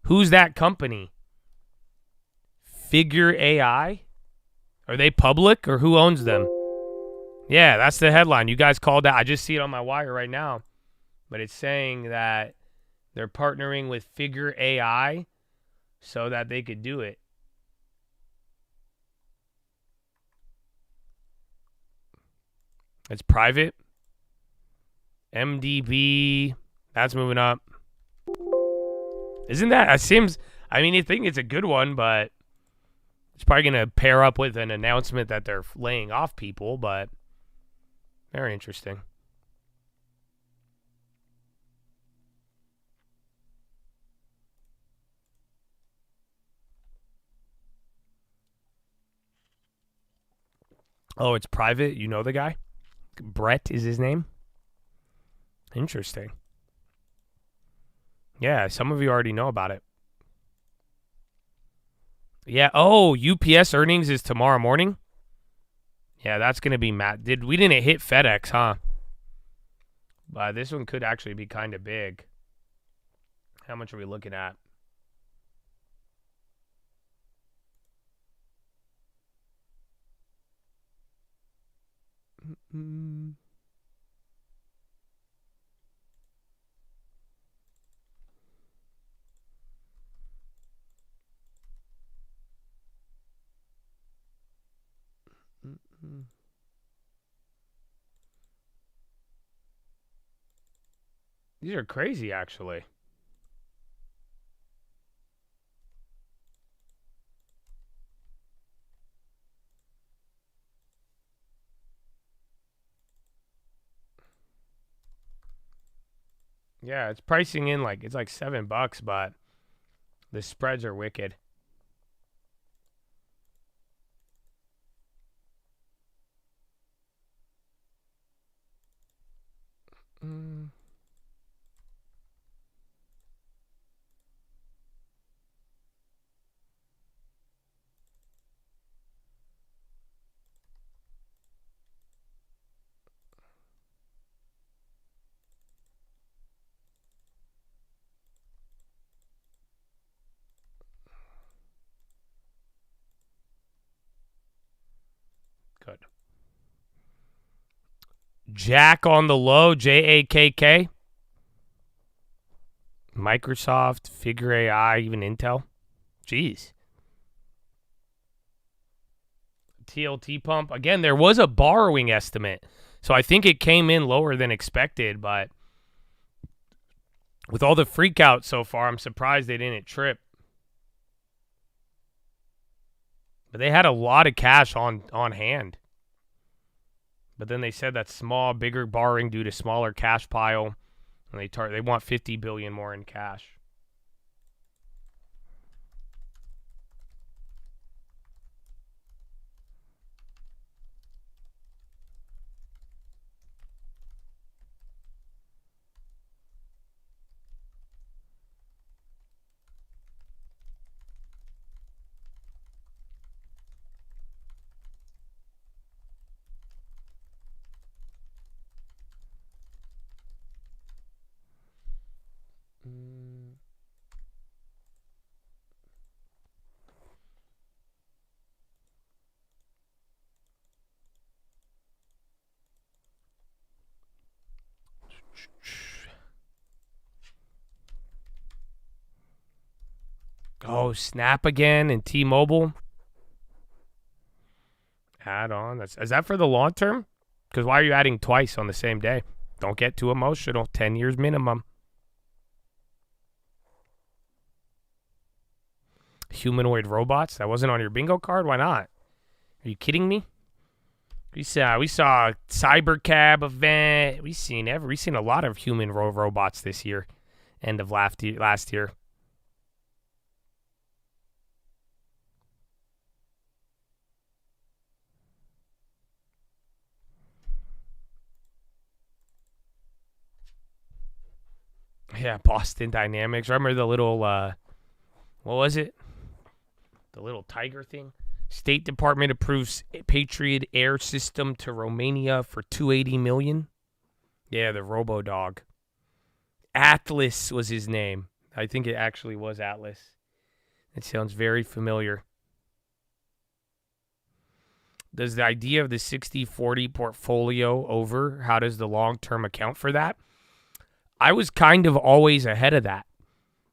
Speaker 1: Who's that company? Figure AI? Are they public or who owns them? Yeah, that's the headline. You guys called that. I just see it on my wire right now. But it's saying that they're partnering with Figure AI so that they could do it. It's private. MDB. That's moving up. Isn't that? It seems, I mean, you think it's a good one, but it's probably going to pair up with an announcement that they're laying off people, but very interesting. Oh, it's private? You know the guy? Brett is his name? Interesting. Yeah, some of you already know about it. Yeah, oh, UPS earnings is tomorrow morning? Yeah, that's going to be we didn't hit FedEx, huh? But this one could actually be kind of big. How much are we looking at? These are crazy, actually. Yeah, it's pricing in like, it's like $7, but the spreads are wicked. Good. Jack on the low, JAKK. Microsoft, Figure AI, even Intel. Jeez. TLT pump. Again, there was a borrowing estimate. So I think it came in lower than expected, but with all the freak out so far, I'm surprised they didn't trip. But they had a lot of cash on hand. But then they said that bigger borrowing due to smaller cash pile, and they want $50 billion more in cash. Oh, Snap again and T-Mobile. Add on. Is that for the long term? Because why are you adding twice on the same day? Don't get too emotional. 10 years minimum. Humanoid robots? That wasn't on your bingo card? Why not? Are you kidding me? We saw a cybercab event. We've seen a lot of human robots this year. End of last year. Yeah, Boston Dynamics. Remember the little, what was it? The little tiger thing? State Department approves Patriot Air System to Romania for $280 million. Yeah, the Robo-Dog. Atlas was his name. I think it actually was Atlas. It sounds very familiar. Does the idea of the 60-40 portfolio over, how does the long-term account for that? I was kind of always ahead of that.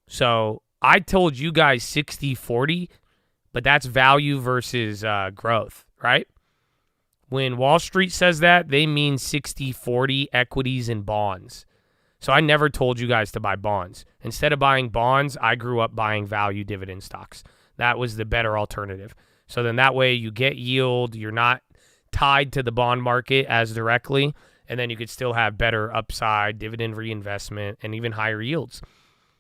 Speaker 1: So I told you guys 60-40, but that's value versus growth, right? When Wall Street says that, they mean 60-40 equities and bonds. So I never told you guys to buy bonds. Instead of buying bonds, I grew up buying value dividend stocks. That was the better alternative. So then that way you get yield, you're not tied to the bond market as directly, and then you could still have better upside, dividend reinvestment, and even higher yields.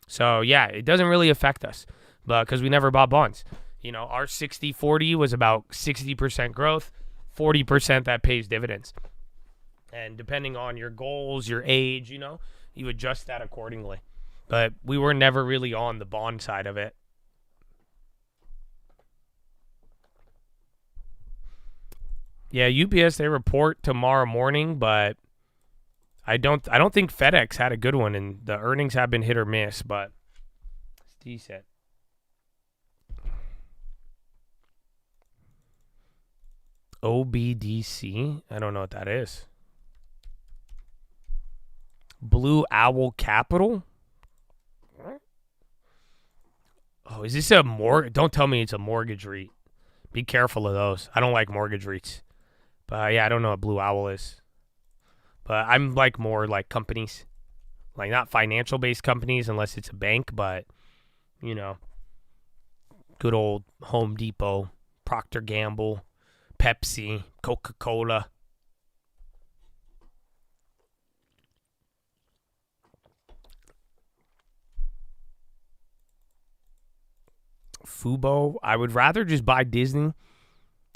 Speaker 1: So yeah, it doesn't really affect us because we never bought bonds. You know, our 60-40 was about 60% growth, 40% that pays dividends. And depending on your goals, your age, you know, you adjust that accordingly. But we were never really on the bond side of it. Yeah, UPS, they report tomorrow morning, but I don't think FedEx had a good one, and the earnings have been hit or miss, but it's decent. OBDC? I don't know what that is. Blue Owl Capital? Oh, is this a mortgage? Don't tell me it's a mortgage REIT. Be careful of those. I don't like mortgage REITs. But yeah, I don't know what Blue Owl is. But I'm like more like companies. Like not financial based companies unless it's a bank, but you know, good old Home Depot, Procter & Gamble, Pepsi, Coca-Cola. Fubo. I would rather just buy Disney.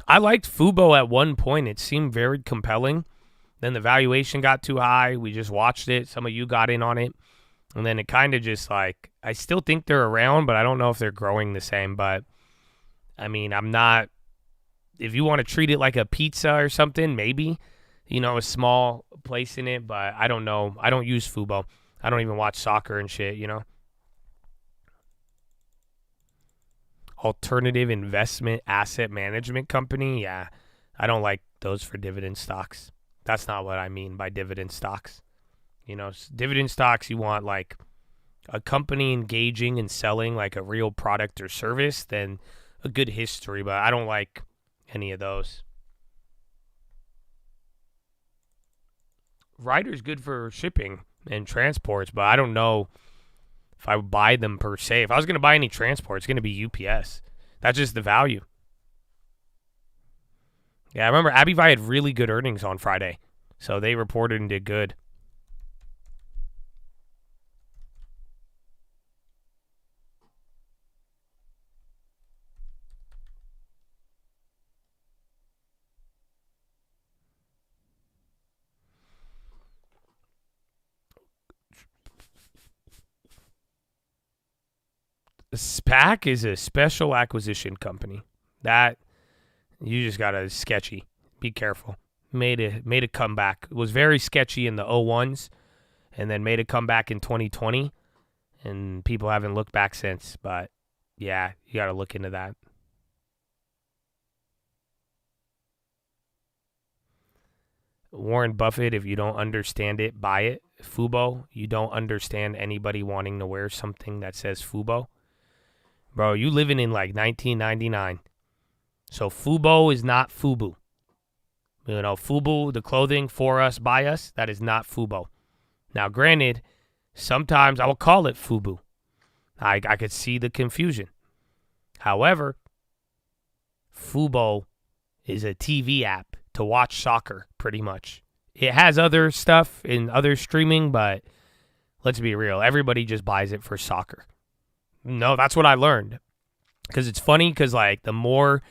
Speaker 1: I liked Fubo at one point. It seemed very compelling. Then the valuation got too high. We just watched it. Some of you got in on it. And then it kind of just like, I still think they're around, but I don't know if they're growing the same. But, I mean, I'm not, if you want to treat it like a pizza or something, maybe, you know, a small place in it. But I don't know. I don't use Fubo. I don't even watch soccer and shit, you know. Alternative investment asset management company. Yeah, I don't like those for dividend stocks. That's not what I mean by dividend stocks. You know, dividend stocks, you want like a company engaging and selling like a real product or service, then a good history, but I don't like any of those. Ryder's good for shipping and transports, but I don't know if I would buy them per se. If I was going to buy any transport, it's going to be UPS. That's just the value. Yeah, I remember Abivai had really good earnings on Friday. So they reported and did good. A SPAC is a special acquisition company. That, you just got to sketchy. Be careful. Made a comeback. It was very sketchy in the 01s and then made a comeback in 2020. And people haven't looked back since. But, yeah, you got to look into that. Warren Buffett, if you don't understand it, buy it. Fubo, you don't understand anybody wanting to wear something that says Fubo. Bro, you living in like 1999. So Fubo is not Fubu. You know, Fubu, the clothing for us, by us, that is not Fubo. Now, granted, sometimes I will call it Fubu. I could see the confusion. However, Fubo is a TV app to watch soccer, pretty much. It has other stuff in other streaming, but let's be real. Everybody just buys it for soccer. No, that's what I learned. Because it's funny because, like, the more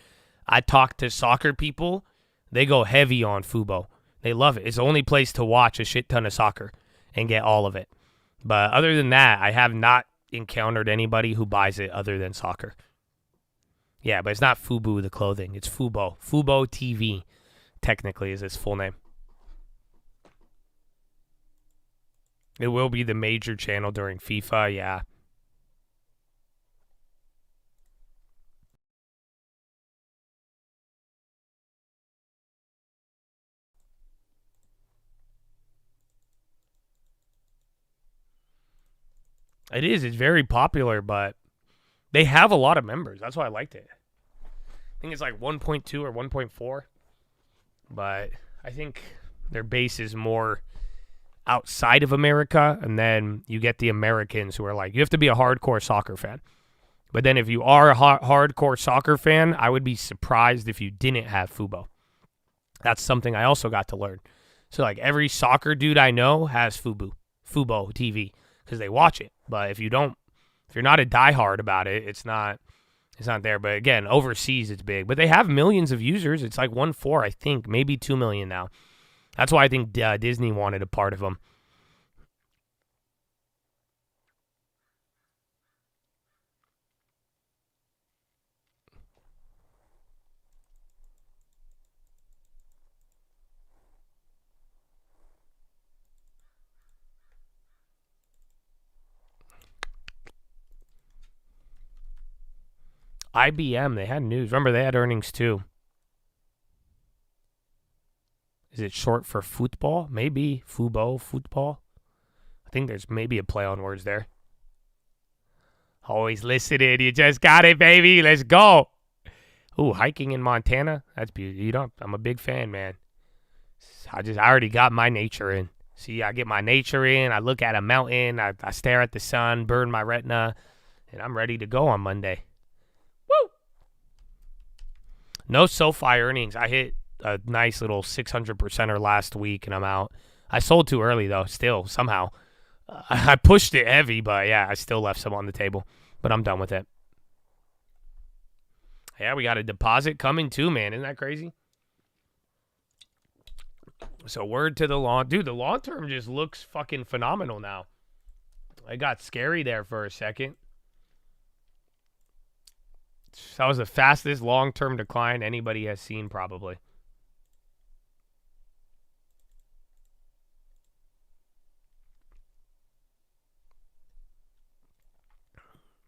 Speaker 1: I talk to soccer people, they go heavy on Fubo. They love it. It's the only place to watch a shit ton of soccer and get all of it. But other than that, I have not encountered anybody who buys it other than soccer. Yeah, but it's not Fubu, the clothing. It's Fubo. Fubo TV, technically, is its full name. It will be the major channel during FIFA, yeah. It is. It's very popular, but they have a lot of members. That's why I liked it. I think it's like 1.2 or 1.4. But I think their base is more outside of America. And then you get the Americans who are like, you have to be a hardcore soccer fan. But then if you are a hardcore soccer fan, I would be surprised if you didn't have Fubo. That's something I also got to learn. So like every soccer dude I know has Fubo TV because they watch it. But if you're not a diehard about it, it's not there. But again, overseas it's big. But they have millions of users. It's like 1.4, I think, maybe 2 million now. That's why I think Disney wanted a part of them. IBM, they had news. Remember, they had earnings too. Is it short for football? Maybe. Fubo, football. I think there's maybe a play on words there. Always listening. You just got it, baby. Let's go. Ooh, hiking in Montana. That's beautiful. I'm a big fan, man. I already got my nature in. See, I get my nature in. I look at a mountain. I stare at the sun, burn my retina, and I'm ready to go on Monday. Woo! No SoFi earnings. I hit a nice little 600%er last week, and I'm out. I sold too early, though, still, somehow. I pushed it heavy, but, yeah, I still left some on the table. But I'm done with it. Yeah, we got a deposit coming, too, man. Isn't that crazy? So word to the long... Dude, the long term just looks fucking phenomenal now. I got scary there for a second. That was the fastest long-term decline anybody has seen, probably.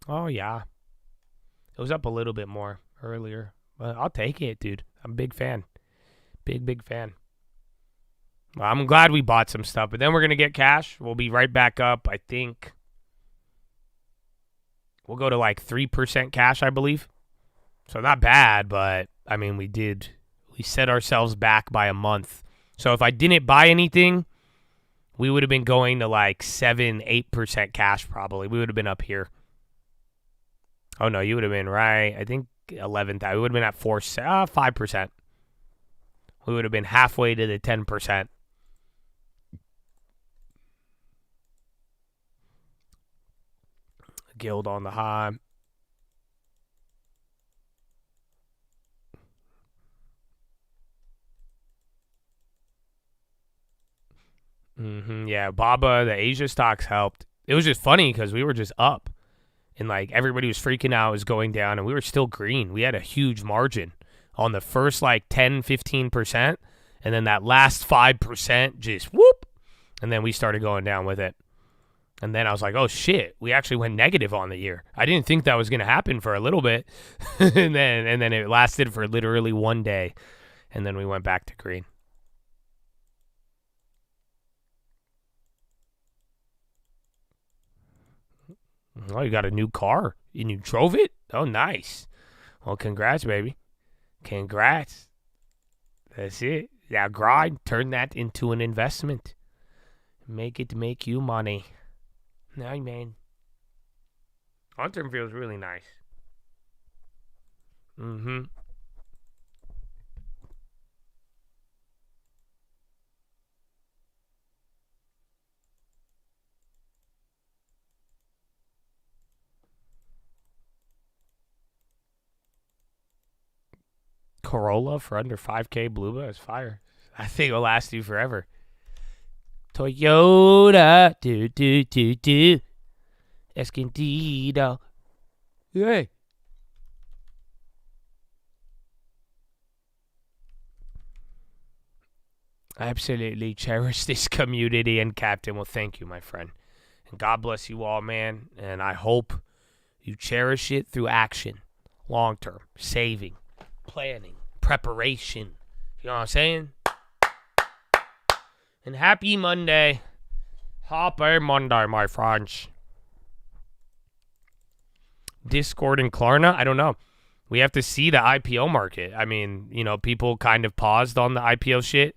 Speaker 1: Oh, yeah. It was up a little bit more earlier. But I'll take it, dude. I'm a big fan. Big fan. Well, I'm glad we bought some stuff. But then we're going to get cash. We'll be right back up, I think. We'll go to like 3% cash, I believe. So not bad, but, I mean, we set ourselves back by a month. So if I didn't buy anything, we would have been going to like 7-8% cash probably. We would have been up here. Oh, no, you would have been right. I think 11th. We would have been at 5%. We would have been halfway to the 10%. Guild on the high. Yeah, Baba, the Asia stocks helped. It was just funny because we were just up. And, like, everybody was freaking out. It was going down, and we were still green. We had a huge margin on the first, like, 10, 15%. And then that last 5% just whoop. And then we started going down with it. And then I was like, oh, shit. We actually went negative on the year. I didn't think that was going to happen for a little bit. and then it lasted for literally one day. And then we went back to green. Oh, you got a new car and you drove it? Oh, nice. Well, congrats, baby. Congrats. That's it. Now grind. Turn that into an investment. Make it make you money. Now, man. Long-term feels really nice. Mm-hmm. Corolla for under 5K Blueba is fire. I think it'll last you forever. Toyota. Do. Escondido. Hey. I absolutely cherish this community, and Captain, well, thank you, my friend. And God bless you all, man. And I hope you cherish it through action. Long term. Saving. Planning. Preparation. You know what I'm saying? And happy Monday. Happy Monday, my friends. Discord and Klarna? I don't know. We have to see the IPO market. I mean, you know, people kind of paused on the IPO shit,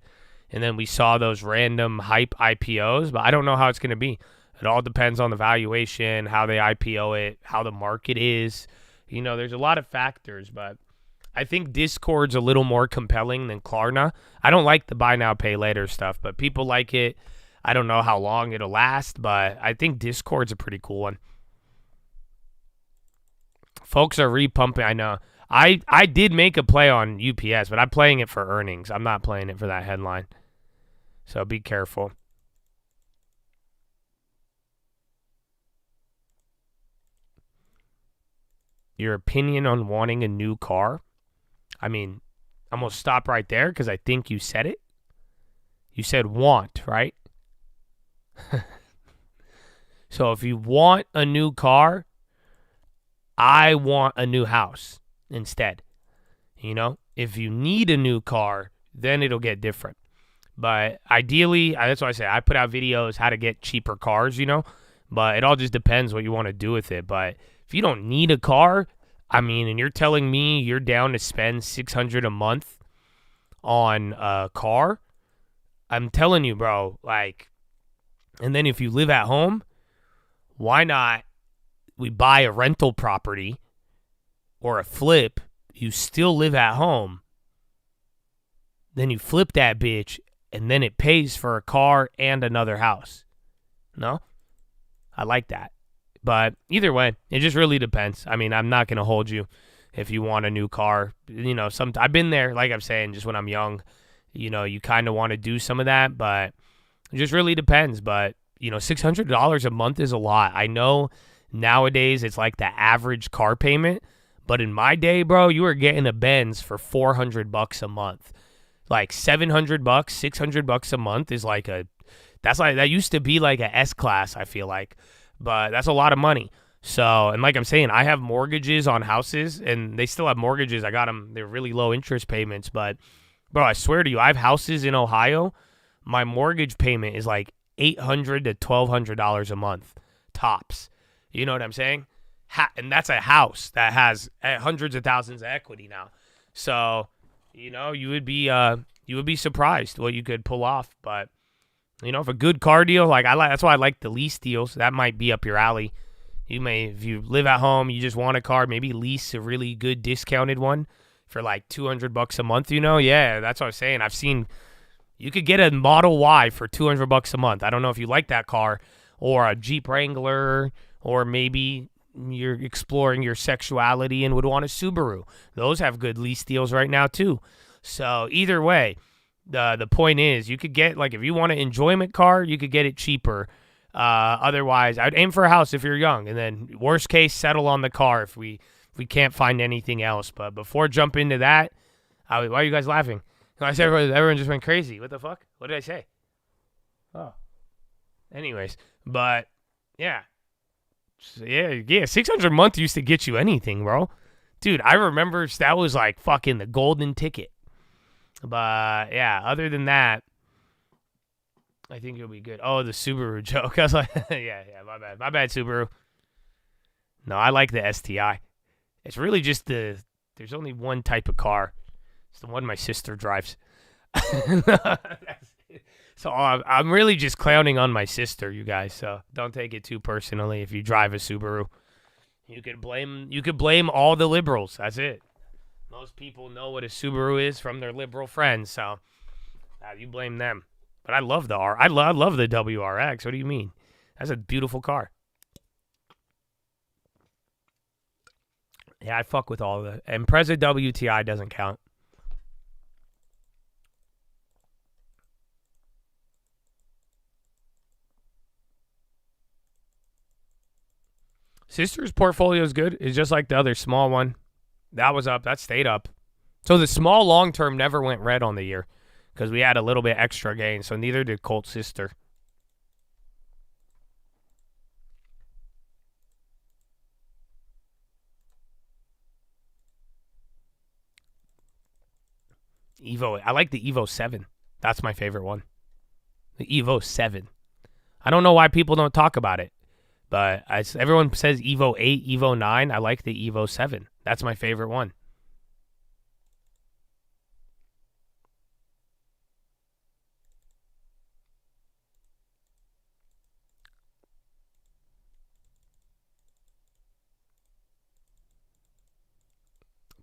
Speaker 1: and then we saw those random hype IPOs, but I don't know how it's going to be. It all depends on the valuation, how they IPO it, how the market is. You know, there's a lot of factors, but I think Discord's a little more compelling than Klarna. I don't like the buy now, pay later stuff, but people like it. I don't know how long it'll last, but I think Discord's a pretty cool one. Folks are repumping. I know. I did make a play on UPS, but I'm playing it for earnings. I'm not playing it for that headline. So be careful. Your opinion on wanting a new car? I mean, I'm going to stop right there because I think you said it. You said want, right? So if you want a new car, I want a new house instead. You know, if you need a new car, then it'll get different. But ideally, that's why I say I put out videos how to get cheaper cars, you know, but it all just depends what you want to do with it. But if you don't need a car, I mean, and you're telling me you're down to spend $600 a month on a car, I'm telling you, bro, like, and then if you live at home, why not we buy a rental property or a flip, you still live at home, then you flip that bitch, and then it pays for a car and another house. No? I like that. But either way, it just really depends. I mean, I'm not going to hold you if you want a new car. You know, I've been there, like I'm saying, just when I'm young. You know, you kind of want to do some of that, but it just really depends. But, you know, $600 a month is a lot. I know nowadays it's like the average car payment, but in my day, bro, you were getting a Benz for $400 a month. Like $700, $600 a month is like that used to be like a S-Class, I feel like. But that's a lot of money. So, and like I'm saying, I have mortgages on houses, and they still have mortgages. I got them. They're really low interest payments. But, bro, I swear to you, I have houses in Ohio. My mortgage payment is like $800 to $1,200 a month, tops. You know what I'm saying? And that's a house that has hundreds of thousands of equity now. So, you know, you would be surprised what you could pull off. But, you know, if a good car deal, that's why I like the lease deals. That might be up your alley. You may, if you live at home, you just want a car, maybe lease a really good discounted one for like $200 a month. You know, yeah, that's what I'm saying. I've seen you could get a Model Y for $200 a month. I don't know if you like that car, or a Jeep Wrangler, or maybe you're exploring your sexuality and would want a Subaru. Those have good lease deals right now too. So either way, the point is you could get, like, if you want an enjoyment car, you could get it cheaper. Otherwise, I'd aim for a house if you're young, and then worst case, settle on the car if we can't find anything else. But before jump into that, why are you guys laughing? I said everyone just went crazy. What the fuck? What did I say? Oh. Anyways, but yeah. So, yeah, 600 a month used to get you anything, bro. Dude, I remember that was like fucking the golden ticket. But yeah, other than that, I think it'll be good. Oh, the Subaru joke. I was like, yeah, my bad, Subaru. No, I like the STI. It's really just there's only one type of car. It's the one my sister drives. So I'm really just clowning on my sister, you guys. So don't take it too personally if you drive a Subaru. You could blame all the liberals. That's it. Most people know what a Subaru is from their liberal friends, so you blame them. But I love the I love the WRX. What do you mean? That's a beautiful car. Yeah, I fuck with all of the Impreza WTI doesn't count. Sister's portfolio is good. It's just like the other small one. That was up. That stayed up. So the small long term never went red on the year because we had a little bit extra gain. So neither did Colt Sister. Evo. I like the Evo 7. That's my favorite one. The Evo 7. I don't know why people don't talk about it. But everyone says Evo 8, Evo 9. I like the Evo 7. That's my favorite one.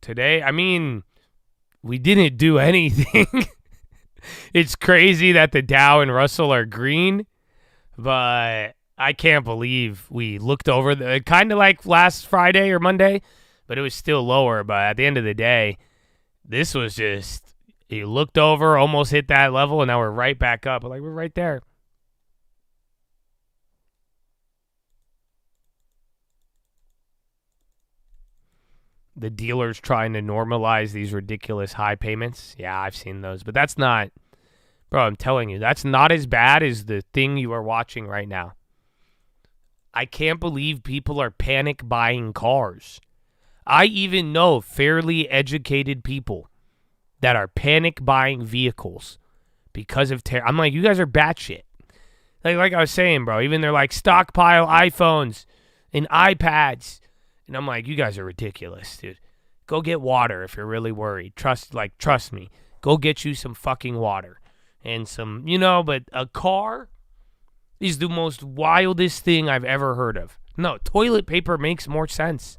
Speaker 1: Today, I mean, we didn't do anything. It's crazy that the Dow and Russell are green, but I can't believe we looked over kind of like last Friday or Monday, but it was still lower. But at the end of the day, this was just, you looked over, almost hit that level, and now we're right back up. We're right there. The dealers trying to normalize these ridiculous high payments. Yeah, I've seen those. But that's not, bro, I'm telling you, that's not as bad as the thing you are watching right now. I can't believe people are panic buying cars. I even know fairly educated people that are panic buying vehicles because of I'm like, you guys are batshit. Like I was saying, bro, even they're like stockpile iPhones and iPads. And I'm like, you guys are ridiculous, dude. Go get water if you're really worried. Trust me. Go get you some fucking water and some, but a car is the most wildest thing I've ever heard of. No, toilet paper makes more sense.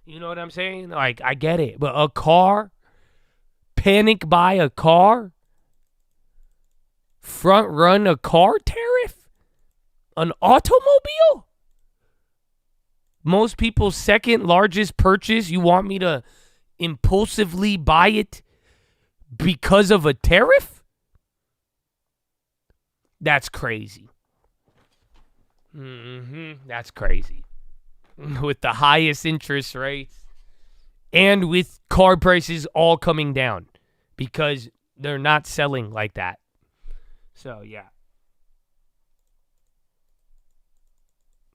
Speaker 1: You know what I'm saying? Like, I get it. But a car? Panic buy a car? Front run a car tariff? An automobile? Most people's second largest purchase, you want me to impulsively buy it because of a tariff? That's crazy. That's crazy. With the highest interest rates and with car prices all coming down because they're not selling like that. So, yeah.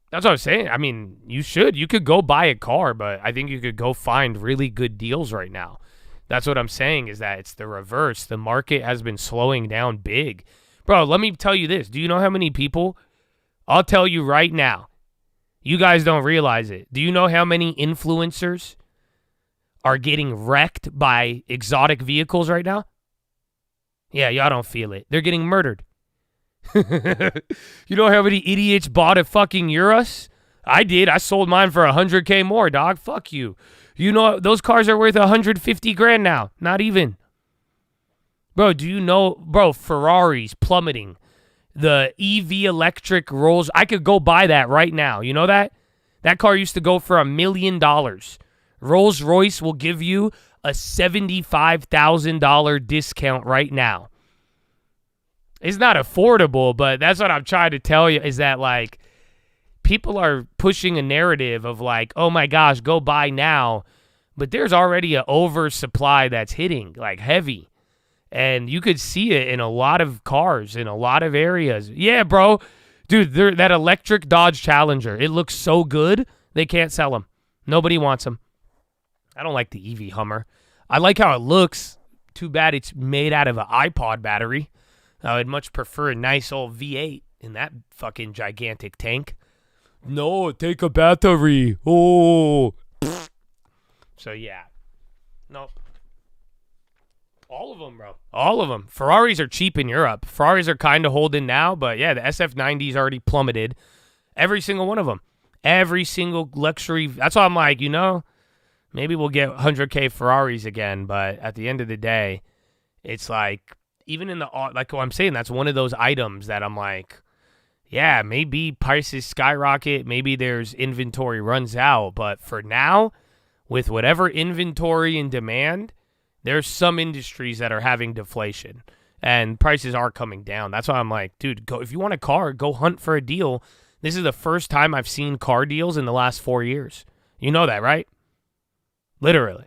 Speaker 1: That's what I was saying. I mean, you could go buy a car, but I think you could go find really good deals right now. That's what I'm saying is that it's the reverse. The market has been slowing down big. Bro, let me tell you this. Do you know how many people? I'll tell you right now. You guys don't realize it. Do you know how many influencers are getting wrecked by exotic vehicles right now? Yeah, y'all don't feel it. They're getting murdered. You know how many idiots bought a fucking Urus? I did. I sold mine for $100K more, dog. Fuck you. You know, those cars are worth $150,000 now. Not even. Bro, do you know, Ferrari's plummeting. The EV electric Rolls, I could go buy that right now. You know that? That car used to go for $1 million. Rolls-Royce will give you a $75,000 discount right now. It's not affordable, but that's what I'm trying to tell you is that, like, people are pushing a narrative of, like, oh, my gosh, go buy now. But there's already an oversupply that's hitting, like, heavy. And you could see it in a lot of cars, in a lot of areas. Yeah, bro. Dude, that electric Dodge Challenger, it looks so good, they can't sell them. Nobody wants them. I don't like the EV Hummer. I like how it looks. Too bad it's made out of an iPod battery. I would much prefer a nice old V8 in that fucking gigantic tank. No, take a battery. Oh. So, yeah. Nope. All of them, bro. All of them. Ferraris are cheap in Europe. Ferraris are kind of holding now, but yeah, the SF90's already plummeted. Every single one of them. Every single luxury. That's why I'm like, maybe we'll get 100K Ferraris again, but at the end of the day, it's like, even in like what I'm saying, that's one of those items that I'm like, yeah, maybe prices skyrocket, maybe there's inventory runs out, but for now, with whatever inventory and demand, there's some industries that are having deflation and prices are coming down. That's why I'm like, dude, if you want a car, go hunt for a deal. This is the first time I've seen car deals in the last 4 years. You know that, right? Literally.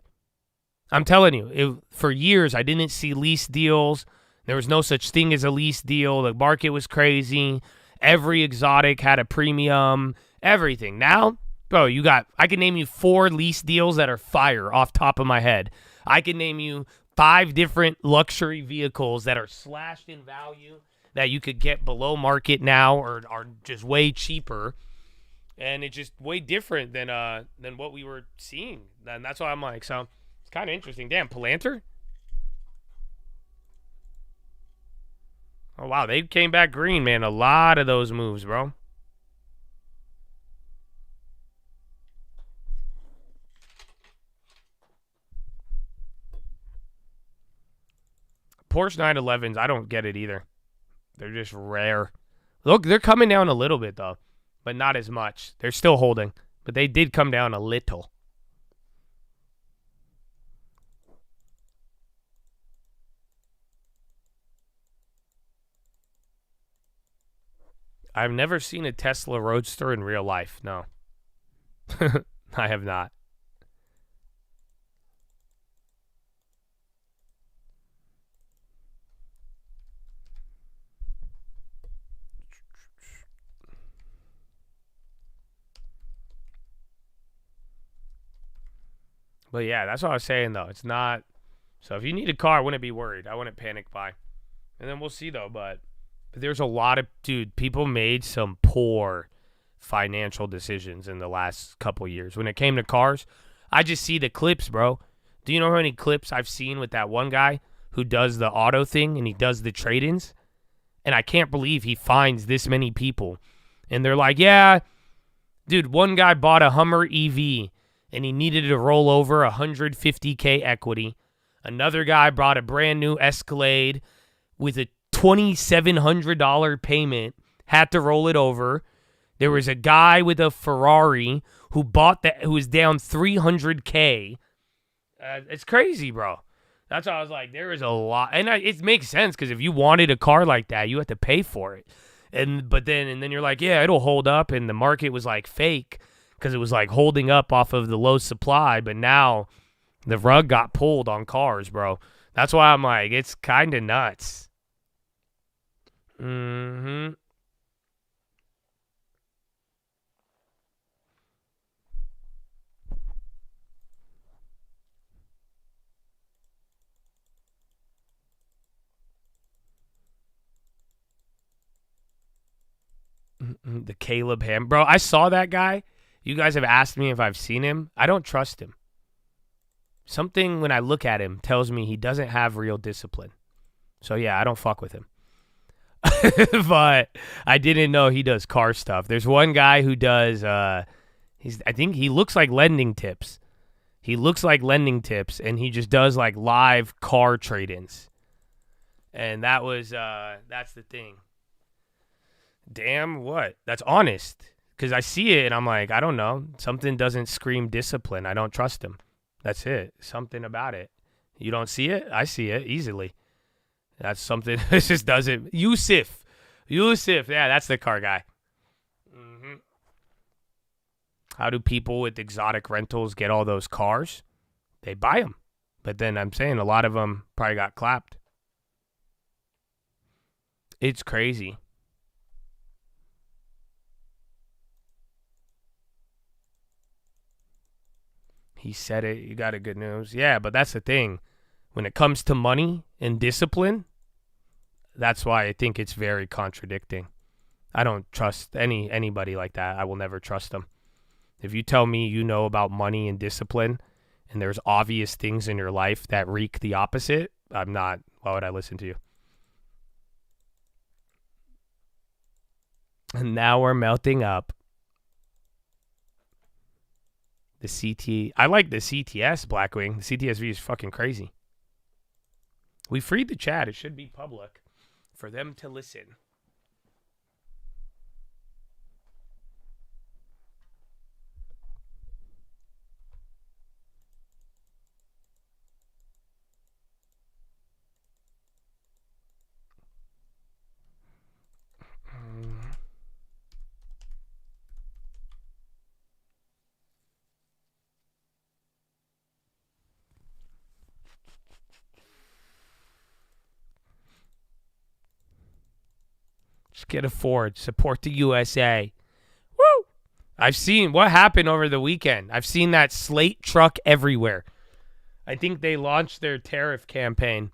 Speaker 1: I'm telling you, for years, I didn't see lease deals. There was no such thing as a lease deal. The market was crazy. Every exotic had a premium, everything. Now, bro, I can name you 4 lease deals that are fire off top of my head. I can name you 5 different luxury vehicles that are slashed in value that you could get below market now or are just way cheaper. And it's just way different than what we were seeing. And that's why I'm like, so it's kind of interesting. Damn, Palantir? Oh, wow, they came back green, man. A lot of those moves, bro. Porsche 911s, I don't get it either. They're just rare. Look, they're coming down a little bit, though, but not as much. They're still holding, but they did come down a little. I've never seen a Tesla Roadster in real life. No. I have not. But yeah, that's what I was saying, though. It's not. So if you need a car, I wouldn't be worried. I wouldn't panic buy. And then we'll see, though. But there's a lot of, people made some poor financial decisions in the last couple years. When it came to cars, I just see the clips, bro. Do you know how many clips I've seen with that one guy who does the auto thing and he does the trade-ins? And I can't believe he finds this many people. And they're like, yeah, dude, one guy bought a Hummer EV and he needed to roll over 150K equity. Another guy bought a brand new Escalade with a $2,700 payment, had to roll it over. There was a guy with a Ferrari who was down 300K. It's crazy, bro. That's why I was like, there is a lot. And it makes sense because if you wanted a car like that, you had to pay for it. And then you're like, yeah, it'll hold up. And the market was like fake because it was like holding up off of the low supply. But now the rug got pulled on cars, bro. That's why I'm like, it's kind of nuts. Mm-hmm. The Caleb Ham. Bro, I saw that guy. You guys have asked me if I've seen him. I don't trust him. Something when I look at him tells me he doesn't have real discipline. So yeah, I don't fuck with him. But I didn't know he does car stuff. There's one guy who does I think he looks like lending tips. He looks like lending tips and he just does like live car trade-ins. And that's the thing. Damn, what? That's honest. Because I see it and I'm like, I don't know. Something doesn't scream discipline. I don't trust him. That's it. Something about it. You don't see it? I see it easily. That's something. It just doesn't. Yusuf. Yeah, that's the car guy. Mm-hmm. How do people with exotic rentals get all those cars? They buy them. But then I'm saying a lot of them probably got clapped. It's crazy. He said it. You got a good news. Yeah, but that's the thing. When it comes to money and discipline, that's why I think it's very contradicting. I don't trust anybody like that. I will never trust them. If you tell me you know about money and discipline and there's obvious things in your life that reek the opposite, why would I listen to you? And now we're melting up. I like the CTS, Blackwing. The CTSV is fucking crazy. We freed the chat. It should be public for them to listen. Just get a Ford. Support the USA. Woo! I've seen what happened over the weekend. I've seen that Slate truck everywhere. I think they launched their tariff campaign.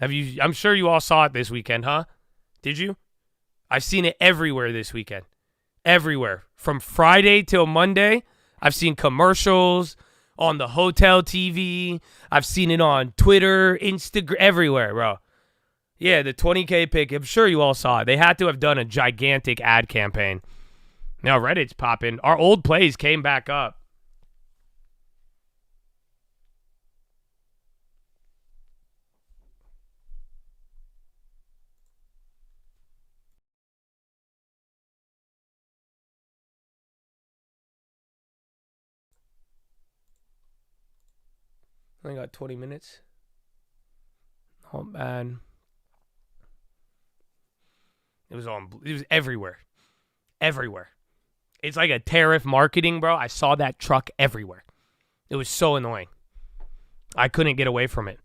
Speaker 1: I'm sure you all saw it this weekend, huh? Did you? I've seen it everywhere this weekend. Everywhere. From Friday till Monday, I've seen commercials on the hotel TV. I've seen it on Twitter, Instagram, everywhere, bro. Yeah, the 20K pick. I'm sure you all saw it. They had to have done a gigantic ad campaign. Now Reddit's popping. Our old plays came back up. I only got 20 minutes. Oh, man. It was everywhere. Everywhere. It's like a tariff marketing, bro. I saw that truck everywhere. It was so annoying. I couldn't get away from it.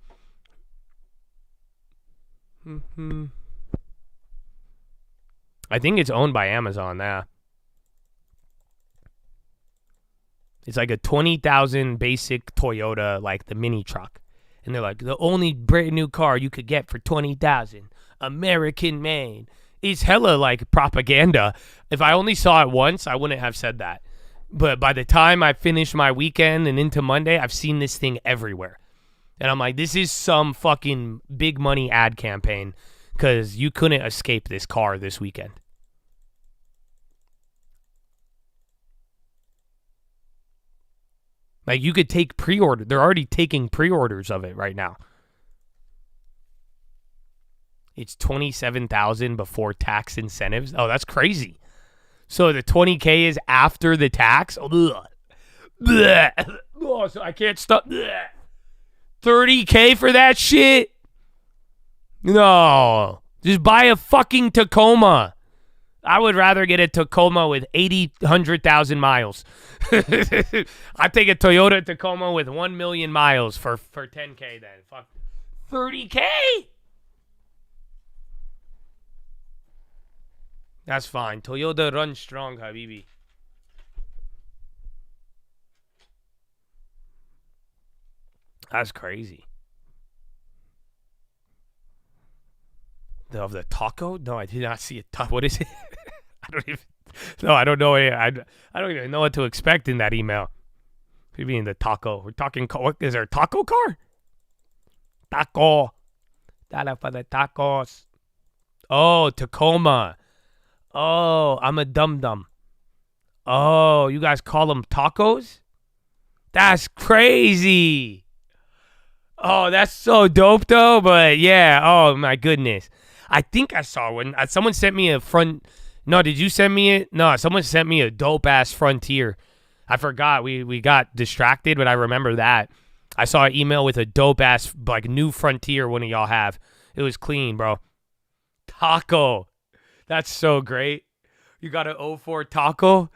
Speaker 1: I think it's owned by Amazon now. It's like a 20,000 basic Toyota, like the mini truck. And they're like, the only brand new car you could get for 20,000, American made. It's hella like propaganda. If I only saw it once, I wouldn't have said that. But by the time I finished my weekend and into Monday, I've seen this thing everywhere. And I'm like, this is some fucking big money ad campaign because you couldn't escape this car this weekend. Like, you could take pre-order. They're already taking pre-orders of it right now. It's $27,000 before tax incentives. Oh, that's crazy. So the $20K is after the tax? Ugh. Blech. Oh, so I can't stop. Blech. $30K for that shit? No. Just buy a fucking Tacoma. I would rather get a Tacoma with 100,000 miles. I take a Toyota Tacoma with 1 million miles for 10K then. Fuck. 30K? That's fine. Toyota runs strong, Habibi. That's crazy. Of the taco? No, I did not see a taco. What is it? I don't know. I don't even know what to expect in that email. Maybe in the taco. We're talking. What is there a taco car? Taco. Dala for the tacos. Oh, Tacoma. Oh, I'm a dum-dum. Oh, you guys call them tacos? That's crazy. Oh, that's so dope, though. But, yeah. Oh, my goodness. I think I saw one. Someone sent me a front. No, did you send me it? No, someone sent me a dope-ass Frontier. I forgot. We got distracted, but I remember that. I saw an email with a dope-ass, like, new Frontier one of y'all have. It was clean, bro. Taco. That's so great. You got an 04 taco?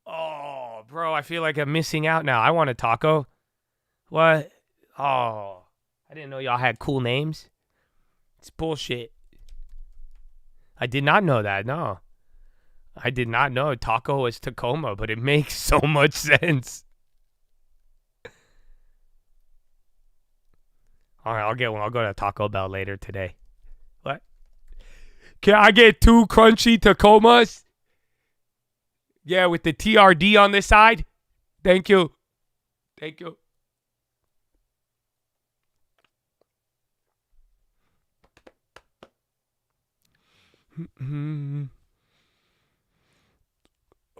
Speaker 1: Oh, bro, I feel like I'm missing out now. I want a taco. What? Oh, I didn't know y'all had cool names. It's bullshit. I did not know that, no. I did not know taco was Tacoma, but it makes so much sense. All right, I'll get one. I'll go to Taco Bell later today. What? Can I get 2 crunchy Tacomas? Yeah, with the TRD on this side. Thank you. Thank you.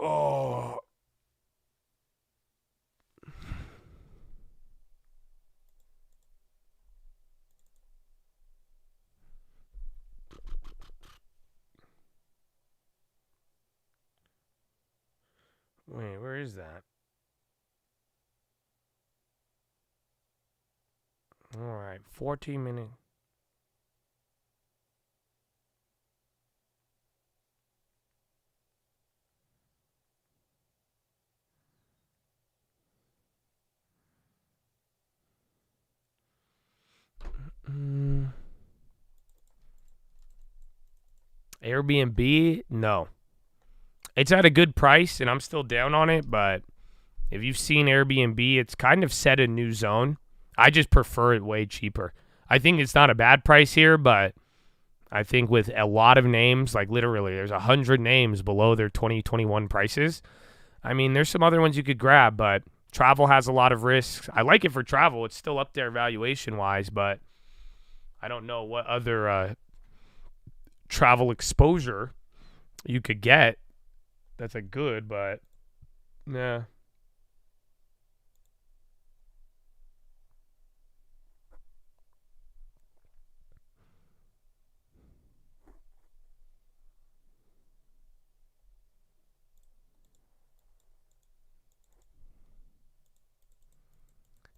Speaker 1: Oh. Wait, where is that? All right, 14 minutes. Airbnb? No. It's at a good price, and I'm still down on it, but if you've seen Airbnb, it's kind of set a new zone. I just prefer it way cheaper. I think it's not a bad price here, but I think with a lot of names, like literally there's 100 names below their 2021 prices. I mean, there's some other ones you could grab, but travel has a lot of risks. I like it for travel. It's still up there valuation-wise, but I don't know what other travel exposure you could get that's a good, but yeah.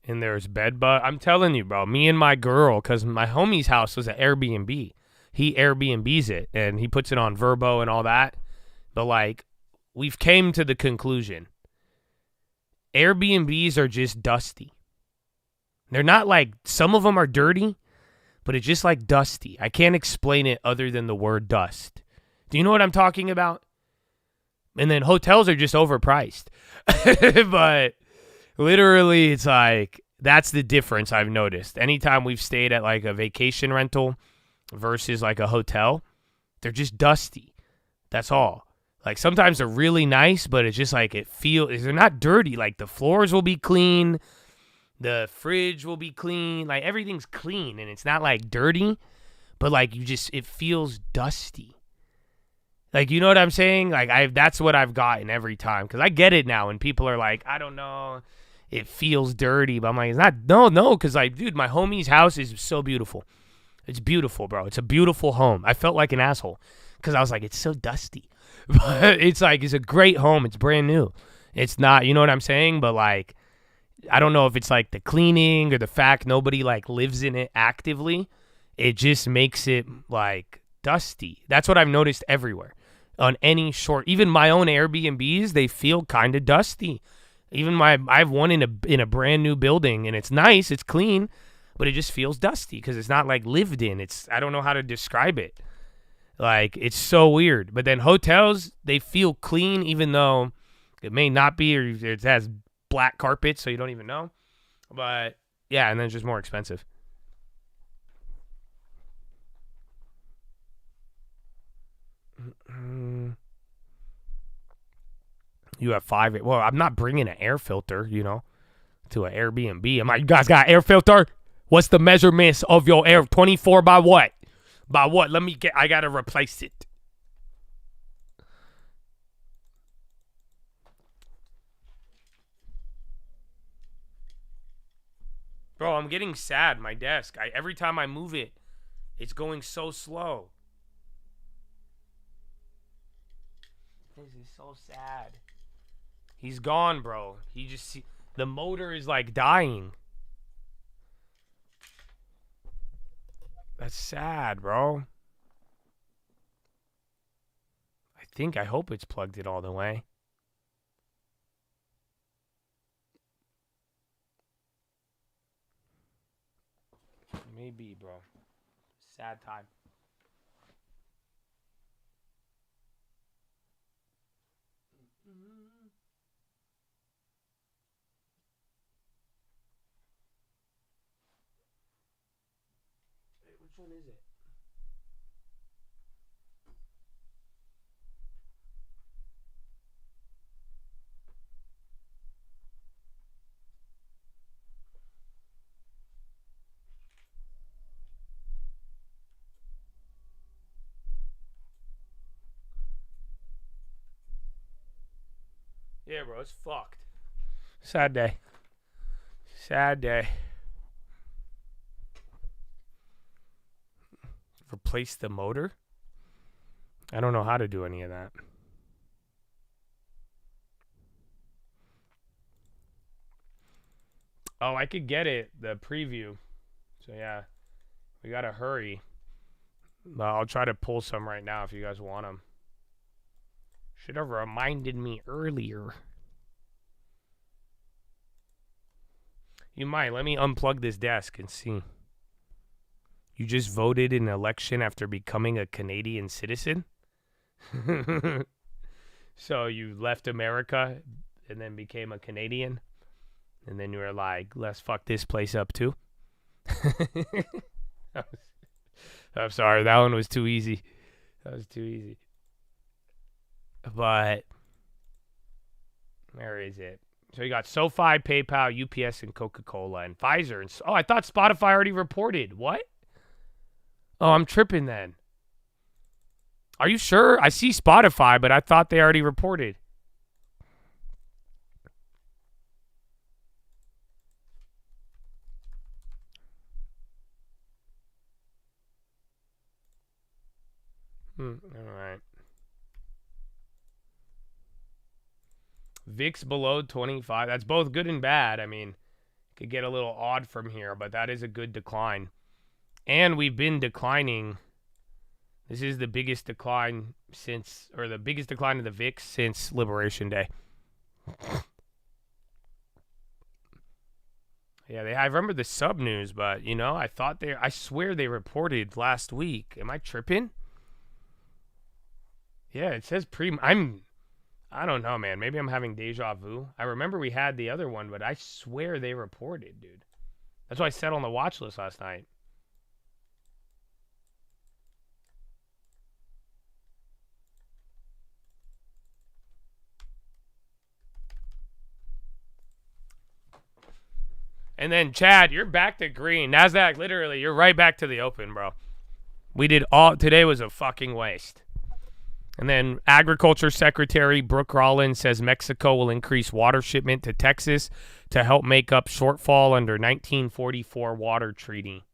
Speaker 1: And there's bed bug. I'm telling you, bro, me and my girl, because my homie's house was an Airbnb. He Airbnbs it, and he puts it on Verbo and all that. But, like, we've came to the conclusion. Airbnbs are just dusty. They're not like, some of them are dirty, but it's just like dusty. I can't explain it other than the word dust. Do you know what I'm talking about? And then hotels are just overpriced. But literally, it's like, that's the difference I've noticed. Anytime we've stayed at like a vacation rental versus like a hotel, they're just dusty. That's all. Like sometimes they're really nice, but it's just like they're not dirty. Like the floors will be clean. The fridge will be clean. Like everything's clean and it's not like dirty, but like it feels dusty. Like, you know what I'm saying? Like that's what I've gotten every time. Cause I get it now when people are like, I don't know, it feels dirty, but I'm like, it's not, no. Cause like, dude, my homie's house is so beautiful. It's beautiful, bro. It's a beautiful home. I felt like an asshole cause I was like, it's so dusty, but it's like, it's a great home. It's brand new. It's not, you know what I'm saying? But like, I don't know if it's like the cleaning or the fact nobody like lives in it actively. It just makes it like dusty. That's what I've noticed everywhere. On any short, even my own Airbnbs, they feel kind of dusty. Even I have one in a brand new building, and it's nice, it's clean, but it just feels dusty because it's not like lived in. I don't know how to describe it. Like it's so weird. But then hotels, they feel clean, even though it may not be, or it has black carpet, so you don't even know. But yeah, and then it's just more expensive. You have 5. Well, I'm not bringing an air filter, to an Airbnb. I'm like, you guys got air filter? What's the measurements of your air? 24 by what? By what? I got to replace it. Bro, I'm getting sad. My desk. Every time I move it, it's going so slow. This is so sad. He's gone, bro. The motor is like dying. That's sad, bro. I hope it's plugged in all the way. Maybe, bro. Sad time. Which one is it? Yeah, bro, it's fucked. Sad day. Sad day. Replace the motor? I don't know how to do any of that. Oh, I could get it, the preview. So, yeah. We got to hurry. I'll try to pull some right now if you guys want them. Should have reminded me earlier. You might. Let me unplug this desk and see. You just voted in an election after becoming a Canadian citizen? So you left America and then became a Canadian? And then you were like, let's fuck this place up too? I'm sorry, that one was too easy. That was too easy. But where is it? So you got SoFi, PayPal, UPS, and Coca-Cola, and Pfizer. And oh, I thought Spotify already reported. What? Oh, I'm tripping then. Are you sure? I see Spotify, but I thought they already reported. All right. VIX below 25. That's both good and bad. I mean, it could get a little odd from here, but that is a good decline. And we've been declining. This is the biggest decline since, or the biggest decline of the VIX since Liberation Day. Yeah, I remember the sub news, but you know, I swear they reported last week. Am I tripping? Yeah, it says I don't know, man. Maybe I'm having deja vu. I remember we had the other one, but I swear they reported, dude. That's what I said on the watch list last night. And then, Chad, you're back to green. NASDAQ, literally, you're right back to the open, bro. Today was a fucking waste. And then Agriculture Secretary Brooke Rollins says Mexico will increase water shipment to Texas to help make up shortfall under 1944 water treaty.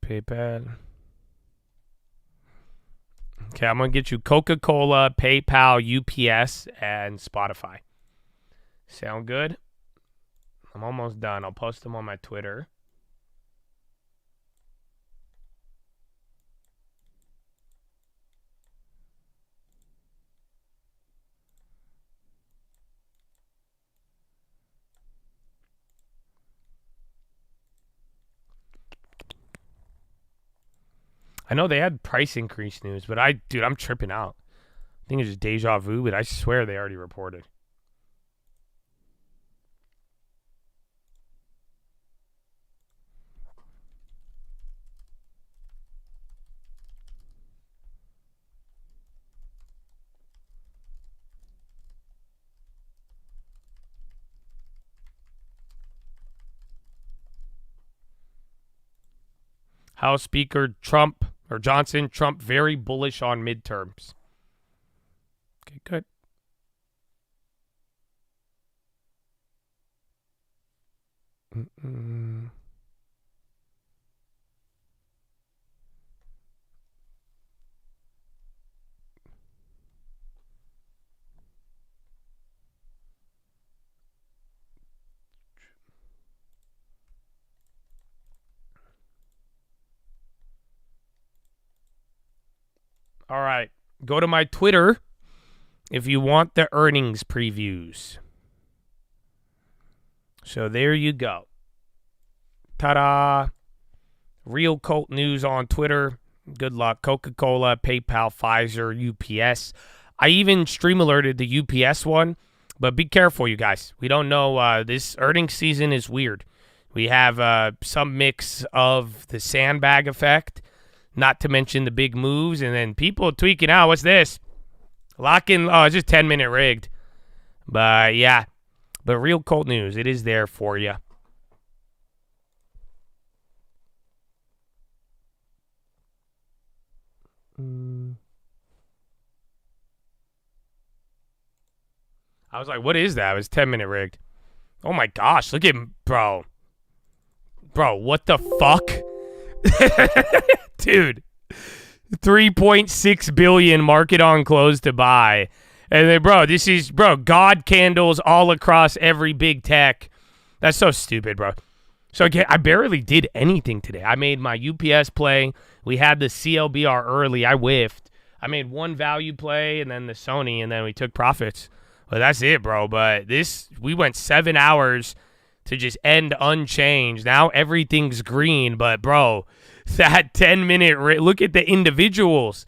Speaker 1: PayPal. Okay, I'm going to get you Coca-Cola, PayPal, UPS, and Spotify. Sound good? I'm almost done. I'll post them on my Twitter. I know they had price increase news, but I'm tripping out. I think it's just deja vu, but I swear they already reported. House Speaker Johnson, Trump very bullish on midterms. Okay, good. All right. Go to my Twitter if you want the earnings previews. So there you go. Ta-da. Real Cult News on Twitter. Good luck. Coca-Cola, PayPal, Pfizer, UPS. I even stream alerted the UPS one, but be careful, you guys. We don't know. This earnings season is weird. We have some mix of the sandbag effect, not to mention the big moves, and then people tweaking out. What's this? Lock in. Oh, it's just 10-minute rigged. But yeah. But real cold news. It is there for you. I was like, what is that? It was 10-minute rigged. Oh my gosh. Look at him, bro. Bro, what the fuck? Dude. 3.6 billion market on close to buy. And then, bro, this is, bro, God candles all across every big tech. That's so stupid, bro. So again, I barely did anything today. I made my UPS play. We had the CLBR early. I whiffed. I made one value play and then the Sony, and then we took profits. Well, that's it, bro. But we went 7 hours to just end unchanged. Now everything's green, but bro, that 10-minute look at the individuals.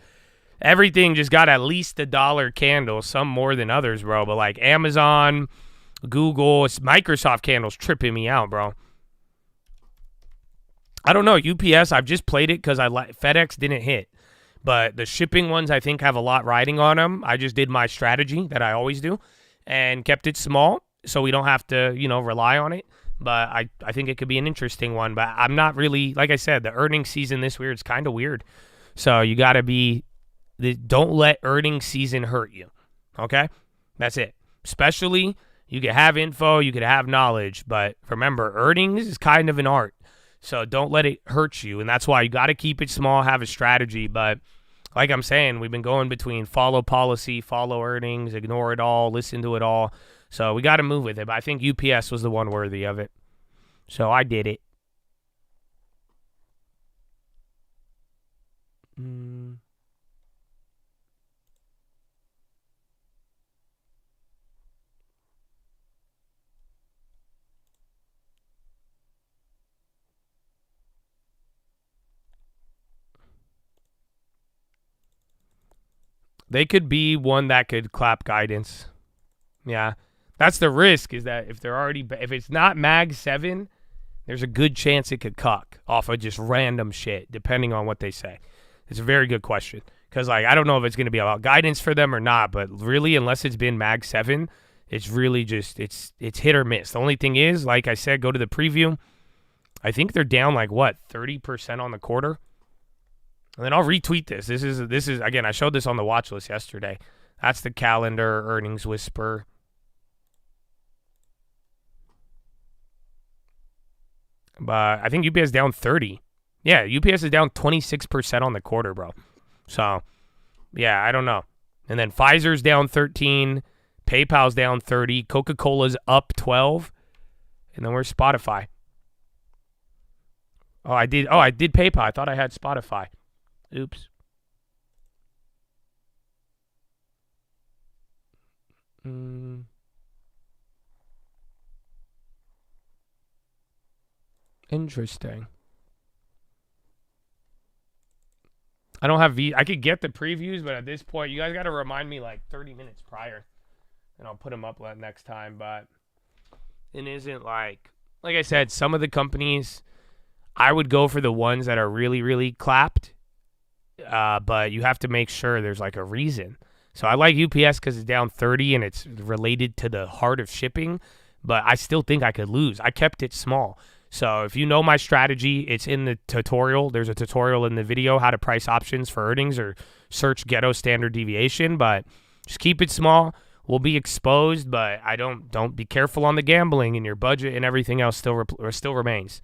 Speaker 1: Everything just got at least $1 candle, some more than others, bro. But like Amazon, Google, Microsoft candles tripping me out, bro. I don't know. UPS, I've just played it because FedEx didn't hit. But the shipping ones, I think, have a lot riding on them. I just did my strategy that I always do and kept it small so we don't have to, rely on it. But I think it could be an interesting one. But I'm not really, like I said, the earnings season this year is kind of weird. So you got to don't let earnings season hurt you. Okay? That's it. Especially, you could have info, you could have knowledge. But remember, earnings is kind of an art. So don't let it hurt you. And that's why you got to keep it small, have a strategy. But like I'm saying, we've been going between follow policy, follow earnings, ignore it all, listen to it all. So we got to move with it. But I think UPS was the one worthy of it. So I did it. They could be one that could clap guidance. Yeah. That's the risk, is that if it's not Mag 7, there's a good chance it could cuck off of just random shit, depending on what they say. It's a very good question. Because, I don't know if it's going to be about guidance for them or not, but really, unless it's been Mag 7, it's really just, it's hit or miss. The only thing is, like I said, go to the preview. I think they're down 30% on the quarter. And then I'll retweet this. This is again, I showed this on the watch list yesterday. That's the calendar earnings whisper. But I think UPS is down 30. Yeah, UPS is down 26% on the quarter, bro. So, yeah, I don't know. And then Pfizer's down 13. PayPal's down 30. Coca-Cola's up 12. And then where's Spotify? I did PayPal. I thought I had Spotify. Oops. Interesting. I don't have I could get the previews, but at this point, you guys got to remind me 30 minutes prior, and I'll put them up next time. But it isn't like I said, some of the companies, I would go for the ones that are really, really clapped. But you have to make sure there's a reason. So I like UPS because it's down 30 and it's related to the heart of shipping, but I still think I could lose. I kept it small. So if you know my strategy, it's in the tutorial. There's a tutorial in the video, how to price options for earnings, or search ghetto standard deviation, but just keep it small. We'll be exposed, but don't be careful on the gambling, and your budget and everything else still remains.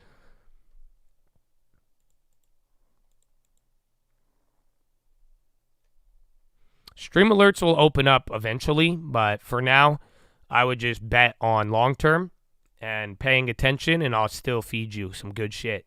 Speaker 1: Stream alerts will open up eventually, but for now, I would just bet on long term and paying attention, and I'll still feed you some good shit.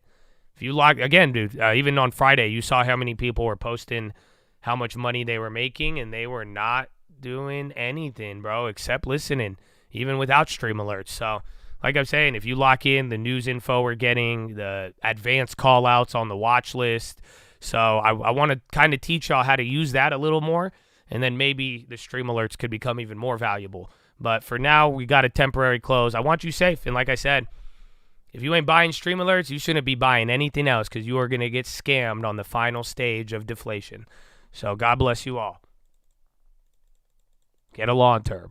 Speaker 1: If you again, dude, even on Friday, you saw how many people were posting how much money they were making, and they were not doing anything, bro, except listening, even without stream alerts. So, like I'm saying, if you lock in the news info we're getting, the advanced call outs on the watch list, so I want to kind of teach y'all how to use that a little more. And then maybe the stream alerts could become even more valuable. But for now, we got a temporary close. I want you safe. And like I said, if you ain't buying stream alerts, you shouldn't be buying anything else, because you are going to get scammed on the final stage of deflation. So God bless you all. Get a long term.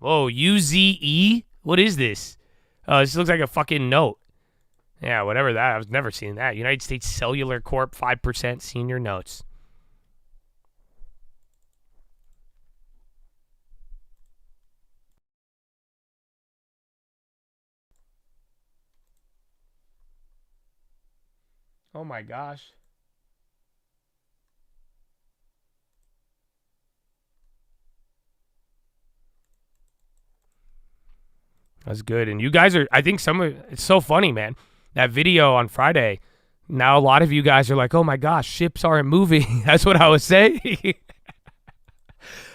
Speaker 1: Whoa, UZE? What is this? Oh, this looks like a fucking note. Yeah, whatever that. I was never seeing that. United States Cellular Corp 5% senior notes. Oh my gosh. That's good. And you guys are, I think it's so funny, man. That video on Friday, now a lot of you guys are like, oh my gosh, ships aren't moving. That's what I was saying.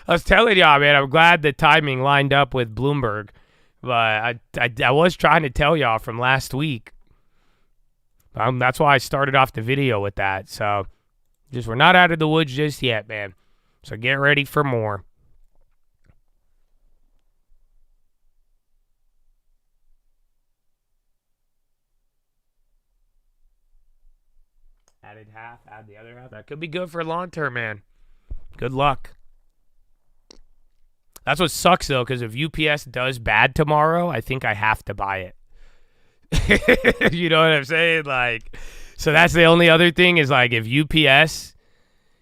Speaker 1: I was telling y'all, man, I'm glad the timing lined up with Bloomberg. But I was trying to tell y'all from last week. That's why I started off the video with that. So we're not out of the woods just yet, man. So get ready for more. Added half, add the other half. That could be good for long term, man. Good luck. That's what sucks, though, because if UPS does bad tomorrow, I think I have to buy it. You know what I'm saying? Like, so that's the only other thing is, like, if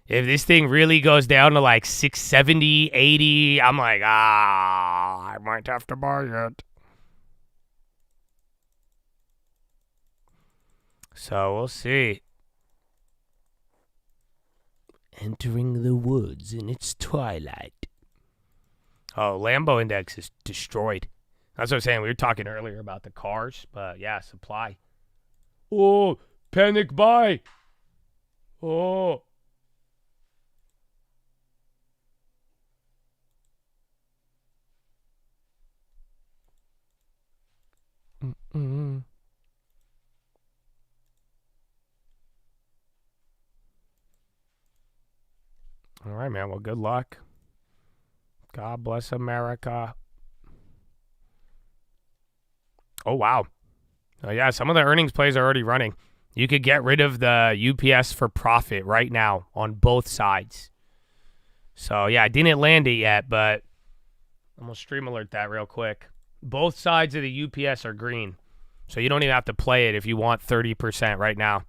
Speaker 1: this thing really goes down to, like, 670, 80, I'm like, I might have to buy it. So we'll see. Entering the woods in its twilight. Oh, Lambo index is destroyed. That's what I'm saying. We were talking earlier about the cars, but yeah, supply. Oh, panic buy. Oh. Mm-mm. All right, man. Well, good luck. God bless America. Oh, wow. Oh, yeah, some of the earnings plays are already running. You could get rid of the UPS for profit right now on both sides. So, yeah, I didn't land it yet, but I'm going to stream alert that real quick. Both sides of the UPS are green. So you don't even have to play it if you want 30% right now.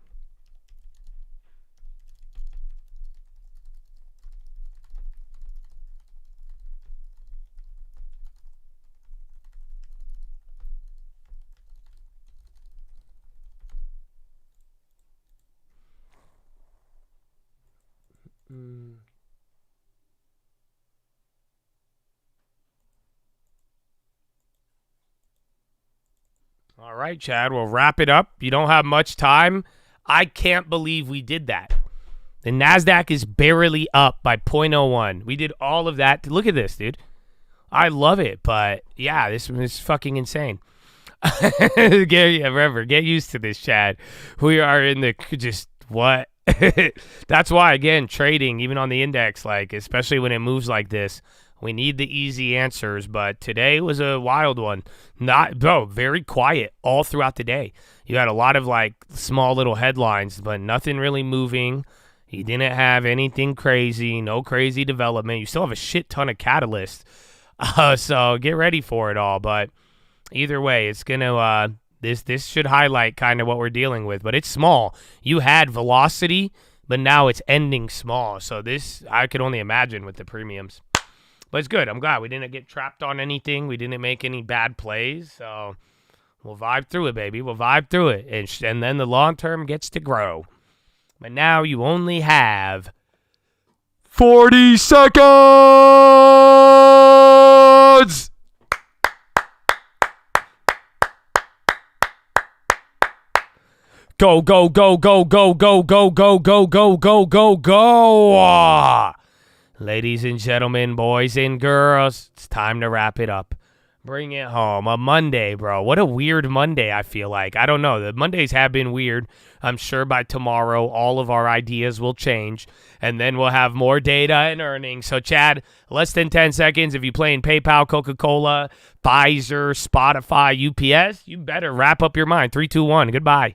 Speaker 1: All right, Chad, we'll wrap it up. You don't have much time. I can't believe we did that. The NASDAQ is barely up by 0.01. We did all of that. Look at this, dude. I love it, but yeah, this is fucking insane. Get used to this, Chad. We are in the just what? That's why, again, trading, even on the index, like, especially when it moves like this, we need the easy answers, but today was a wild one. Very quiet all throughout the day. You had a lot of, like, small little headlines, but nothing really moving. You didn't have anything crazy, no crazy development. You still have a shit ton of catalysts, so get ready for it all. But either way, it's going to this should highlight kind of what we're dealing with, but it's small. You had velocity, but now it's ending small. So this, I could only imagine with the premiums. But it's good. I'm glad we didn't get trapped on anything. We didn't make any bad plays. So we'll vibe through it, baby. We'll vibe through it. And then the long term gets to grow. But now you only have 40 seconds! Go, go, go, go, go, go, go, go, go, go, go, go, go! Ladies and gentlemen, boys and girls, it's time to wrap it up. Bring it home. A Monday, bro. What a weird Monday, I feel like. I don't know. The Mondays have been weird. I'm sure by tomorrow, all of our ideas will change, and then we'll have more data and earnings. So, Chad, less than 10 seconds. If you're playing PayPal, Coca-Cola, Pfizer, Spotify, UPS, you better wrap up your mind. 3, 2, 1. Goodbye.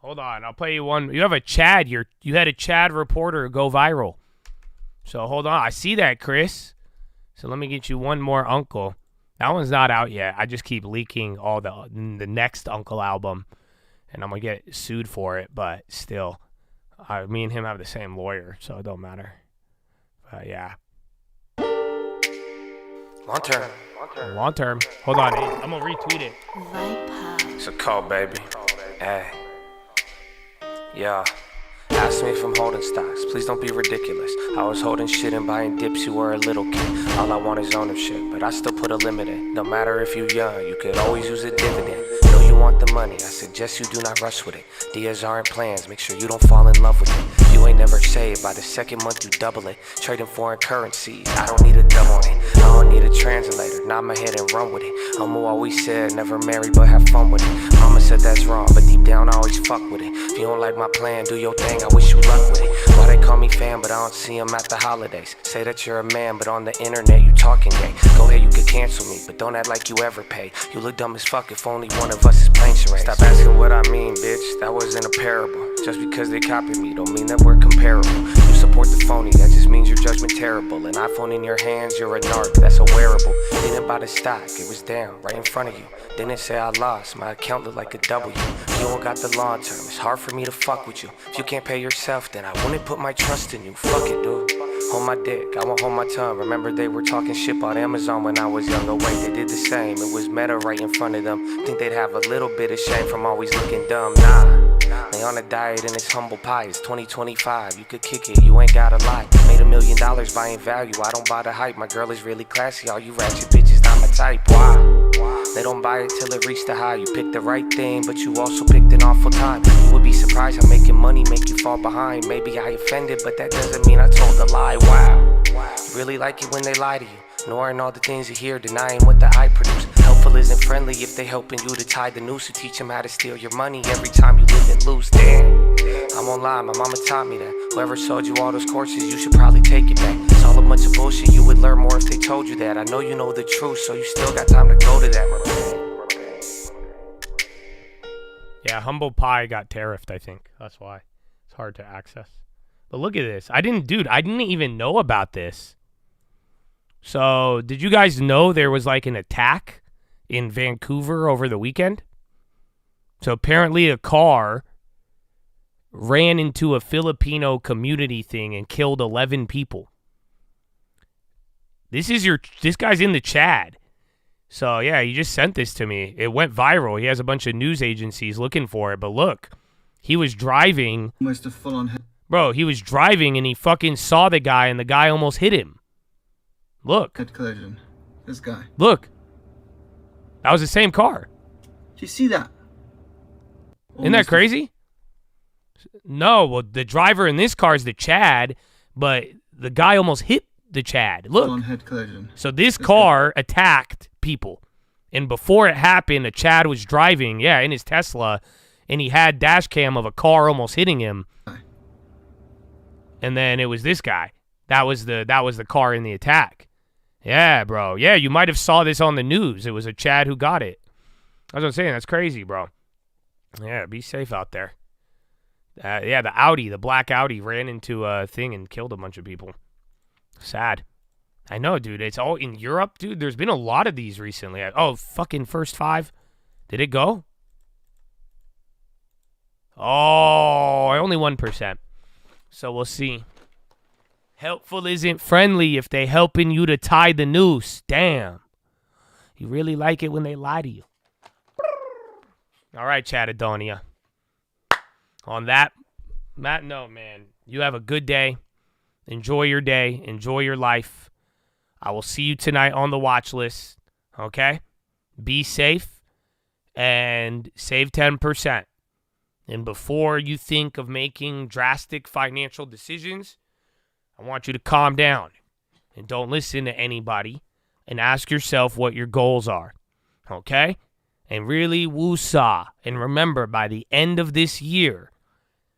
Speaker 1: Hold on. I'll play you one. You have a Chad. You had a Chad reporter go viral. So hold on. I see that, Chris. So let me get you one more Uncle. That one's not out yet. I just keep leaking all the next Uncle album, and I'm gonna get sued for it. But still, me and him have the same lawyer, so it don't matter. But yeah. Long term. Long term. Hold on. I'm gonna retweet it.
Speaker 20: It's a call, baby. Hey. Yeah. Ask me if I'm holding stocks, please don't be ridiculous. I was holding shit and buying dips, you were a little kid. All I want is ownership, but I still put a limit in. No matter if you young, you could always use a dividend. Know you want the money, I suggest you do not rush with it. Dias aren't plans, make sure you don't fall in love with it. You ain't never saved, by the second month you double it. Trading foreign currencies, I don't need a double on it. I don't need a translator, nod my head and run with it. Mama always said, never marry but have fun with it. Mama said that's wrong, but deep down I always fuck with it. If you don't like my plan, do your thing, I wish you luck with it. Why they call me fan, but I don't see them at the holidays. Say that you're a man, but on the internet you talking gay. Go ahead, you could cancel me, but don't act like you ever pay. You look dumb as fuck if only one of us is playing charades. Stop asking what I mean, bitch, that wasn't a parable. Just because they copy me don't mean that we're comparable. You support the phony, that just means your judgment terrible. An iPhone in your hands, you're a narc, that's a wearable. Didn't buy the stock, it was down, right in front of you. Didn't say I lost, my account looked like a W. You don't got the long term, it's hard for me to fuck with you. If you can't pay yourself, then I wouldn't put my trust in you. Fuck it, dude. Hold my dick, I won't hold my tongue. Remember they were talking shit about Amazon when I was younger. Wait, they did the same, it was Meta right in front of them. Think they'd have a little bit of shame from always looking dumb. Nah, they on a diet and it's humble pie. It's 2025, you could kick it, you ain't gotta lie. Made $1 million buying value, I don't buy the hype. My girl is really classy, all you ratchet bitches not my type. Why? They don't buy it till it reached the high. You picked the right thing, but you also picked an awful time. You would be surprised how making money make you fall behind. Maybe I offended, but that doesn't mean I told a lie. Wow, you really like it when they lie to you, ignoring all the things you hear, denying what the eye produce. Helpful isn't friendly if they helping you to tie the noose. To teach them how to steal your money every time you live and lose. Damn, I won't lie, my mama taught me that. Whoever sold you all those courses, you should probably take it back. It's all a bunch of bullshit, you would learn more if they told you that. I know you know the truth, so you still got time to go to that.
Speaker 1: Yeah, Humble Pie got tariffed, I think. That's why. It's hard to access. But look at this. I didn't even know about this. So, did you guys know there was like an attack in Vancouver over the weekend? So, apparently a car ran into a Filipino community thing and killed 11 people. This guy's in the Chad. So, yeah, he just sent this to me. It went viral. He has a bunch of news agencies looking for it. But look, he was driving. Bro, he was driving and he fucking saw the guy and the guy almost hit him. Look.
Speaker 21: Head collision. This guy.
Speaker 1: Look. That was the same car.
Speaker 21: Do you see that?
Speaker 1: Isn't that crazy? No, well, the driver in this car is the Chad, but the guy almost hit the Chad. Look.
Speaker 21: Full-on head collision.
Speaker 1: So this car attacked people. And before it happened, a Chad was driving, in his Tesla, and he had dash cam of a car almost hitting him. And then it was this guy. That was the car in the attack. Yeah, bro. Yeah, you might have saw this on the news. It was a Chad who got it. That's what I'm saying. That's crazy, bro. Yeah, be safe out there. The black Audi ran into a thing and killed a bunch of people. Sad. I know, dude. It's all in Europe, dude. There's been a lot of these recently. Fucking first 5. Did it go? Oh, only 1%. So we'll see. Helpful isn't friendly if they helping you to tie the noose. Damn. You really like it when they lie to you. All right, Chatadonia. On that note, man, you have a good day. Enjoy your day. Enjoy your life. I will see you tonight on the watch list. Okay? Be safe and save 10%. And before you think of making drastic financial decisions, I want you to calm down and don't listen to anybody and ask yourself what your goals are. Okay? And really woosah. And remember, by the end of this year,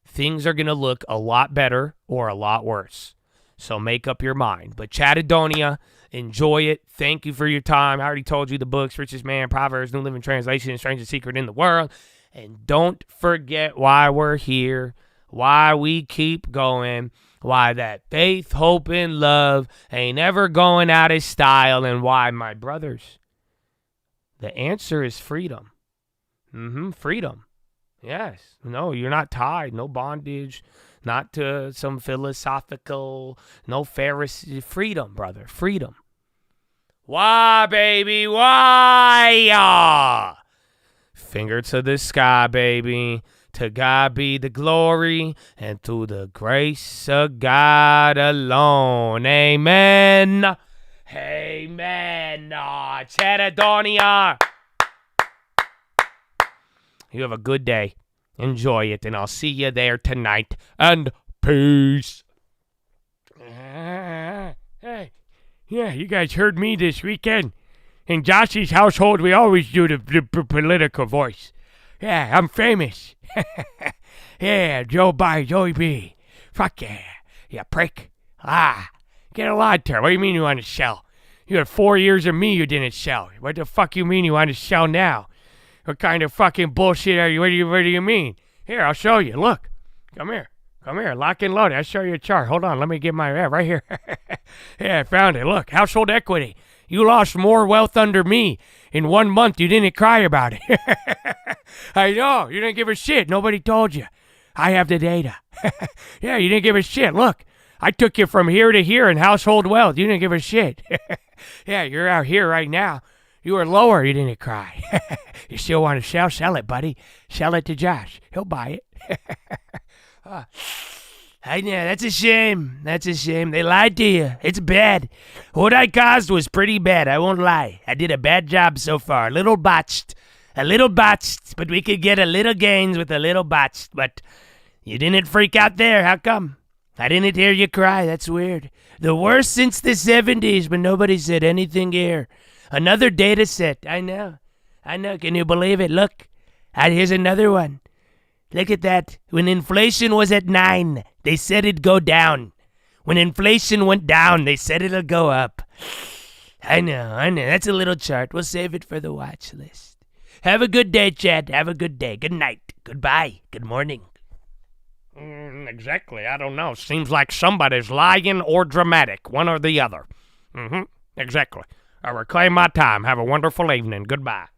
Speaker 1: things are going to look a lot better or a lot worse. So make up your mind. But Chatadonia, enjoy it. Thank you for your time. I already told you the books, Richest Man, Proverbs, New Living Translation, Strangest Secret in the World. And don't forget why we're here, why we keep going, why that faith, hope, and love ain't ever going out of style, and why, my brothers, the answer is freedom. Freedom. Yes. No, you're not tied. No bondage. Not to some philosophical, no Pharisee. Freedom, brother. Freedom. Why, baby? Why? Finger to the sky, baby. To God be the glory, and through the grace of God alone. Amen. Amen. Cheradonia. You have a good day. Enjoy it, and I'll see you there tonight. And peace. Hey, yeah, you guys heard me this weekend. In Josh's household, we always do the political voice. Yeah, I'm famous. Yeah, Joe B. Fuck yeah. You prick. Get a lot there. What do you mean you want to sell? You had 4 years of me you didn't sell. What the fuck you mean you want to sell now? What kind of fucking bullshit are you? What do you mean? Here, I'll show you. Look. Come here. Lock and load. I'll show you a chart. Hold on. Let me get my, right here. Yeah, I found it. Look, household equity. You lost more wealth under me. In 1 month, you didn't cry about it. I know. You didn't give a shit. Nobody told you. I have the data. Yeah, you didn't give a shit. Look, I took you from here to here in household wealth. You didn't give a shit. Yeah, you're out here right now. You were lower. You didn't cry. You still want to sell? Sell it, buddy. Sell it to Josh. He'll buy it. I know, that's a shame. They lied to you. It's bad. What I caused was pretty bad, I won't lie. I did a bad job so far. A little botched, but we could get a little gains with a little botched. But you didn't freak out there. How come? I didn't hear you cry. That's weird. The worst since the 70s, but nobody said anything here. Another data set. I know. Can you believe it? Look. Here's another one. Look at that. When inflation was at 9, they said it'd go down. When inflation went down, they said it'll go up. I know. That's a little chart. We'll save it for the watch list. Have a good day, Chad. Have a good day. Good night. Goodbye. Good morning. Exactly. I don't know. Seems like somebody's lying or dramatic. One or the other. Exactly. I reclaim my time. Have a wonderful evening. Goodbye.